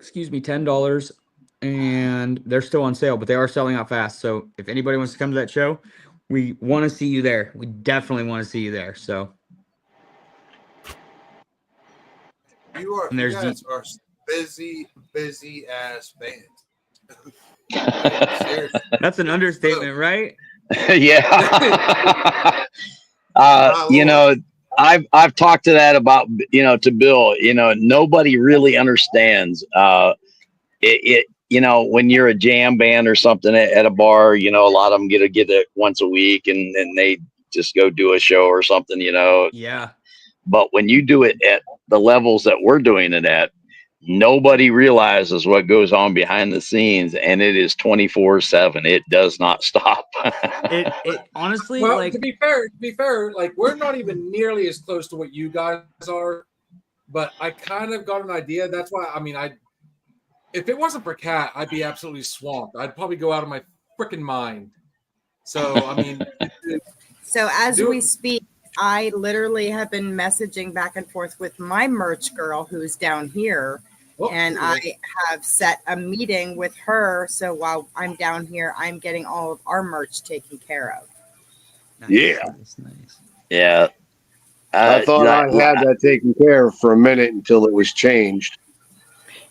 $10, and they're still on sale, but they are selling out fast. So if anybody wants to come to that show, we want to see you there. We definitely want to see you there. So You guys are busy ass band. Seriously. That's an understatement, right? Yeah. I've talked to that about, to Bill, nobody really understands when you're a jam band or something at a bar, a lot of them get it once a week and they just go do a show or something, Yeah. But when you do it at the levels that we're doing it at, nobody realizes what goes on behind the scenes, and it is 24/7. It does not stop. It honestly, well, like to be fair, like we're not even nearly as close to what you guys are, but I kind of got an idea. That's why, if it wasn't for Kat, I'd be absolutely swamped. I'd probably go out of my freaking mind. So, So as we speak, I literally have been messaging back and forth with my merch girl who's down here. And I have set a meeting with her. So while I'm down here, I'm getting all of our merch taken care of. nice, Yeah. nice. Yeah. I thought I had that taken care of for a minute until it was changed.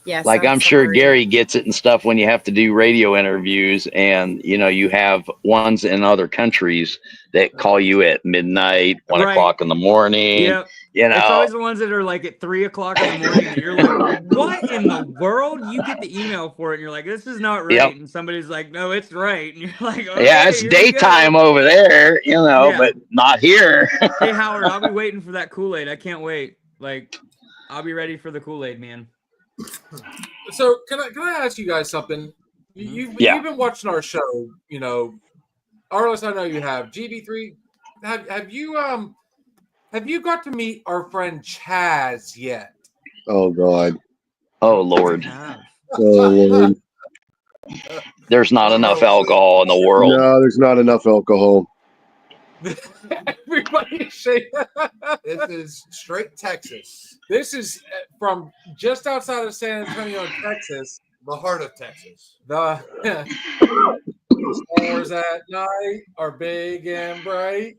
Yes. Like I'm sure Gary gets it and stuff when you have to do radio interviews, and you have ones in other countries that call you at midnight, 1 o'clock in the morning. Yep. It's always the ones that are like at 3 o'clock in the morning that you're like, what in the world? You get the email for it and you're like, this is not right. Yep. And somebody's like, no, it's right. And you're like, okay, yeah, it's daytime over there, but not here. Hey, Howard, I'll be waiting for that Kool-Aid. I can't wait. Like, I'll be ready for the Kool-Aid, man. So can I ask you guys something? You've been watching our show, Arlis, I know you have. GB3, have you got to meet our friend Chaz yet? Oh God. Oh Lord. Oh Lord. There's not enough alcohol in the world. No, there's not enough alcohol. Everybody shake. This is straight Texas. This is from just outside of San Antonio, Texas. The heart of Texas. The stars at night are big and bright.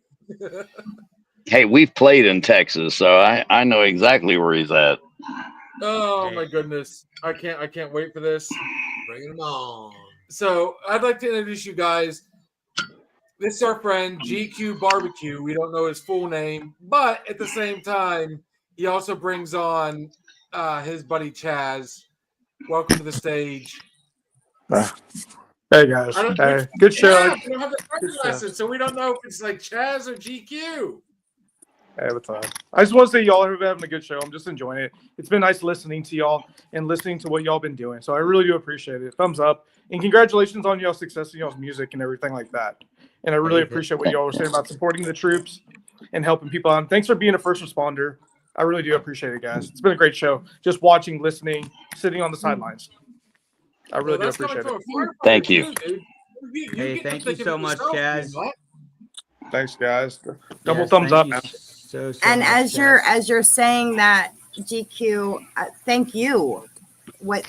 Hey, we've played in Texas, so I know exactly where he's at. Oh my goodness. I can't wait for this. Bring them on. So I'd like to introduce you guys. This is our friend GQ Barbecue. We don't know his full name, but at the same time, he also brings on his buddy Chaz. Welcome to the stage. Hey guys, good show. We don't have the driver's license, so we don't know if it's like Chaz or GQ. Hey, what's up? I just want to say y'all are having a good show. I'm just enjoying it. It's been nice listening to y'all and listening to what y'all been doing. So I really do appreciate it. Thumbs up. And congratulations on y'all's success in y'all's music and everything like that. And I really appreciate what y'all were saying about supporting the troops and helping people out. And thanks for being a first responder. I really do appreciate it, guys. It's been a great show. Just watching, listening, sitting on the sidelines. I really do appreciate it. Thank you. Hey, thank you so much, Chaz. Thanks, guys. Double Yes, thumbs thank up, you man. so And much, as Chaz. you're saying that, GQ, thank you. What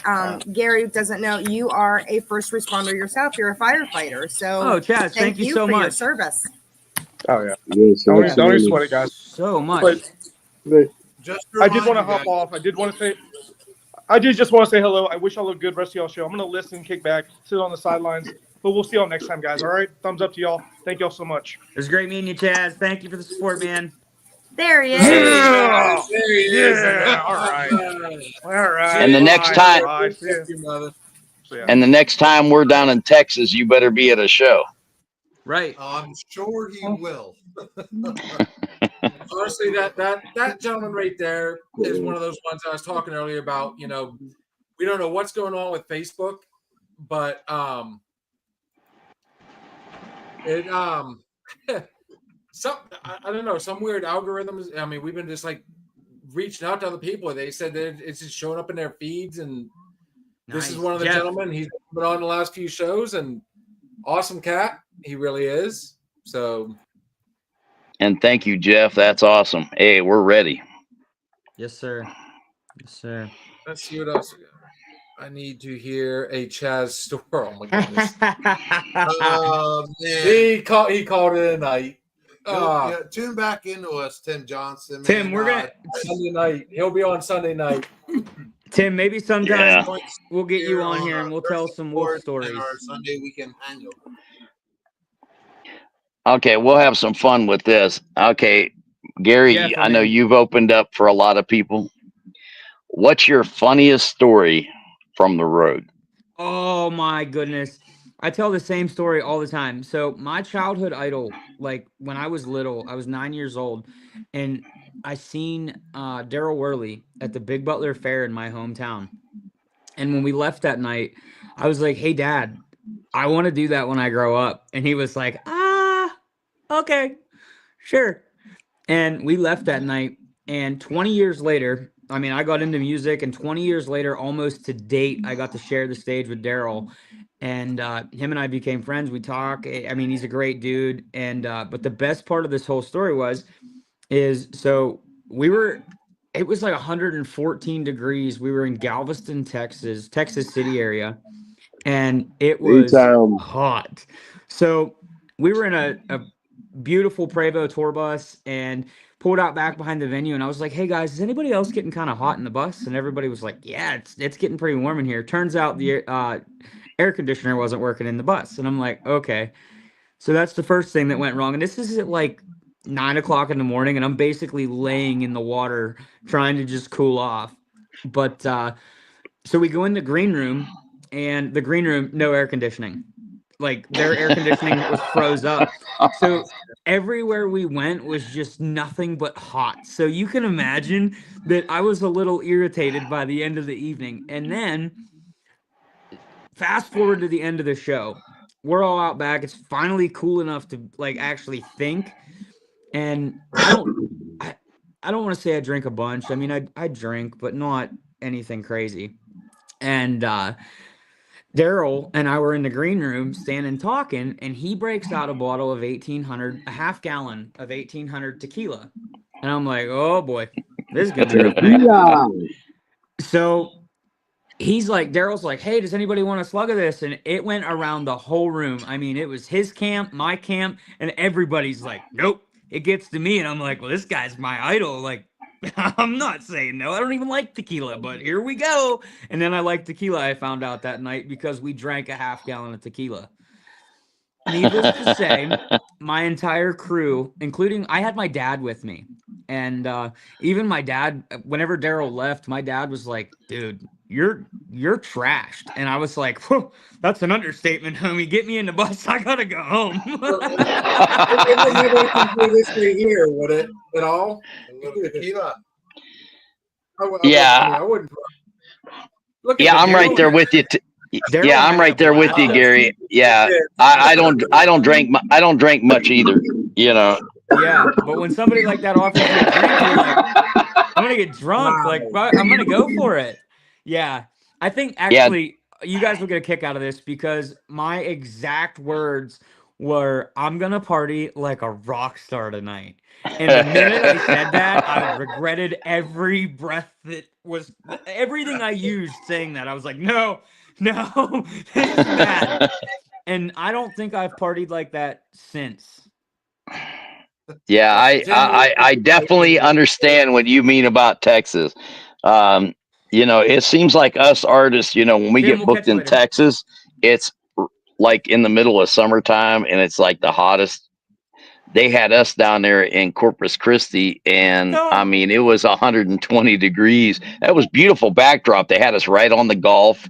Gary doesn't know, you are a first responder yourself. You're a firefighter. So Oh, Chaz, thank you so for your much. service. Oh yeah. Yes, Don't even absolutely. sweat it, guys. So much. But Just I did want to remind you hop guys- off. I did just want to say hello. I wish y'all a good rest of y'all show. I'm gonna listen, kick back, sit on the sidelines. But we'll see y'all next time, guys. All right. Thumbs up to y'all. Thank y'all so much. It was great meeting you, Chaz. Thank you for the support, man. There he is. Yeah. There he is. Yeah. All right. All right. And the next Bye. time- Bye. See ya. Thank you, mother. See ya. And the next time we're down in Texas, you better be at a show. Right. I'm sure he will. Honestly, that gentleman right there is one of those ones I was talking earlier about. You know, we don't know what's going on with Facebook, but some I don't know, some weird algorithms. I mean, we've been just like reaching out to other people. They said that it's just showing up in their feeds, and this is Nice. one of the Jeff. gentlemen. He's been on the last few shows, and awesome cat. He really is. So And thank you, Jeff. That's awesome. Hey, we're ready. Yes, sir. Yes, sir. let's see what else we got. I need to hear a Chaz story. Oh my goodness. Oh, man. He called it a night. Yeah, tune back into us, Tim Johnson. Man. Tim, we're gonna Sunday night. He'll be on Sunday night. Tim, maybe sometime Yeah. we'll get you on here and we'll tell some wolf stories. And our Sunday weekend hangover. Okay, we'll have some fun with this. Okay, Gary, Jeff, I know man. you've opened up for a lot of people. What's your funniest story from the road? Oh my goodness. I tell the same story all the time. So my childhood idol, like when I was little, I was 9 years old, and I seen Daryl Worley at the Big Butler Fair in my hometown. And when we left that night, I was like, "Hey, Dad, I want to do that when I grow up." And he was like, okay, sure. And we left that night. And 20 years later, I mean, I got into music, and 20 years later, almost to date, I got to share the stage with Daryl. And him and I became friends. We talk. I mean, he's a great dude. And but the best part of this whole story is so it was like 114 degrees. We were in Galveston, Texas City area, and it was A-town. hot. So we were in a beautiful Prevost tour bus and pulled out back behind the venue, and I was like, "Hey guys, is anybody else getting kind of hot in the bus?" And everybody was like, "Yeah, it's getting pretty warm in here." Turns out the air conditioner wasn't working in the bus, and I'm like, "Okay." So that's the first thing that went wrong. And this is at like 9 o'clock in the morning, and I'm basically laying in the water trying to just cool off. But so we go in the green room, and the green room, no air conditioning. Like their air conditioning was froze up. So everywhere we went was just nothing but hot. So you can imagine that I was a little irritated by the end of the evening. And then fast forward to the end of the show. We're all out back. It's finally cool enough to like actually think. And I don't want to say I drink a bunch. I mean, I drink, but not anything crazy. And Daryl and I were in the green room standing talking, and he breaks out a bottle of 1800, a half gallon of 1800 tequila. And I'm like, oh boy, this is going to be a night. Yeah. So he's like, Daryl's like, "Hey, does anybody want a slug of this?" And it went around the whole room. I mean, it was his camp, my camp, and everybody's like, "Nope, it gets to me." And I'm like, well, this guy's my idol. Like, I'm not saying no. I don't even like tequila, but here we go. And then I like tequila, I found out that night, because we drank a half gallon of tequila. Needless to say, my entire crew, including, I had my dad with me. And even my dad, whenever Daryl left, my dad was like, "Dude, you're trashed. And I was like, whew, that's an understatement, homie. Get me in the bus. I gotta go home. It wouldn't have anything to do with this right here, would it? At all? A little tequila. Yeah. I wouldn't. Look at Yeah, the I'm right dude. there with you. Daryl Yeah, I'm had right a there with you, blast. Gary. Yeah, I don't drink much either. You know. Yeah, but when somebody like that offers you a drink, you're like, I'm gonna get drunk. Like, I'm gonna go for it. Yeah, I think actually you guys will get a kick out of this because my exact words were, "I'm gonna party like a rock star tonight." And the minute I said that, I regretted every breath that was everything I used saying that. I was like, no, this is bad. And I don't think I've partied like that since. Yeah, I definitely understand what you mean about Texas. It seems like us artists, when we Jim, get we'll booked catch you in later. Texas, it's like in the middle of summertime and it's like the hottest. They had us down there in Corpus Christi, and I mean, it was 120 degrees. That was beautiful backdrop. They had us right on the Gulf.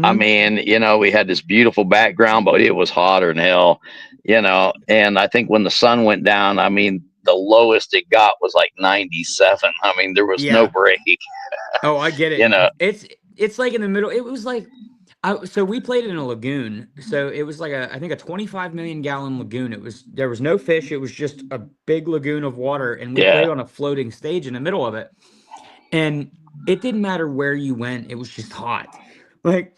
I mean, we had this beautiful background, but it was hotter than hell, and I think when the sun went down, I mean, the lowest it got was like 97. I mean, there was no break. Oh, I get it. It's like in the middle. It was like, so we played in a lagoon. So it was like I think a 25 million gallon lagoon. There was no fish. It was just a big lagoon of water, and we played on a floating stage in the middle of it. And it didn't matter where you went. It was just hot. Like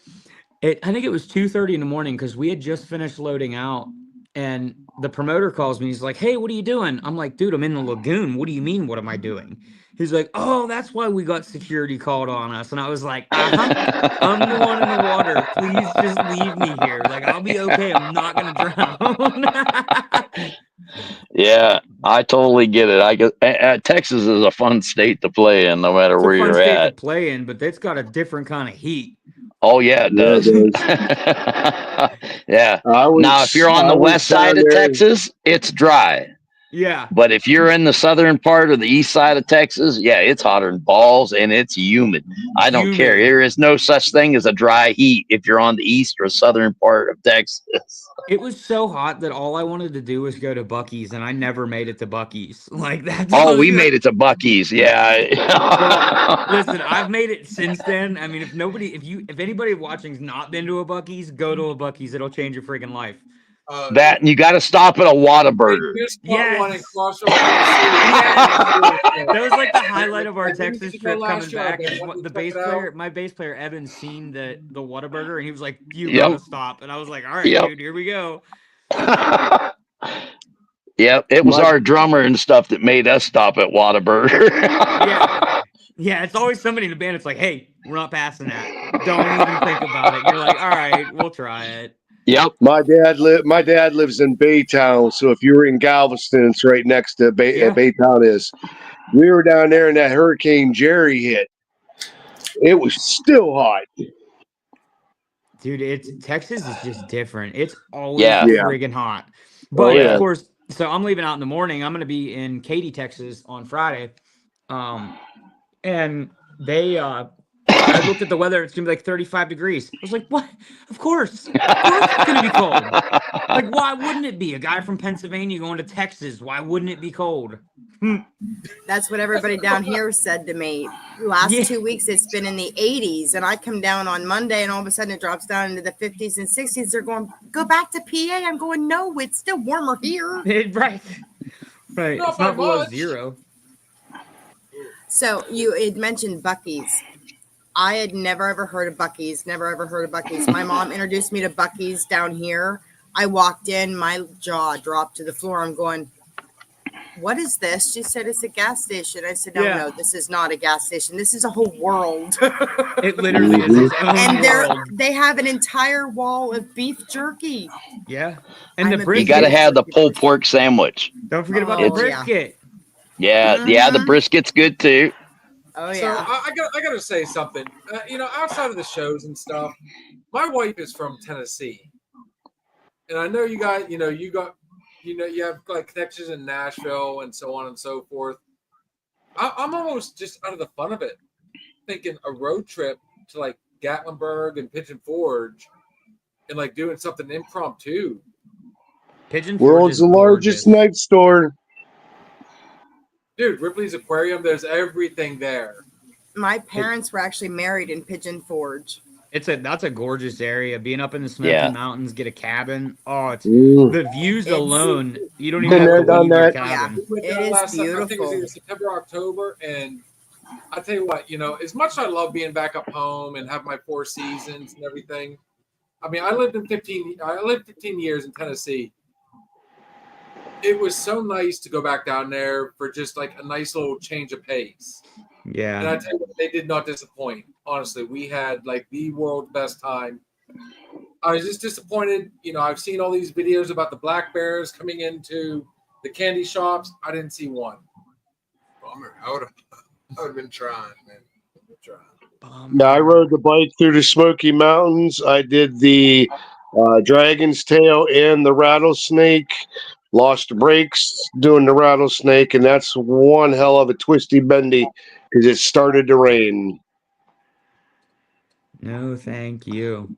I think it was 2:30 in the morning because we had just finished loading out. And the promoter calls me. He's like, "Hey, what are you doing?" I'm like, "Dude, I'm in the lagoon. What do you mean? What am I doing?" He's like, "Oh, that's why we got security called on us." And I was like, I'm the one in the water. Please just leave me here. Like, I'll be okay. I'm not going to drown. Yeah, I totally get it. I get Texas is a fun state to play in, no matter It's where a fun you're state to at. play in, but it's got a different kind of heat. Oh yeah, it does. Yeah. Now, if you're on the west side of Texas, it's dry. Yeah. But if you're in the southern part or the east side of Texas, yeah, it's hotter than balls and it's humid. I don't care. There is no such thing as a dry heat if you're on the east or southern part of Texas. It was so hot that all I wanted to do was go to Buc-ee's, and I never made it to Buc-ee's. Like that. Oh, we made it to Buc-ee's. Yeah. Well, listen, I've made it since then. I mean, if anybody watching's not been to a Buc-ee's, go to a Buc-ee's. It'll change your freaking life. That and you got to stop at a Whataburger. Yes. That was like the highlight of our Texas trip coming back. My bass player Evan seen the Whataburger, and he was like, "You gotta stop." And I was like, "All right, dude, here we go." Yep, it was our drummer and stuff that made us stop at Whataburger. Yeah, it's always somebody in the band. It's like, "Hey, we're not passing that. Don't even think about it." You're like, "All right, we'll try it." Yep. My dad lives in Baytown, so if you were in Galveston, it's right next to Baytown is. We were down there and that Hurricane Jerry hit. It was still hot. Dude, Texas is just different. It's always friggin' hot. But of course, so I'm leaving out in the morning. I'm gonna be in Katy, Texas on Friday. And they I looked at the weather, it's gonna be like 35 degrees. I was like, what? Of course it's gonna be cold. Like, why wouldn't it be? A guy from Pennsylvania going to Texas, why wouldn't it be cold? That's what everybody down here said to me. Last 2 weeks it's been in the 80s, and I come down on Monday and all of a sudden it drops down into the 50s and 60s. They're going, go back to PA. I'm going, no, it's still warmer here. Right. It's not below zero. So you had mentioned Buc-ee's. I had never ever heard of Buc-ee's. My mom introduced me to Buc-ee's down here. I walked in, my jaw dropped to the floor. I'm going, what is this? She said, it's a gas station. I said, no, this is not a gas station. This is a whole world. It literally is its own and world. They have an entire wall of beef jerky. Yeah. And the brisket. You got to have the pulled pork sandwich. Don't forget about the brisket. Yeah, the brisket's good too. Oh yeah. So I gotta say something. Outside of the shows and stuff, my wife is from Tennessee, and I know you have like connections in Nashville and so on and so forth. I'm almost just out of the fun of it, thinking a road trip to like Gatlinburg and Pigeon Forge and like doing something impromptu. Pigeon Forge World's is the largest gorgeous. night store. Dude, Ripley's Aquarium, there's everything there. My parents were actually married in Pigeon Forge. That's a gorgeous area. Being up in the Smoky Yeah. Mountains, get a cabin. Oh, it's Mm. the views It's- alone. You don't Been even have there, to done leave your that. cabin. We went It down is last time, I think it was beautiful. either September or October, and I tell you what, you know, as much as I love being back up home and have my 4 seasons and everything. I mean, I lived 15 years in Tennessee. It was so nice to go back down there for just like a nice little change of pace. And I Yeah. tell you what, they did not disappoint. Honestly, we had like the world's best time. I was just disappointed. You know, I've seen all these videos about the black bears coming into the candy shops. I didn't see one. Bummer. I would have been trying, man. Yeah, I rode the bike through the Smoky Mountains. I did the Dragon's Tail and the Rattlesnake. Lost the brakes doing the Rattlesnake, and that's one hell of a twisty bendy because it started to rain. No, thank you.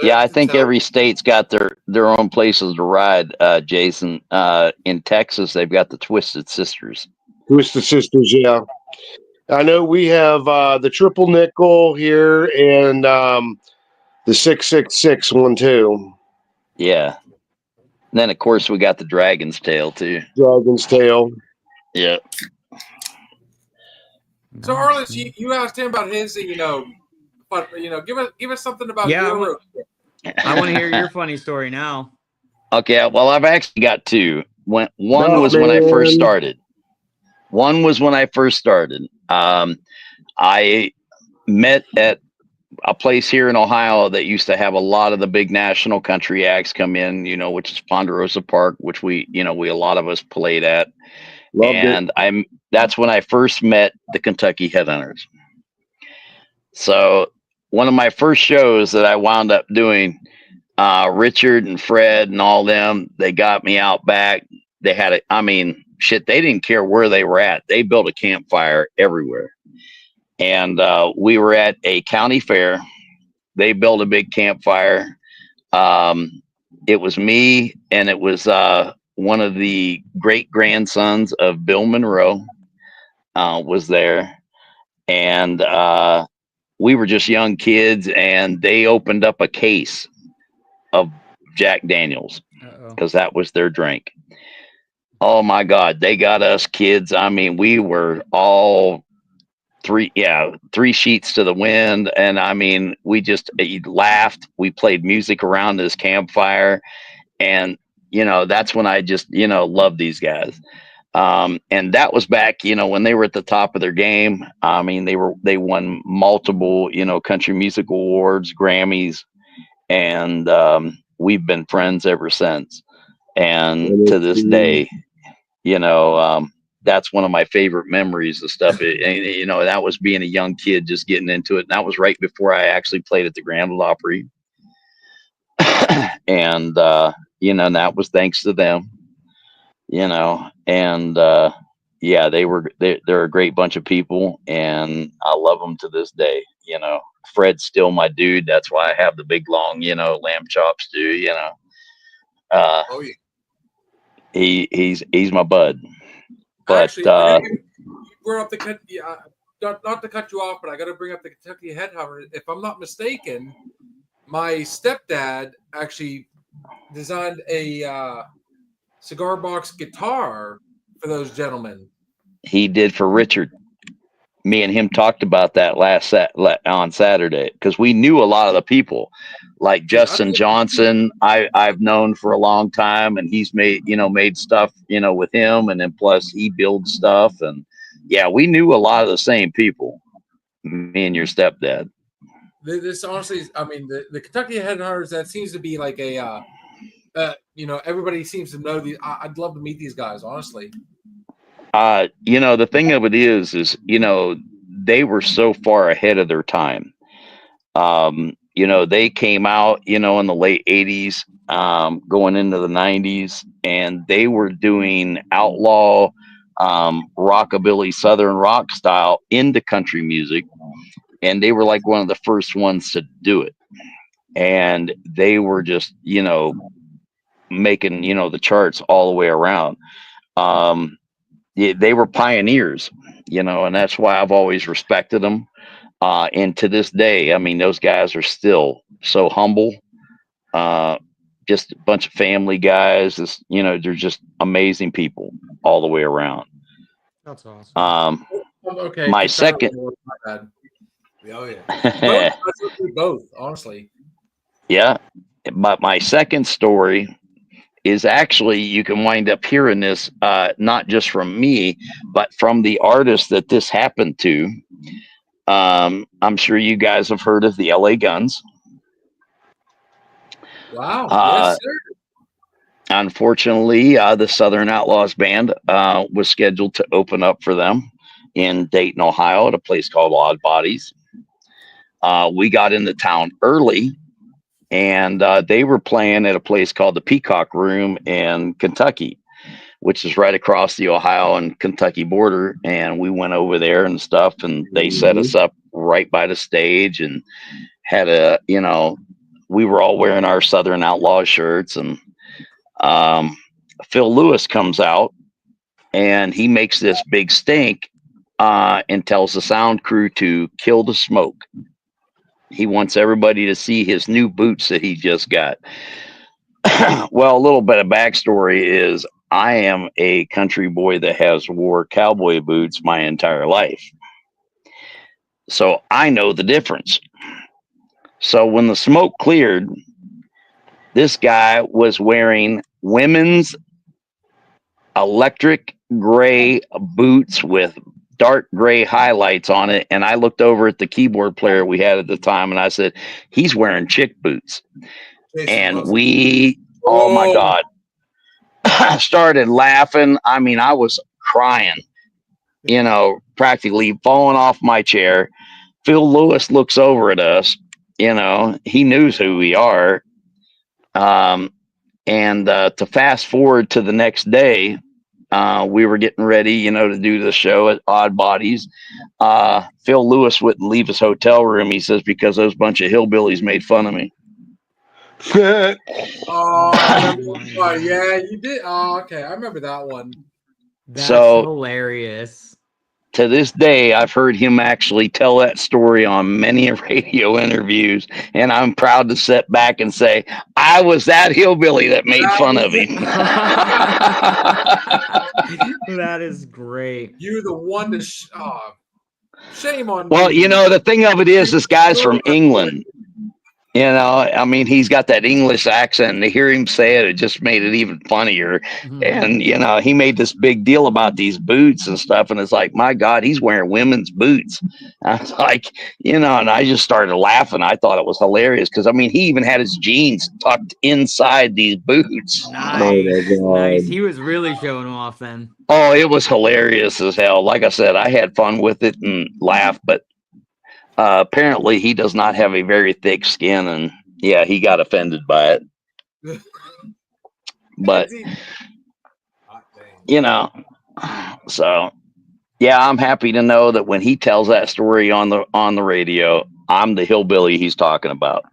Yeah, I That's think how- every state's got their own places to ride, Jason. In Texas, they've got the Twisted Sisters. Twisted Sisters, yeah. I know we have the Triple Nickel here and the 666 one too. Yeah. And then, of course, we got the Dragon's Tail, too. Dragon's Tail. Yeah. So, Arlis, you asked him about his, you know, but you know, give us something about Yeah, your I road trip. I want to hear your funny story now. Okay, well, I've actually got two. One was when I man. first started. One was when I first started. I met at a place here in Ohio that used to have a lot of the big national country acts come in, you know, which is Ponderosa Park, which we a lot of us played at. Loved it. And that's when I first met the Kentucky Headhunters. So one of my first shows that I wound up doing, Richard and Fred and all them, they got me out back. They had they didn't care where they were at. They built a campfire everywhere. And we were at a county fair. They built a big campfire. It was me, and it was one of the great grandsons of Bill Monroe was there. And we were just young kids, and they opened up a case of Jack Daniels because that was their drink. Oh my God, they got us kids. I mean, we were all three sheets to the wind, and I mean, we just laughed. We played music around this campfire, and that's when I just loved these guys. And that was back, when they were at the top of their game. I mean, they won multiple, country music awards, Grammys, and we've been friends ever since. And to this day, that's one of my favorite memories of stuff. That was being a young kid, just getting into it. And that was right before I actually played at the Grand Ole Opry. And, that was thanks to them, and, they're a great bunch of people, and I love them to this day. Fred's still my dude. That's why I have the big, long, lamb chops too, Oh yeah. He's my bud. But Actually, you brought up the not to cut you off, but I got to bring up the Kentucky Headhunter. If I'm not mistaken, my stepdad actually designed a cigar box guitar for those gentlemen. He did for Richard. Me and him talked about that on Saturday, because we knew a lot of the people, like Justin Johnson. I've known for a long time, and he's made stuff with him, and then plus he builds stuff, and we knew a lot of the same people. Me and your stepdad. This honestly, I mean, the Kentucky Headhunters, that seems to be like a everybody seems to know these. I'd love to meet these guys, honestly. The thing of it is they were so far ahead of their time. They came out, in the late 80s, going into the 90s, and they were doing outlaw, rockabilly, Southern rock style into country music. and they were like one of the first ones to do it. And they were just, making, the charts all the way around. They were pioneers, and that's why I've always respected them. And to this day, I mean, those guys are still so humble. Just a bunch of family guys. They're just amazing people all the way around. That's awesome. Okay. My to second. start with, my bad. Oh yeah. Both, honestly. Yeah. But my second story is actually, you can wind up hearing this, not just from me, but from the artist that this happened to. I'm sure you guys have heard of the LA Guns. Wow. Yes, sir. Unfortunately, the Southern Outlaws band was scheduled to open up for them in Dayton, Ohio, at a place called Odd Bodies. We got into town early, and they were playing at a place called the Peacock Room in Kentucky, which is right across the Ohio and Kentucky border. And we went over there and stuff, and they set us up right by the stage and had we were all wearing our Southern Outlaw shirts, and Phil Lewis comes out and he makes this big stink and tells the sound crew to kill the smoke. He wants everybody to see his new boots that he just got. Well, a little bit of backstory is I am a country boy that has wore cowboy boots my entire life. So I know the difference. So when the smoke cleared, this guy was wearing women's electric gray boots with dark gray highlights on it. And I looked over at the keyboard player we had at the time, and I said, he's wearing chick boots. And we, oh my God, started laughing. I mean, I was crying, practically falling off my chair. Phil Lewis looks over at us, he knows who we are. And to fast forward to the next day, we were getting ready, to do the show at Odd Bodies. Phil Lewis wouldn't leave his hotel room, he says, because those bunch of hillbillies made fun of me. Yeah, you did. Oh, okay. I remember that one. That's So hilarious. to this day, I've heard him actually tell that story on many radio interviews, and I'm proud to sit back and say, I was that hillbilly that made fun of him. That is great. You're the one to shame on Well, you. the thing of it is, this guy's from England. I mean, he's got that English accent, and to hear him say it, it just made it even funnier. And, he made this big deal about these boots and stuff. And it's like, my God, he's wearing women's boots. I was like, and I just started laughing. I thought it was hilarious because, I mean, he even had his jeans tucked inside these boots. Nice. Nice. He was really showing off then. Oh, it was hilarious as hell. Like I said, I had fun with it and laughed, but apparently he does not have a very thick skin, and yeah, he got offended by it. But so yeah, I'm happy to know that when he tells that story on the radio, I'm the hillbilly he's talking about.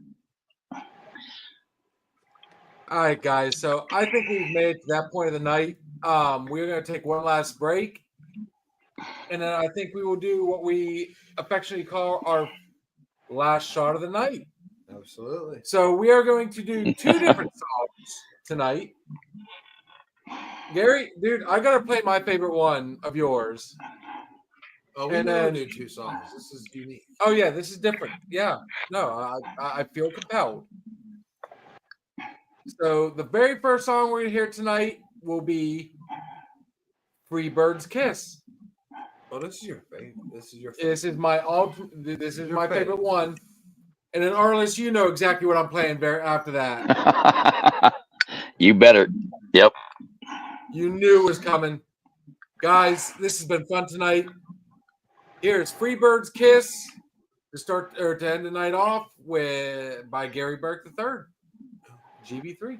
All right, guys. So I think we've made it to that point of the night. We're going to take one last break. And then I think we will do what we affectionately call our last shot of the night. Absolutely. So we are going to do two different songs tonight. Gary, dude, I got to play my favorite one of yours. Oh, we never do two songs. This is unique. Oh, yeah, this is different. Yeah. No, I feel compelled. So the very first song we're going to hear tonight will be Free Bird's Kiss. Oh, this is your favorite. This is your favorite. This is my favorite one. And then Arlis, you know exactly what I'm playing after that. You better. Yep. You knew it was coming. Guys, this has been fun tonight. Here's Free Bird's Kiss to end the night off by Gary Burke III. GB3.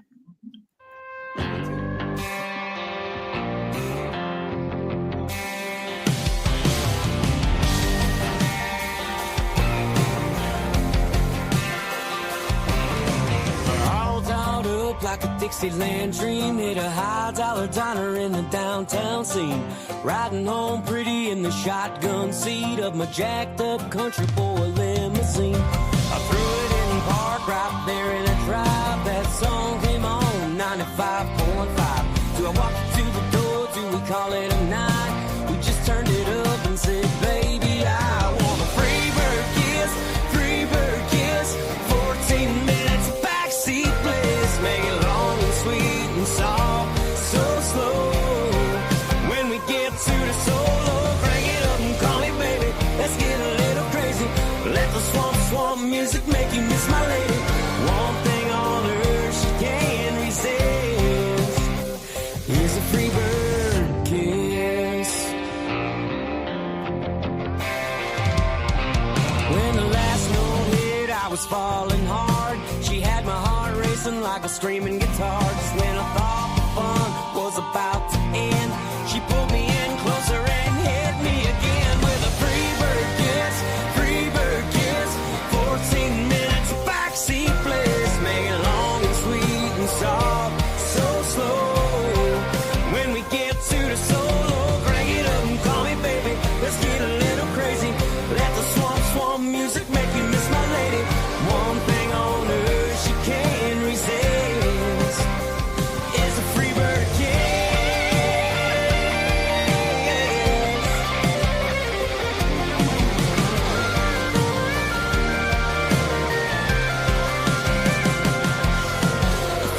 Dixieland dream hit a high-dollar diner in the downtown scene. Riding home pretty in the shotgun seat of my jacked-up country boy limousine. I threw it in park right there in a drive. That song came on 95.5. Do I walk you to the door? Do we call it a night? We just turned it up and said, baby, I want a free bird kiss, free bird kiss. 14 minutes backseat bliss, make it long and sweet and soft, so slow. When we get to the solo, crank it up and call me baby. Let's get a little crazy. Let the swamp music make you miss my lady. One thing on earth she can't resist is a free bird kiss. When the last note hit, I was falling hard. She had my heart racing like a screaming guitar. Just when I thought the fun was about to end, she pulled me in closer and hit me again with a free bird kiss, free bird kiss. 14 minutes of backseat bliss, make it long and sweet and soft, so slow. When we get to the solo, crank it up and call me baby. Let's get a little crazy. Let the swamp music make you miss my lady. One thing on earth she can't resist is a free bird kiss.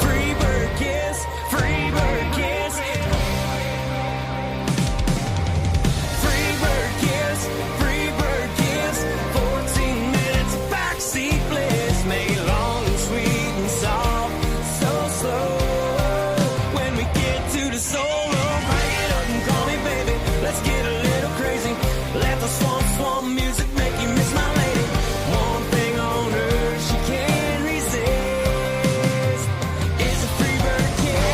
Free bird kiss, free bird kiss. Free bird kiss, free bird kiss. 14 minutes of backseat bliss, make it long and sweet and soft, so slow. When we get to the solo, crank it up and call me baby. Let's get a little crazy. Let the swamp music make you miss my lady. One thing on earth she can't resist is a free bird kiss.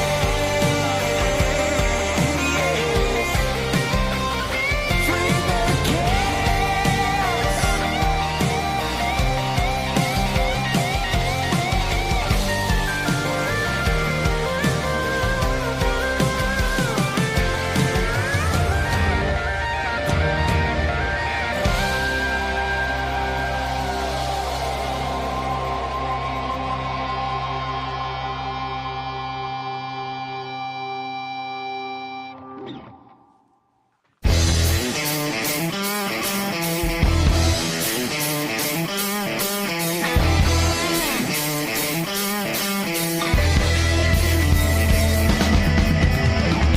Free bird kiss.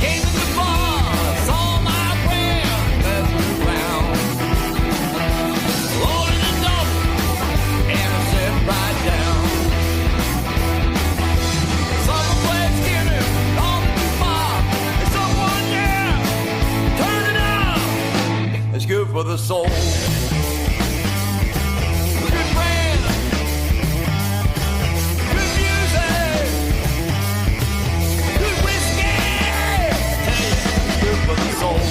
Came to the bar, saw my friend messing around. Loaded the door, and I sat right down. Someone played Skinner on the bar, and someone yelled, turn it up. It's good for the soul. Good friend, good music, good whiskey. It's good for the soul.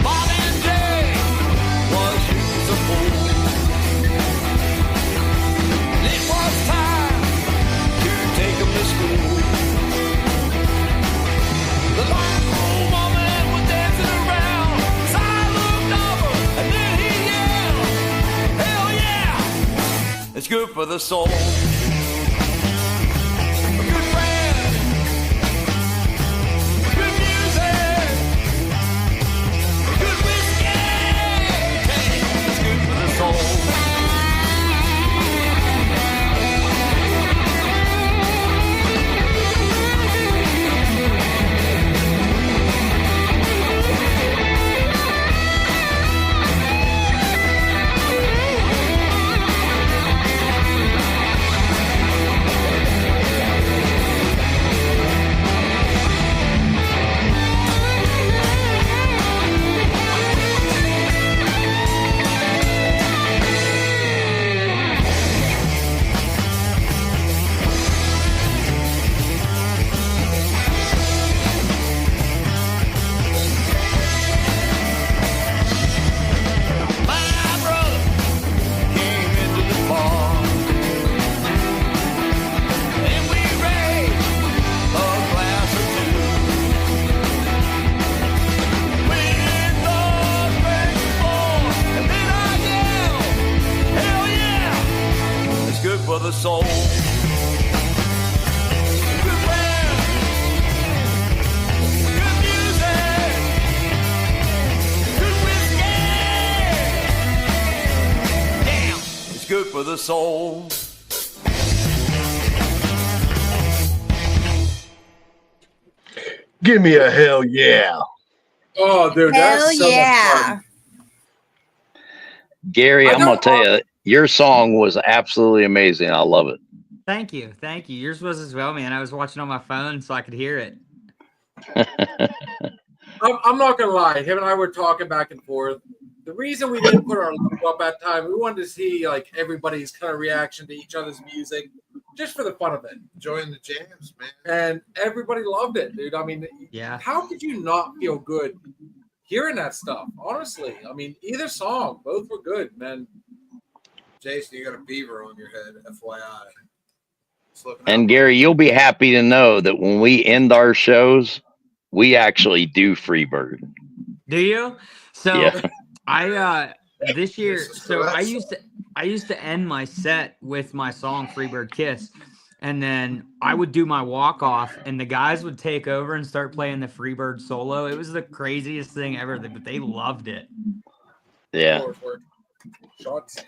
Bob and Jay was used a fool. It was time to take 'em to school. The black old woman was dancing around. So I looked over and then he yelled, hell yeah, it's good for the soul. A good friend, good music, good whiskey. Hey, it's good for the soul. the soul. Give me a hell yeah. Oh, dude, Hell that's so much yeah. fun. Gary, I I'm gonna don't- tell you, your song was absolutely amazing. I love it. Thank you. Thank you. Yours was as well, man. I was watching on my phone so I could hear it. I'm not gonna lie. Him and I were talking back and forth. The reason we didn't put our logo up at time, we wanted to see like everybody's kind of reaction to each other's music, just for the fun of it. Enjoying the jams, man. And everybody loved it, dude. I mean, Yeah. how could you not feel good hearing that stuff? Honestly, I mean, either song, both were good, man. Jason, you got a beaver on your head, FYI. And Gary, you'll be happy to know that when we end our shows, we actually do Freebird. Do you? So Yeah. I this year, Jesus so I Christ. used to end my set with my song Freebird Kiss. And then I would do my walk off and the guys would take over and start playing the Freebird solo. It was the craziest thing ever, but they loved it. Yeah. Shots.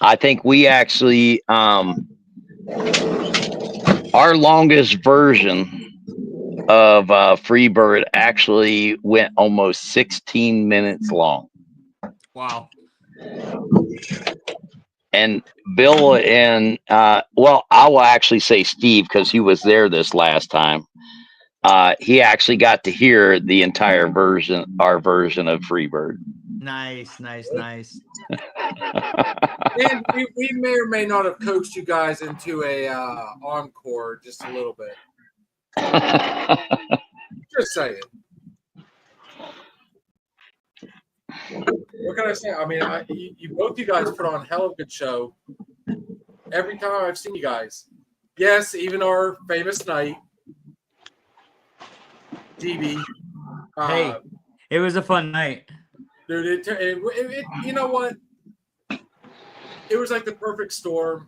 I think we actually our longest version of Freebird actually went almost 16 minutes long. Wow. And Bill and well, I will actually say Steve because he was there this last time. He actually got to hear the entire version, our version of Freebird. Nice. And we may or may not have coached you guys into a encore just a little bit. Just saying. What can I say? I mean, you both you guys put on a hell of a good show. Every time I've seen you guys. Yes, even our famous night. DB. Hey, it was a fun night. Dude, it you know what? It was like the perfect storm.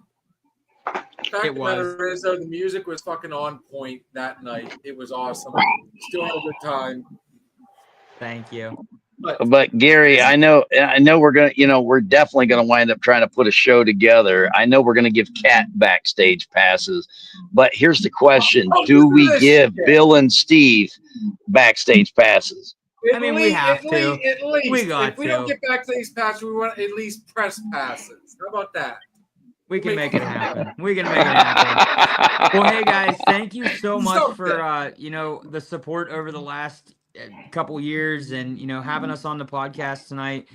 Fact of the matter is, though, the music was fucking on point that night. It was awesome. Still had a good time. Thank you. But Gary, I know we're gonna, we're definitely gonna wind up trying to put a show together. I know we're gonna give Kat backstage passes, but here's the question: do we give Bill and Steve backstage passes? I mean, we have to. At least. We got if we to. don't get backstage passes, we want at least press passes. How about that? We can make it happen. We can make it happen. Well, hey guys, thank you so much for the support over the last couple years and having us on the podcast tonight.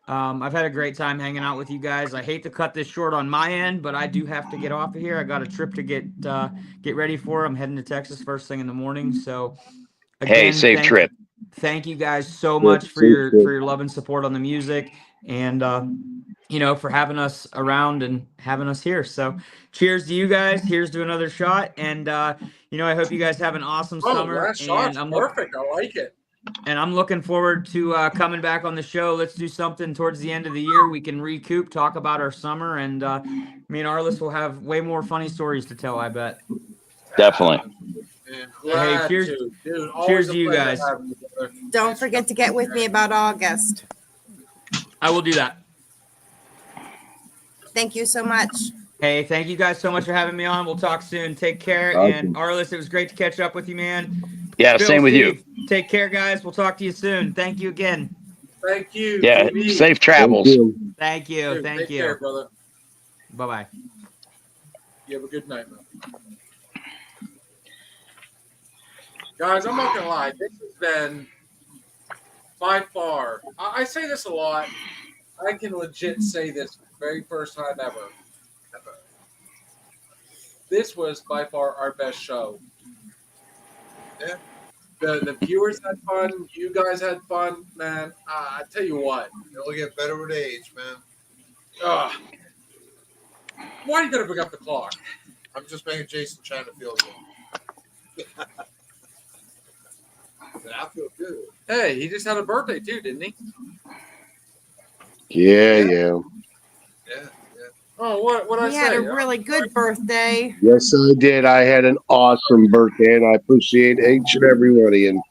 I've had a great time hanging out with you guys. I hate to cut this short on my end, but I do have to get off of here. I got a trip to get ready for. I'm heading to Texas first thing in the morning. So again, safe trip. Thank you guys so much for your love and support on the music and for having us around and having us here. So cheers to you guys. Here's to another shot. And I hope you guys have an awesome summer. Last shot's And perfect. I like it. And I'm looking forward to coming back on the show. Let's do something towards the end of the year. We can recoup, talk about our summer, and me and Arlis will have way more funny stories to tell, I bet. Definitely. Hey, cheers, dude, cheers to you guys. Don't forget to get with me about August. I will do that. Thank you so much. Hey, thank you guys so much for having me on. We'll talk soon. Take care. Awesome. And Arlis, it was great to catch up with you, man. Yeah, Bill, same with Steve, you. Take care, guys. We'll talk to you soon. Thank you again. Thank you. Yeah, TV. safe travels. Thank you. Dude, Thank take you. care, brother. Bye-bye. You have a good night, man. Guys, I'm not gonna lie. This has been by far. I say this a lot. I can legit say this for the very first time ever. This was by far our best show. Yeah. The viewers had fun. You guys had fun, man. I tell you what. You only get better with age, man. Why are you gonna bring up the clock? I'm just making Jason trying to feel good. I feel good. Hey, he just had a birthday too, didn't he? Yeah. Yeah. Oh, what I He say? had a really good birthday. Yes, I did. I had an awesome birthday, and I appreciate each and every one of you.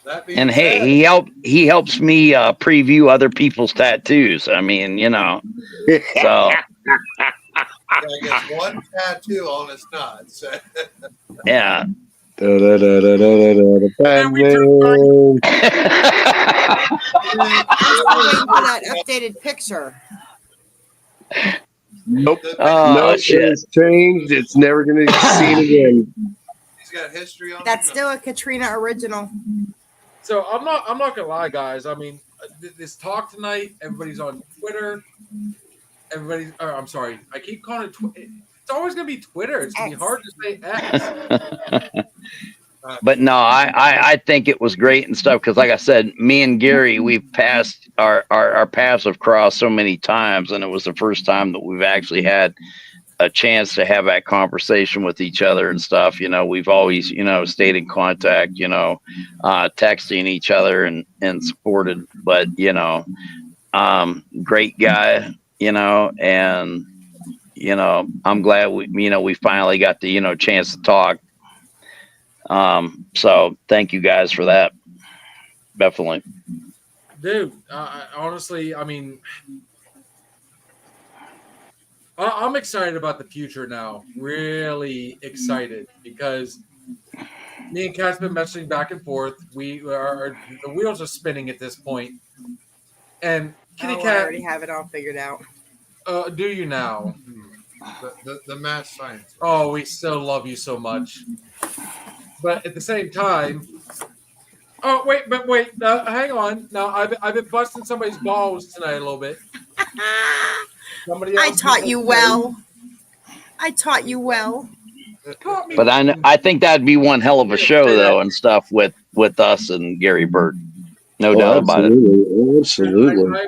That being And hey, said, he helps me preview other people's tattoos. I mean, you know. So I guess one tattoo on his nuts. yeah. Batman. I'm still waiting for that updated picture. Nope. Oh Nope. shit. It's changed. It's never going to be seen again. He's got history on. That's still a Katrina original. So I'm not gonna lie, guys. I mean, this talk tonight, everybody's on Twitter. I'm sorry, I keep calling it. It's always gonna be Twitter. It's gonna be hard to say X. But no, I think it was great and stuff because, like I said, me and Gary, we've passed our paths have crossed so many times, and it was the first time that we've actually had a chance to have that conversation with each other and stuff. You know, we've always, you know, stayed in contact, you know, texting each other and supported, but, you know, great guy, you know, and, you know, I'm glad we finally got the, you know, chance to talk. So thank you guys for that. Definitely. Dude, honestly, I mean, I'm excited about the future now. Really excited because me and Kat's been messaging back and forth. The wheels are spinning at this point. And Kitty I Cat, already have it all figured out. do you now? The math science. Oh, we still love you so much. But at the same time, oh wait, hang on. Now I've been busting somebody's balls tonight a little bit. I taught you well. I taught you well. But I think that'd be one hell of a show though and stuff with us and Gary Burke. No doubt about it. Absolutely.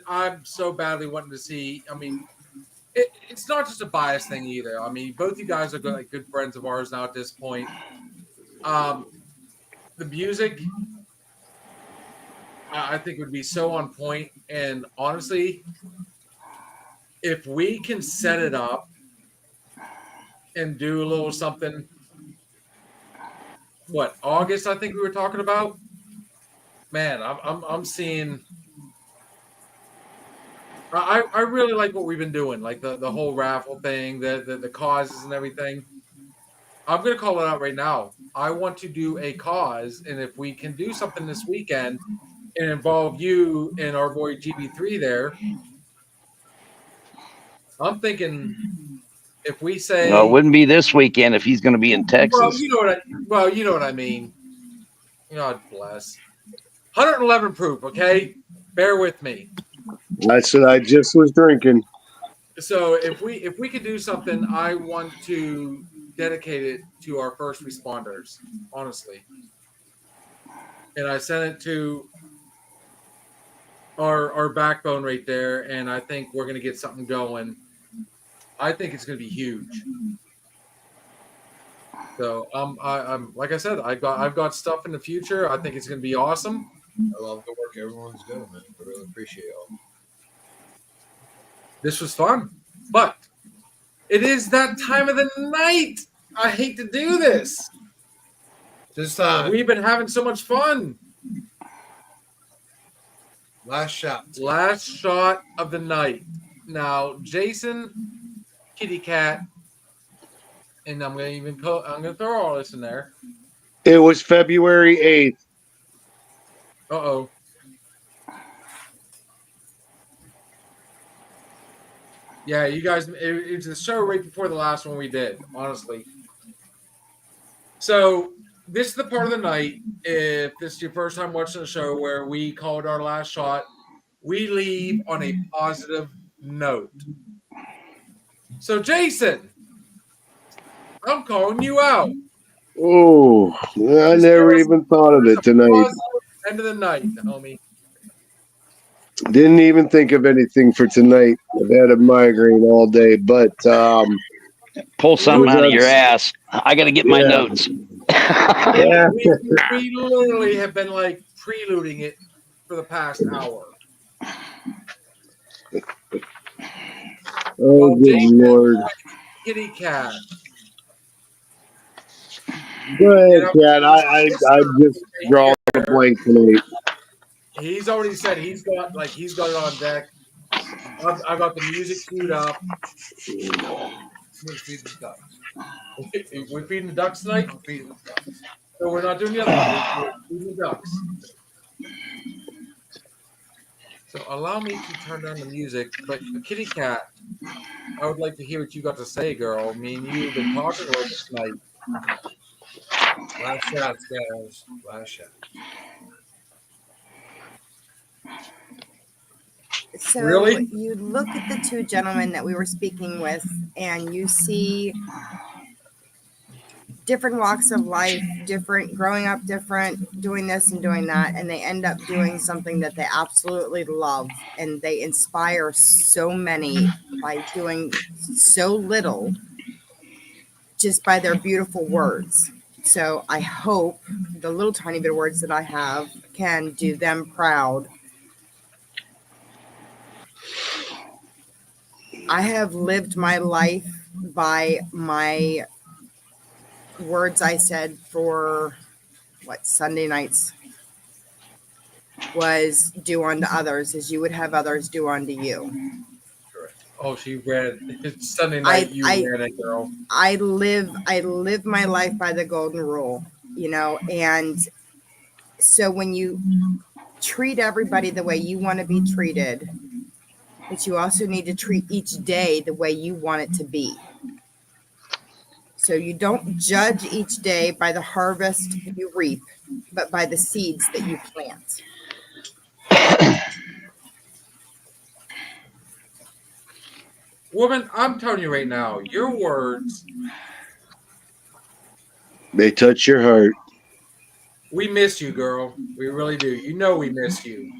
I'm so badly wanting to see. I mean, it's not just a bias thing either. I mean, both you guys are good friends of ours now at this point. The music, I think, would be so on point. And honestly, if we can set it up and do a little something, what, August? I think we were talking about. Man, I'm seeing. I really like what we've been doing, like the whole raffle thing, the causes and everything. I'm going to call it out right now. I want to do a cause, and if we can do something this weekend and involve you and our boy GB3 there, I'm thinking if we say, No, it wouldn't be this weekend if he's going to be in Texas. well, you know what I mean. God bless. 111 proof, okay? Bear with me. I said I just was drinking. So if we could do something, I want to dedicate it to our first responders, honestly. And I sent it to our backbone right there, and I think we're going to get something going. I think it's going to be huge. So I'm like I said, I've got stuff in the future. I think it's going to be awesome. I love the work everyone's doing, man. I really appreciate all. This was fun, but it is that time of the night. I hate to do this. Just We've been having so much fun. last shot. Last shot of the night. Now, Jason, Kitty Cat, and I'm gonna throw all this in there. It was February 8th. Uh-oh. Yeah, you guys, it was the show right before the last one we did, honestly. So this is the part of the night, if this is your first time watching the show, where we call it our last shot. We leave on a positive note. So, Jason, I'm calling you out. Oh, I never even thought of it tonight. End of the night, homie. Didn't even think of anything for tonight. I've had a migraine all day, but pull something out of your ass. I got to get my notes. Yeah. We literally have been like preluding it for the past hour. Oh, good Lord. Kitty Cat. Go ahead, Cat. I just draw a blank tonight. He's already said he's got it on deck. I got the music queued up. We're feeding the ducks. We're feeding the ducks tonight. We're feeding the ducks. So we're not doing the other one. We're feeding the ducks. So allow me to turn down the music, but Kitty Cat, I would like to hear what you got to say, girl. Me and you've been talking a little bit tonight. Last shots, guys. Last shot. So Really? you look at the two gentlemen that we were speaking with, and you see different walks of life, different growing up, different doing this and doing that, and they end up doing something that they absolutely love, and they inspire so many by doing so little, just by their beautiful words. So I hope the little tiny bit of words that I have can do them proud. I have lived my life by my words I said for Sunday nights was do unto others as you would have others do unto you. Oh, she ran it. It's Sunday night. Ran it, girl. I live my life by the golden rule, and so when you treat everybody the way you want to be treated, but you also need to treat each day the way you want it to be. So you don't judge each day by the harvest you reap, but by the seeds that you plant. Woman, I'm telling you right now, your words, They touch your heart. we miss you, girl. We really do. You know we miss you.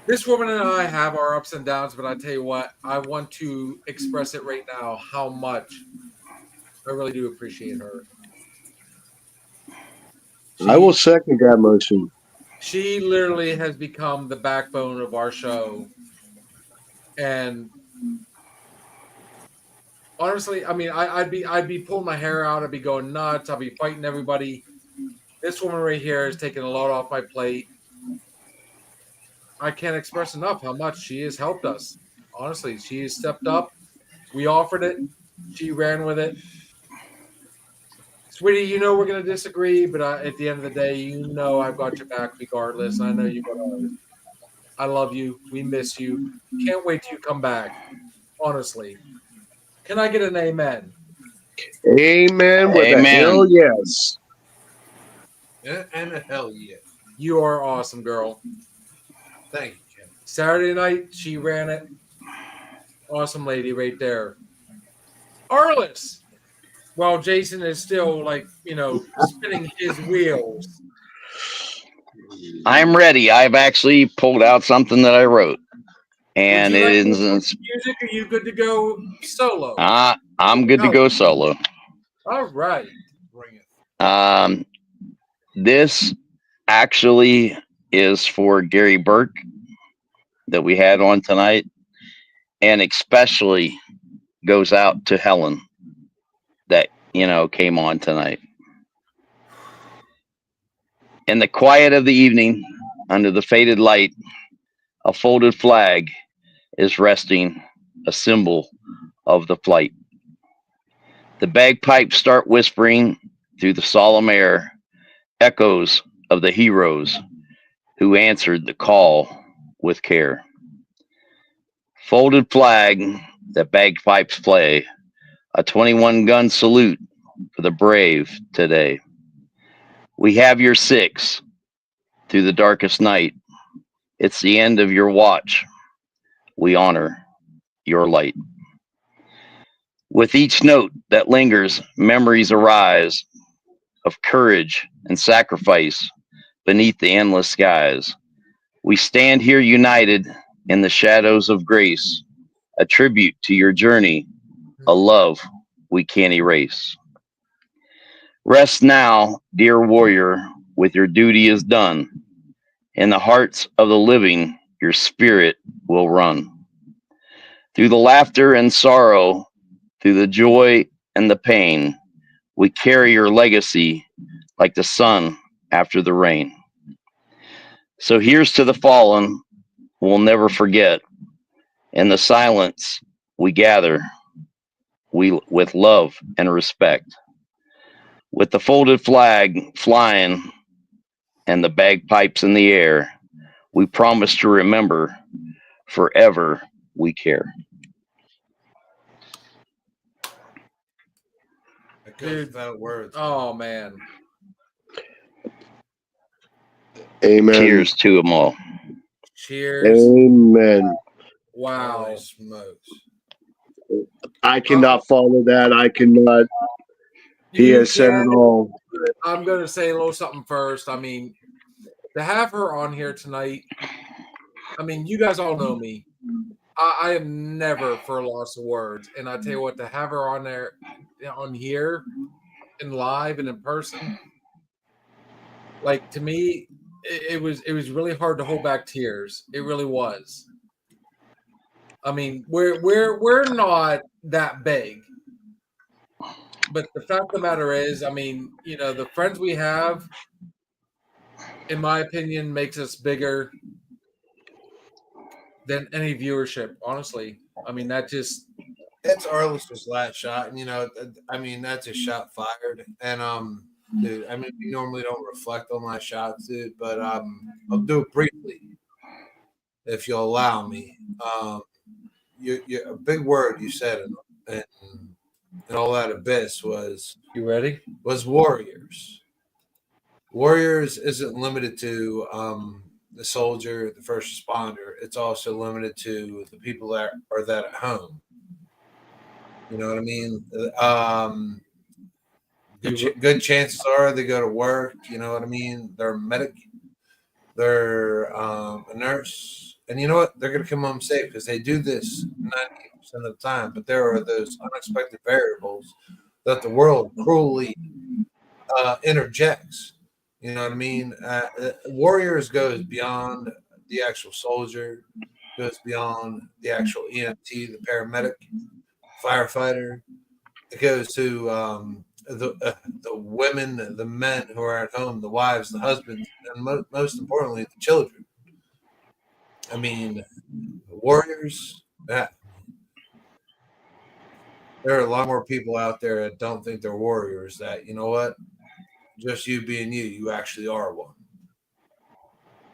This woman and I have our ups and downs, but I tell you what, I want to express it right now how much I really do appreciate her. I will second that motion. She literally has become the backbone of our show. And honestly, I mean, I'd be pulling my hair out. I'd be going nuts. I'd be fighting everybody. This woman right here is taking a load off my plate. I can't express enough how much she has helped us. Honestly, she has stepped up. We offered it. She ran with it. Sweetie, we're going to disagree, but at the end of the day, I've got your back regardless. I know you got ours. I love you. We miss you. Can't wait till you come back. Honestly. Can I get an amen? Amen with a hell yes. And a hell yeah. You are awesome, girl. Thank you, Kim. Saturday night, she ran it. Awesome lady right there. Arlis. Well, Jason is still spinning his wheels. I'm ready. I've actually pulled out something that I wrote. And it is music. Are you good to go solo? I'm good to go solo. All right. Bring it. This actually is for Gary Burke that we had on tonight, and especially goes out to Helen that came on tonight. In the quiet of the evening, under the faded light, a folded flag is resting, a symbol of the flight. The bagpipes start whispering through the solemn air, echoes of the heroes who answered the call with care. Folded flag that bagpipes play, a 21-gun salute for the brave today. We have your 6 through the darkest night. It's the end of your watch. We honor your light. With each note that lingers, memories arise of courage and sacrifice beneath the endless skies. We stand here united in the shadows of grace, a tribute to your journey, a love we can't erase. Rest now, dear warrior, with your duty is done. In the hearts of the living, your spirit will run. Through the laughter and sorrow, through the joy and the pain, we carry your legacy like the sun after the rain. So here's to the fallen we'll never forget. In the silence we gather, with love and respect. With the folded flag flying and the bagpipes in the air, we promise to remember forever we care. It goes without words. Oh man. Amen. Cheers to them all. Cheers. Amen. Wow. Holy smokes. I cannot follow that. I cannot. He You has said it can- all. I'm gonna say a little something first. I mean, to have her on here tonight, I mean, you guys all know me. I am never for a loss of words. And I tell you what, to have her on there on here in live and in person, like to me, it was really hard to hold back tears. It really was. I mean, we're not that big. But the fact of the matter is, I mean, you know, the friends we have, in my opinion, makes us bigger than any viewership, honestly. I mean, that just It's Arlis's last shot, and you know, I mean, that's a shot fired. And dude, I mean, we normally don't reflect on my shots, dude, but I'll do it briefly if you'll allow me. You a big word you said and all that abyss was you ready? Was warriors. Warriors isn't limited to the soldier, the first responder. It's also limited to the people that are that at home. You know what I mean? Good chances are they go to work. You know what I mean? They're a medic. They're a nurse. And you know what? They're going to come home safe because they do this 90% of the time. But there are those unexpected variables that the world cruelly interjects. You know what I mean? Warriors goes beyond the actual soldier, goes beyond the actual EMT, the paramedic, firefighter. It goes to the women, the men who are at home, the wives, the husbands, and most importantly, the children. I mean, warriors. There are a lot more people out there that don't think they're warriors. That, you know what? Just you being you, you actually are one.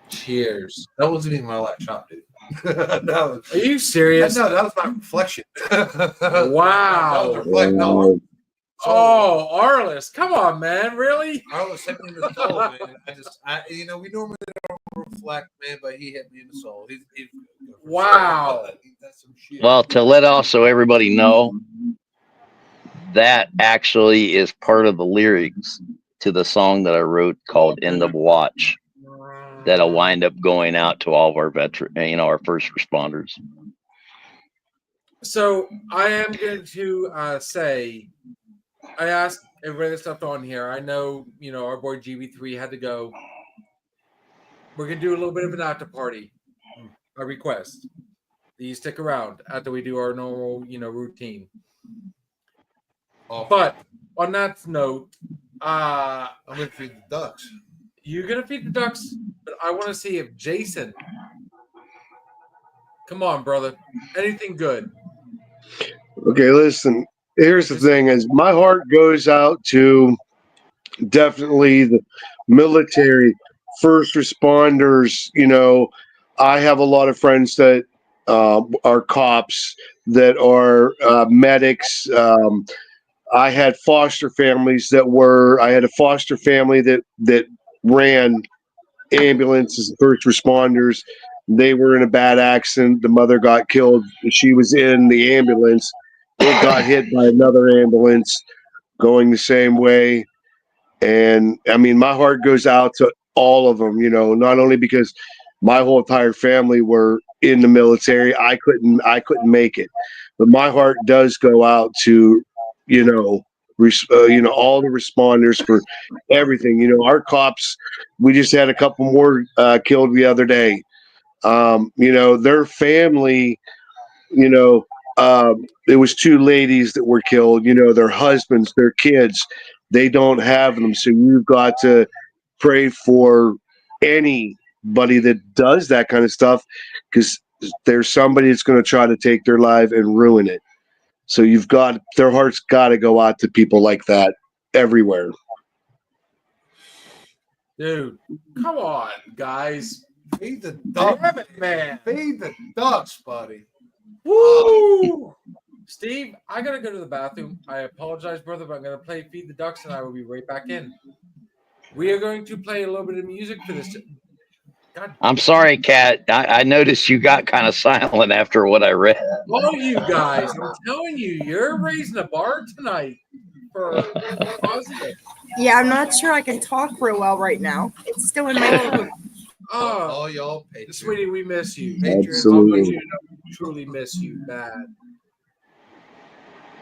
Cheers. That wasn't even my last shot, dude. Are you serious? No, that was my reflection. Wow. That was reflection. No, Oh, Arlis, come on, man, really? Arlis hit me in the soul, man. You know, we normally don't reflect, man, but he hit me in the soul. He's wow. That's some shit. Well, to let also everybody know, that actually is part of the lyrics to the song that I wrote called "End of Watch." That'll wind up going out to all of our our first responders. So I am going to say, I asked everybody that's stuff on here. I know, you know, our boy GB3 had to go. We're going to do a little bit of an after party. A request. Do you stick around after we do our normal, you know, routine? But on that note, I'm going to feed the ducks. You're going to feed the ducks, but I want to see if Jason. Come on, brother. Anything good? Okay, listen. Here's the thing: is my heart goes out to definitely the military, first responders. You know, I have a lot of friends that are cops, that are medics. I had foster families that were. I had a foster family that ran ambulances, first responders. They were in a bad accident. The mother got killed. She was in the ambulance. It got hit by another ambulance going the same way. And I mean, my heart goes out to all of them, you know, not only because my whole entire family were in the military. I couldn't make it, but my heart does go out to, you know, all the responders for everything. You know, our cops, we just had a couple more killed the other day. You know, their family, you know, it was two ladies that were killed, you know, their husbands, their kids, they don't have them. So you've got to pray for anybody that does that kind of stuff, because there's somebody that's going to try to take their life and ruin it. So their heart's got to go out to people like that everywhere. Dude, come on, guys. Feed the Damn ducks. it, man. Feed the ducks, buddy. Woo! Steve, I gotta go to the bathroom. I apologize, brother, but I'm gonna play Feed the Ducks and I will be right back in. We are going to play a little bit of music for this. God, I'm sorry, Kat. I noticed you got kind of silent after what I read. all you guys, I'm telling you, you're raising a bar tonight for positive. Yeah, I'm not sure I can talk real well right now. It's still in my throat. Oh, All y'all patriots. sweetie, we miss you. Patriots. I want Absolutely. you to know we truly miss you bad.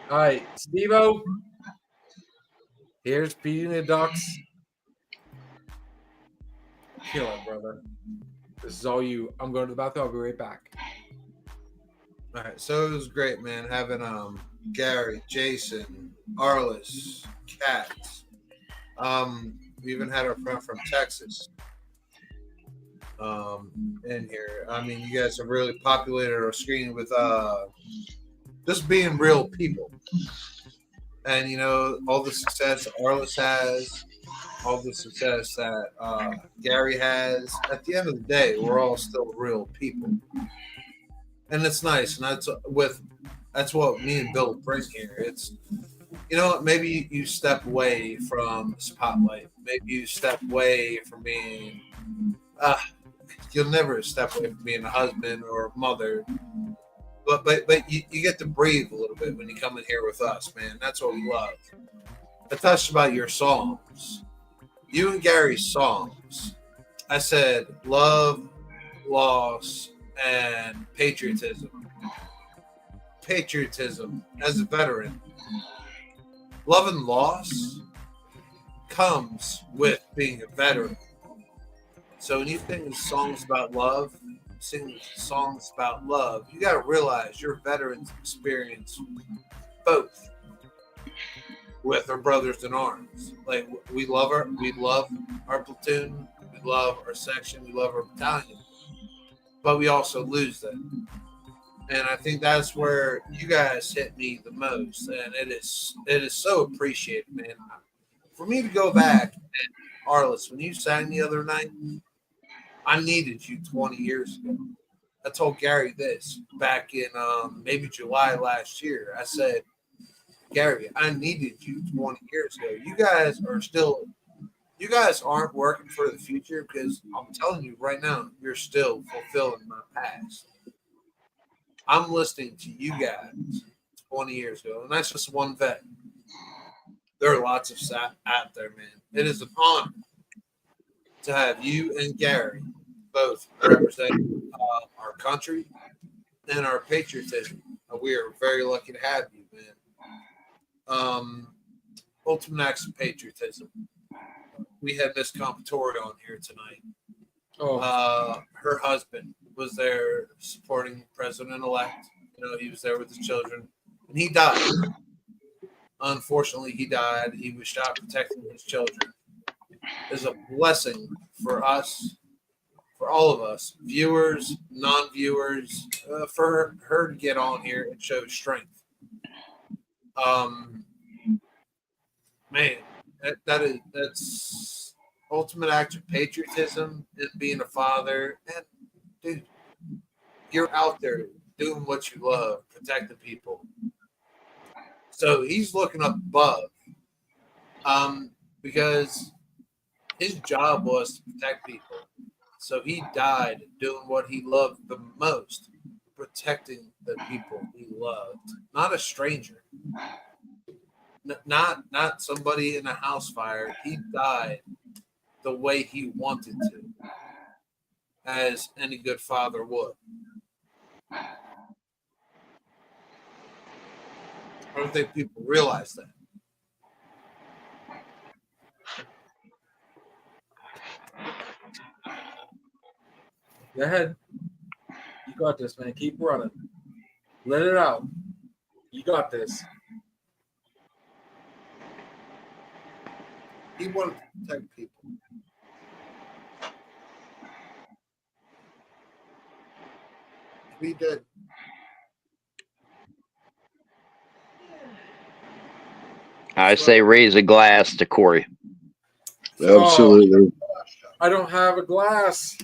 All right, Steve-O, here's Feeding the Ducks. Kill it, brother. This is all you. I'm going to the bathroom. I'll be right back. All right, so it was great, man, having Gary, Jason, Arlis, Kat. We even had our friend from Texas in here. I mean, you guys have really populated our screen with just being real people. And, you know, all the success Arlis has, all the success that Gary has. At the end of the day, we're all still real people. And it's nice. And that's what me and Bill bring here. It's, you know, maybe you step away from the spotlight. Maybe you step away from being, you'll never step away from being a husband or a mother. But you get to breathe a little bit when you come in here with us, man. That's what we love. I touched about your songs. You and Gary's songs. I said love, loss, and patriotism. Patriotism as a veteran. Love and loss comes with being a veteran. So when you sing songs about love, sing songs about love, you got to realize your veterans experience both with our brothers in arms. Like we love our platoon, we love our section, we love our battalion, but we also lose them. And I think that's where you guys hit me the most, and it is so appreciated, man. For me to go back and Arlis, when you sang the other night, I needed you 20 years ago. I told Gary this back in maybe July last year. I said, Gary, I needed you 20 years ago. You guys aren't working for the future, because I'm telling you right now, you're still fulfilling my past. I'm listening to you guys 20 years ago, and that's just one vet. There are lots of out there, man. It is an honor to have you and Gary both represent our country and our patriotism. We are very lucky to have you, man. Ultimate acts of patriotism. We had Miss Compatore on here tonight. Her husband was there supporting President-elect. You know, he was there with his children, and he died. Unfortunately, he died. He was shot protecting his children. It's a blessing for us, for all of us, viewers, non-viewers, for her to get on here and show strength. Man, that's ultimate act of patriotism and being a father. And dude, you're out there doing what you love, protecting people. So he's looking up above, because his job was to protect people. So he died doing what he loved the most, protecting the people he loved. Not a stranger. Not somebody in a house fire. He died the way he wanted to, as any good father would. I don't think people realize that. Go ahead. You got this, man. Keep running. Let it out. You got this. He wanted to protect people. We did. I say raise a glass to Corey. Absolutely. I don't have a glass.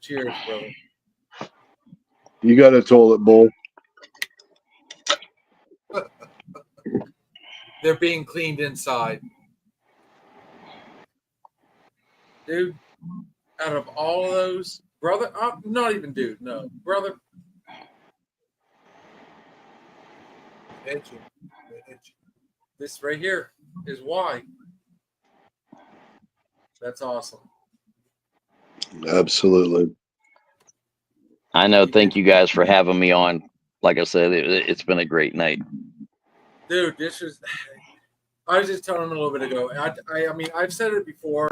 Cheers, brother. You got a toilet bowl. They're being cleaned inside. Dude, out of all of those, brother, not even dude, no. Brother, this right here is why. That's awesome. Absolutely. I know. Thank you guys for having me on. Like I said, it's been a great night. Dude, this is. I was just telling him a little bit ago. I mean, I've said it before.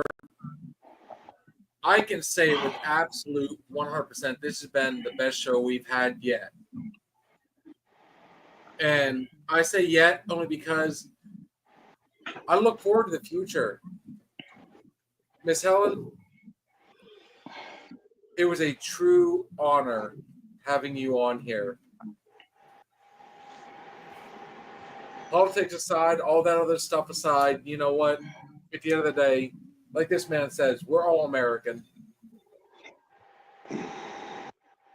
I can say it with absolute 100%. This has been the best show we've had yet. And I say yet only because I look forward to the future. Miss Helen, it was a true honor having you on here. Politics aside, all that other stuff aside, you know what? At the end of the day, like this man says, we're all American.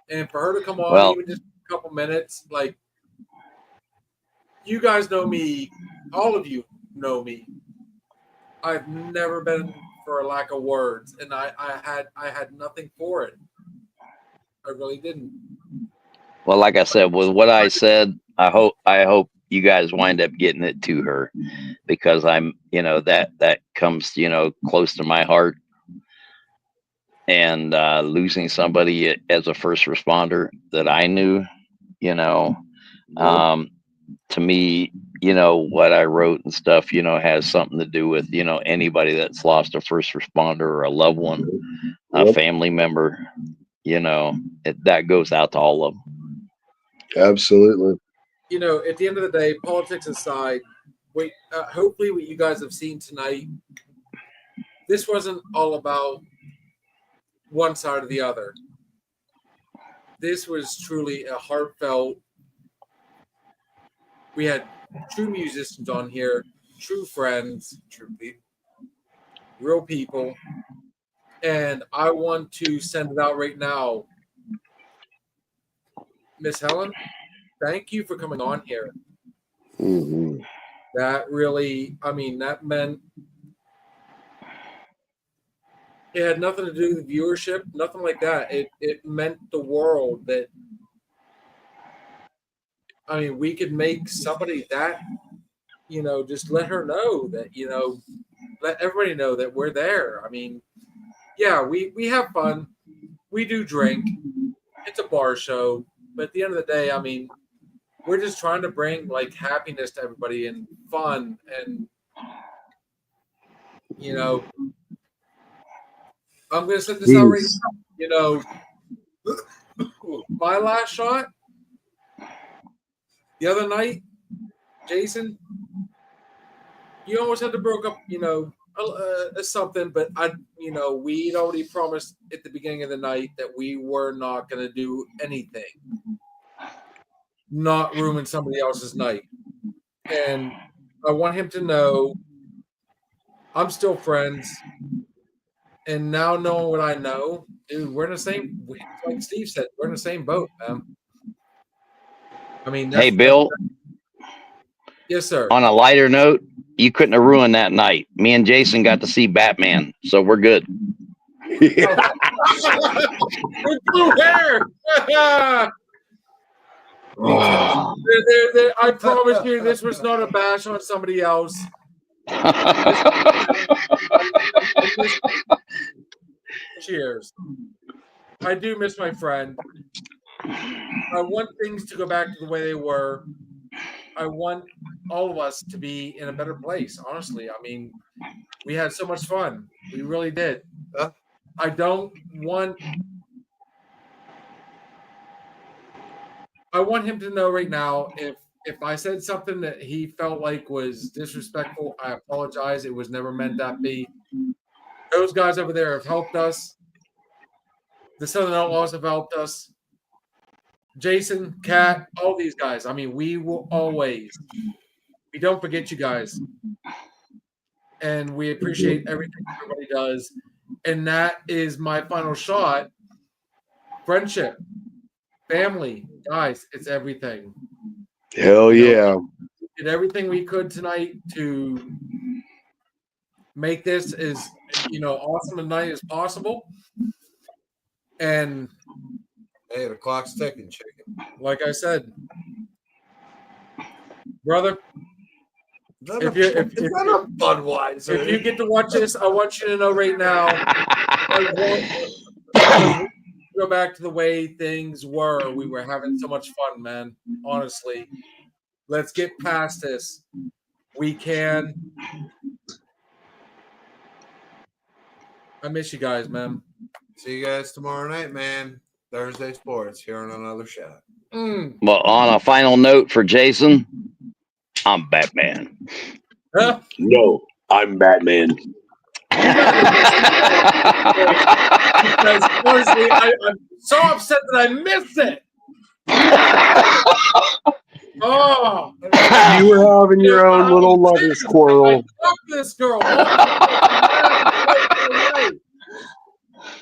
And for her to come on even just a couple minutes, like, you guys know me, all of you know me. I've never been for a lack of words, and I had nothing for it. I really didn't. Well, like I said, with what I said, I hope you guys wind up getting it to her, because I'm, that comes, close to my heart. And losing somebody as a first responder that I knew, to me, what I wrote and stuff, has something to do with, anybody that's lost a first responder or a loved one, a family member, that goes out to all of them. Absolutely. At the end of the day, politics aside, hopefully what you guys have seen tonight, this wasn't all about one side or the other. This was truly a heartfelt. We had true musicians on here, true friends, true people, real people. And I want to send it out right now. Miss Helen, thank you for coming on here. Mm-hmm. That really, that meant it had nothing to do with viewership, nothing like that. It meant the world that, we could make somebody that, just let her know that, let everybody know that we're there. Yeah, we have fun. We do drink. It's a bar show. But at the end of the day, we're just trying to bring like happiness to everybody and fun. And, I'm going to set this out right now. My last shot the other night, Jason, you almost had to broke up, something, but we'd already promised at the beginning of the night that we were not going to do anything, not ruin somebody else's night. And I want him to know I'm still friends. And now knowing what I know, dude, we're in the same, like Steve said, we're in the same boat, man. Hey, Bill. Yes, sir. On a lighter note, you couldn't have ruined that night. Me and Jason got to see Batman, so we're good. With blue hair. I promise you, this was not a bash on somebody else. Cheers. I do miss my friend. I want things to go back to the way they were. I want all of us to be in a better place, honestly. We had so much fun. We really did. I want him to know right now, if I said something that he felt like was disrespectful, I apologize. It was never meant that be. Those guys over there have helped us. The Southern Outlaws have helped us. Jason, Kat, all these guys. I mean, we will always, we don't forget you guys. And we appreciate everything everybody does. And that is my final shot. Friendship, family, guys, it's everything. Hell yeah. We did everything we could tonight to make this as awesome a night as possible. And Hey, the clock's ticking, chicken. like I said, brother, Is that if a Budweiser? if you get to watch this, I want you to know right now, I want go back to the way things were. We were having so much fun, man. Honestly, let's get past this. We can. I miss you guys, man. See you guys tomorrow night, man. Thursday Sports here on Another Shot. Well, on a final note for Jason, I'm Batman. Huh? No, I'm Batman. Because honestly, I'm so upset that I missed it. Oh, You were having your own little lover squirrel. Fuck this girl.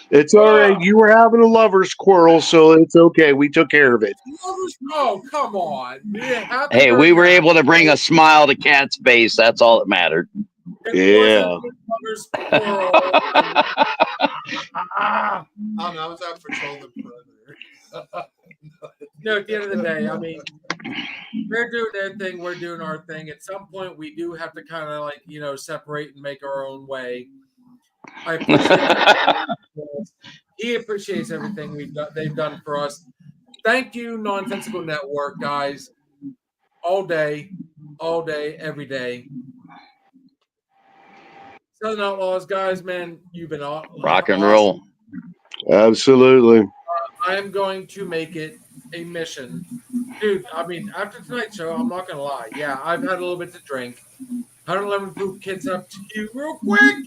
It's all right. You were having a lover squirrel, so it's okay. We took care of it. Oh, come on. Hey, we were able to bring a smile to Kat's face. That's all that mattered. Yeah. Oh, no, I was out patrolling the perimeter. No, at the end of the day, I mean, they're doing their thing, we're doing our thing. At some point, we do have to kind of separate and make our own way. I appreciate he appreciates everything they've done for us. Thank you, Nonsensical Network, guys. All day, every day. Southern Outlaws, guys, man, you've been rock and roll. Absolutely. I am going to make it a mission. Dude, I mean, after tonight's show, I'm not going to lie. Yeah, I've had a little bit to drink. 111 proof kids up to you real quick.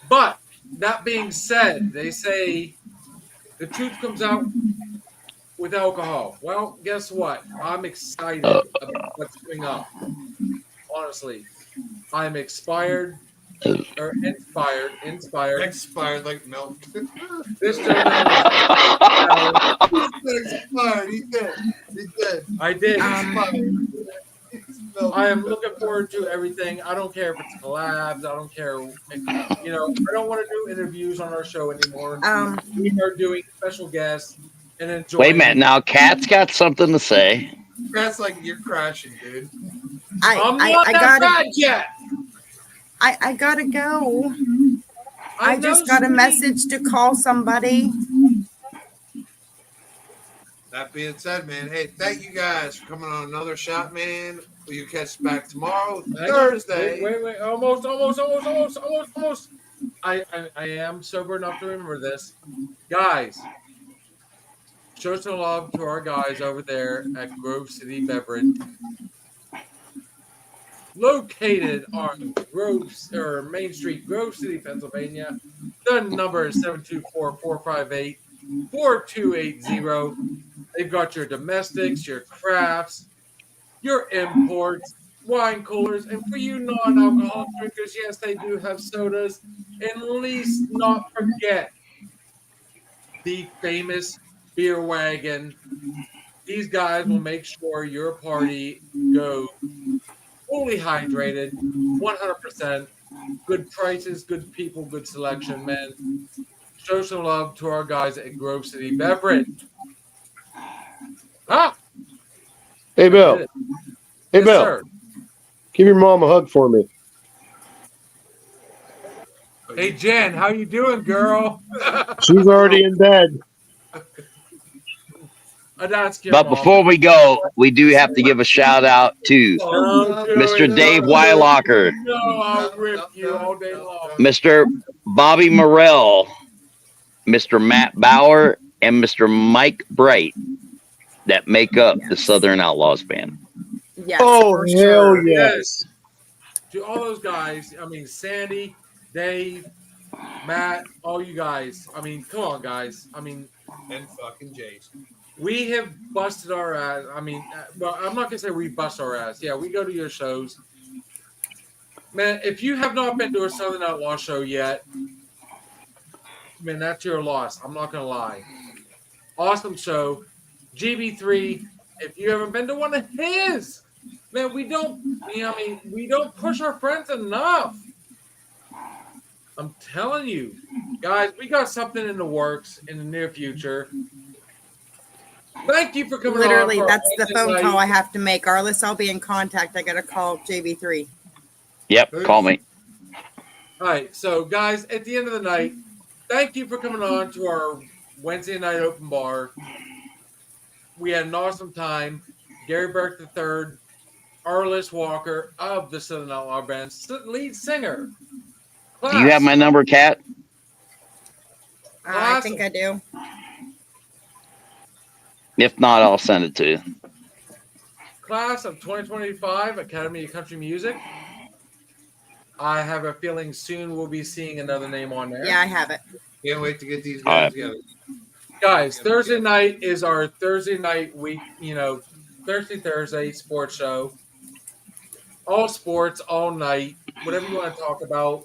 But that being said, they say the truth comes out with alcohol. Well, guess what? I'm excited about what's coming up. Honestly, I'm inspired Expired like milk. This gentleman Expired. He did. I did. Milk. I am looking forward to everything. I don't care if it's collabs. I don't care. I don't want to do interviews on our show anymore. We are doing special guests and enjoying. Wait a minute. Now, Kat's got something to say. That's like you're crashing, dude. I'm not that bad yet. I gotta go. I just got a message to call somebody. That being said, man, hey, thank you guys for coming on Another Shot, man. Will you catch us back tomorrow, Thursday? Wait. Almost. I am sober enough to remember this. Guys, show some love to our guys over there at Grove City Beverage. Located on Main Street, Grove City, Pennsylvania. The number is 724-458-4280. They've got your domestics, your crafts, your imports, wine coolers, and for you non-alcoholic drinkers, yes, they do have sodas. And least not forget the famous beer wagon. These guys will make sure your party goes fully hydrated, 100%. Good prices, good people, good selection, man. Show some love to our guys at Grove City Beverage. Hey, Bill. Hey, Yes, Bill. sir. Give your mom a hug for me. Hey, Jen, how you doing, girl? She's already in bed. But before we go, we do have to give a shout out to Mr. Dave Weilocker, No, I'll rip you all day long. Mr. Bobby Morrell, Mr. Matt Bauer, and Mr. Mike Bright that make up the Southern Outlaws band. Yes, Oh, for hell sure. yes. To all those guys, I mean, Sandy, Dave, Matt, all you guys. I mean, come on, guys. I mean, And fucking Jason. We have busted our ass. I mean, well, I'm not gonna say we bust our ass. Yeah, we go to your shows. Man, if you have not been to a Southern Outlaw show yet, man, that's your loss. I'm not gonna lie. Awesome show. GB3, if you haven't been to one of his, man, we don't push our friends enough. I'm telling you, guys, we got something in the works in the near future. Thank you for coming Literally, on. that's the phone call I have to make. Arlis, I'll be in contact. I got to call JB3. Yep, call me. All right, so guys, at the end of the night, thank you for coming on to our Wednesday night open bar. We had an awesome time. Gary Burke III, Arlis Walker of the Southern Outlaw Band, lead singer. Do you have my number, Kat? I think I do. If not, I'll send it to you. Class of 2025 Academy of Country Music. I have a feeling soon we'll be seeing another name on there. Yeah, I have it. Can't wait to get these guys together. Guys, Thursday night is our Thursday night week, Thursday sports show. All sports, all night, whatever you want to talk about,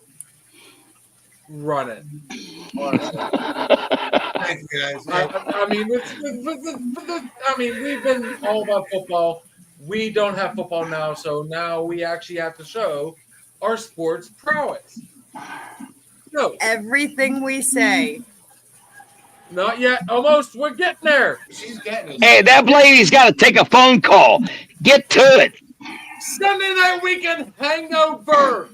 run it. Honestly. Thank you, guys. We've been all about football. We don't have football now, so now we actually have to show our sports prowess. No, Everything we say. not yet. Almost. We're getting there. She's getting it. Hey, that lady's got to take a phone call. Get to it. Sunday night weekend hangover.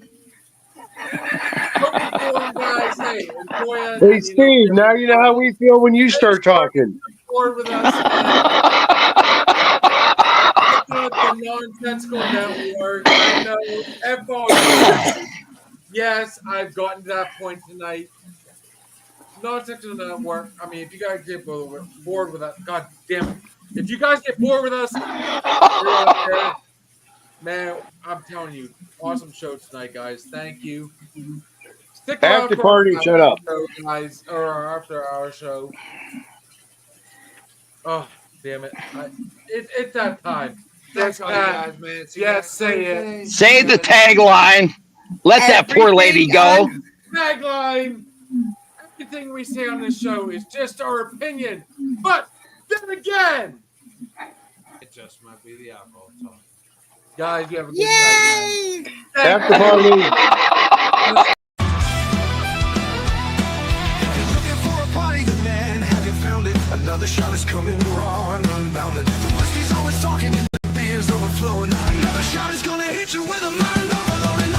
Hope you're doing, guys. Hey, enjoy it. Hey, Steve, now you know how we feel when you start talking. Board with us. The nonsensical network. I know. F-all. Yes, I've gotten to that point tonight. Nonsensical network. I mean, if you guys get bored with us, God damn it. If you guys get bored with us, man, I'm telling you, awesome show tonight, guys. Thank you. Stick around After for party, our shut up. show, guys, or our after hour show. Oh, damn it. It's that time. Thanks, Yes, all you Pat. guys, man. See Yes, you next say it. Thursday. Say the tagline. Let that poor lady go. Tagline. Everything we say on this show is just our opinion. But then again, It just might be the alcohol talk. guys, you have a good Yay! night. After party. If you're looking for a party, good man, have you found it? Another shot is coming raw and unbounded. The whiskey's always talking and the beer's overflowing. Another shot is gonna hit you with a mind overloaded.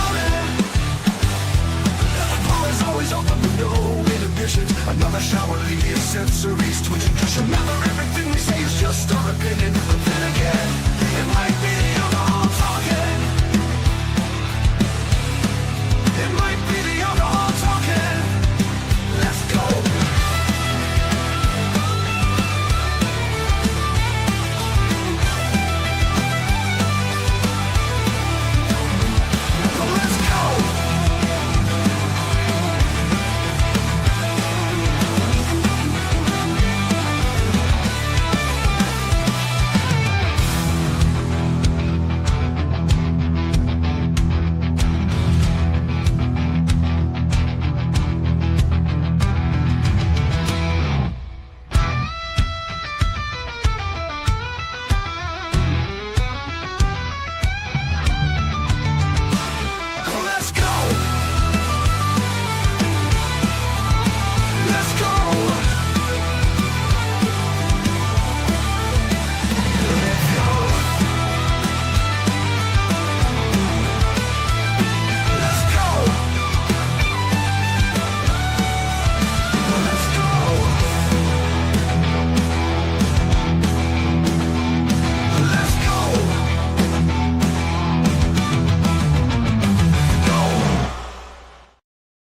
Always, always open with no inhibitions. Another shot will leave your sensories twitching. Just remember, everything we say is just our opinion.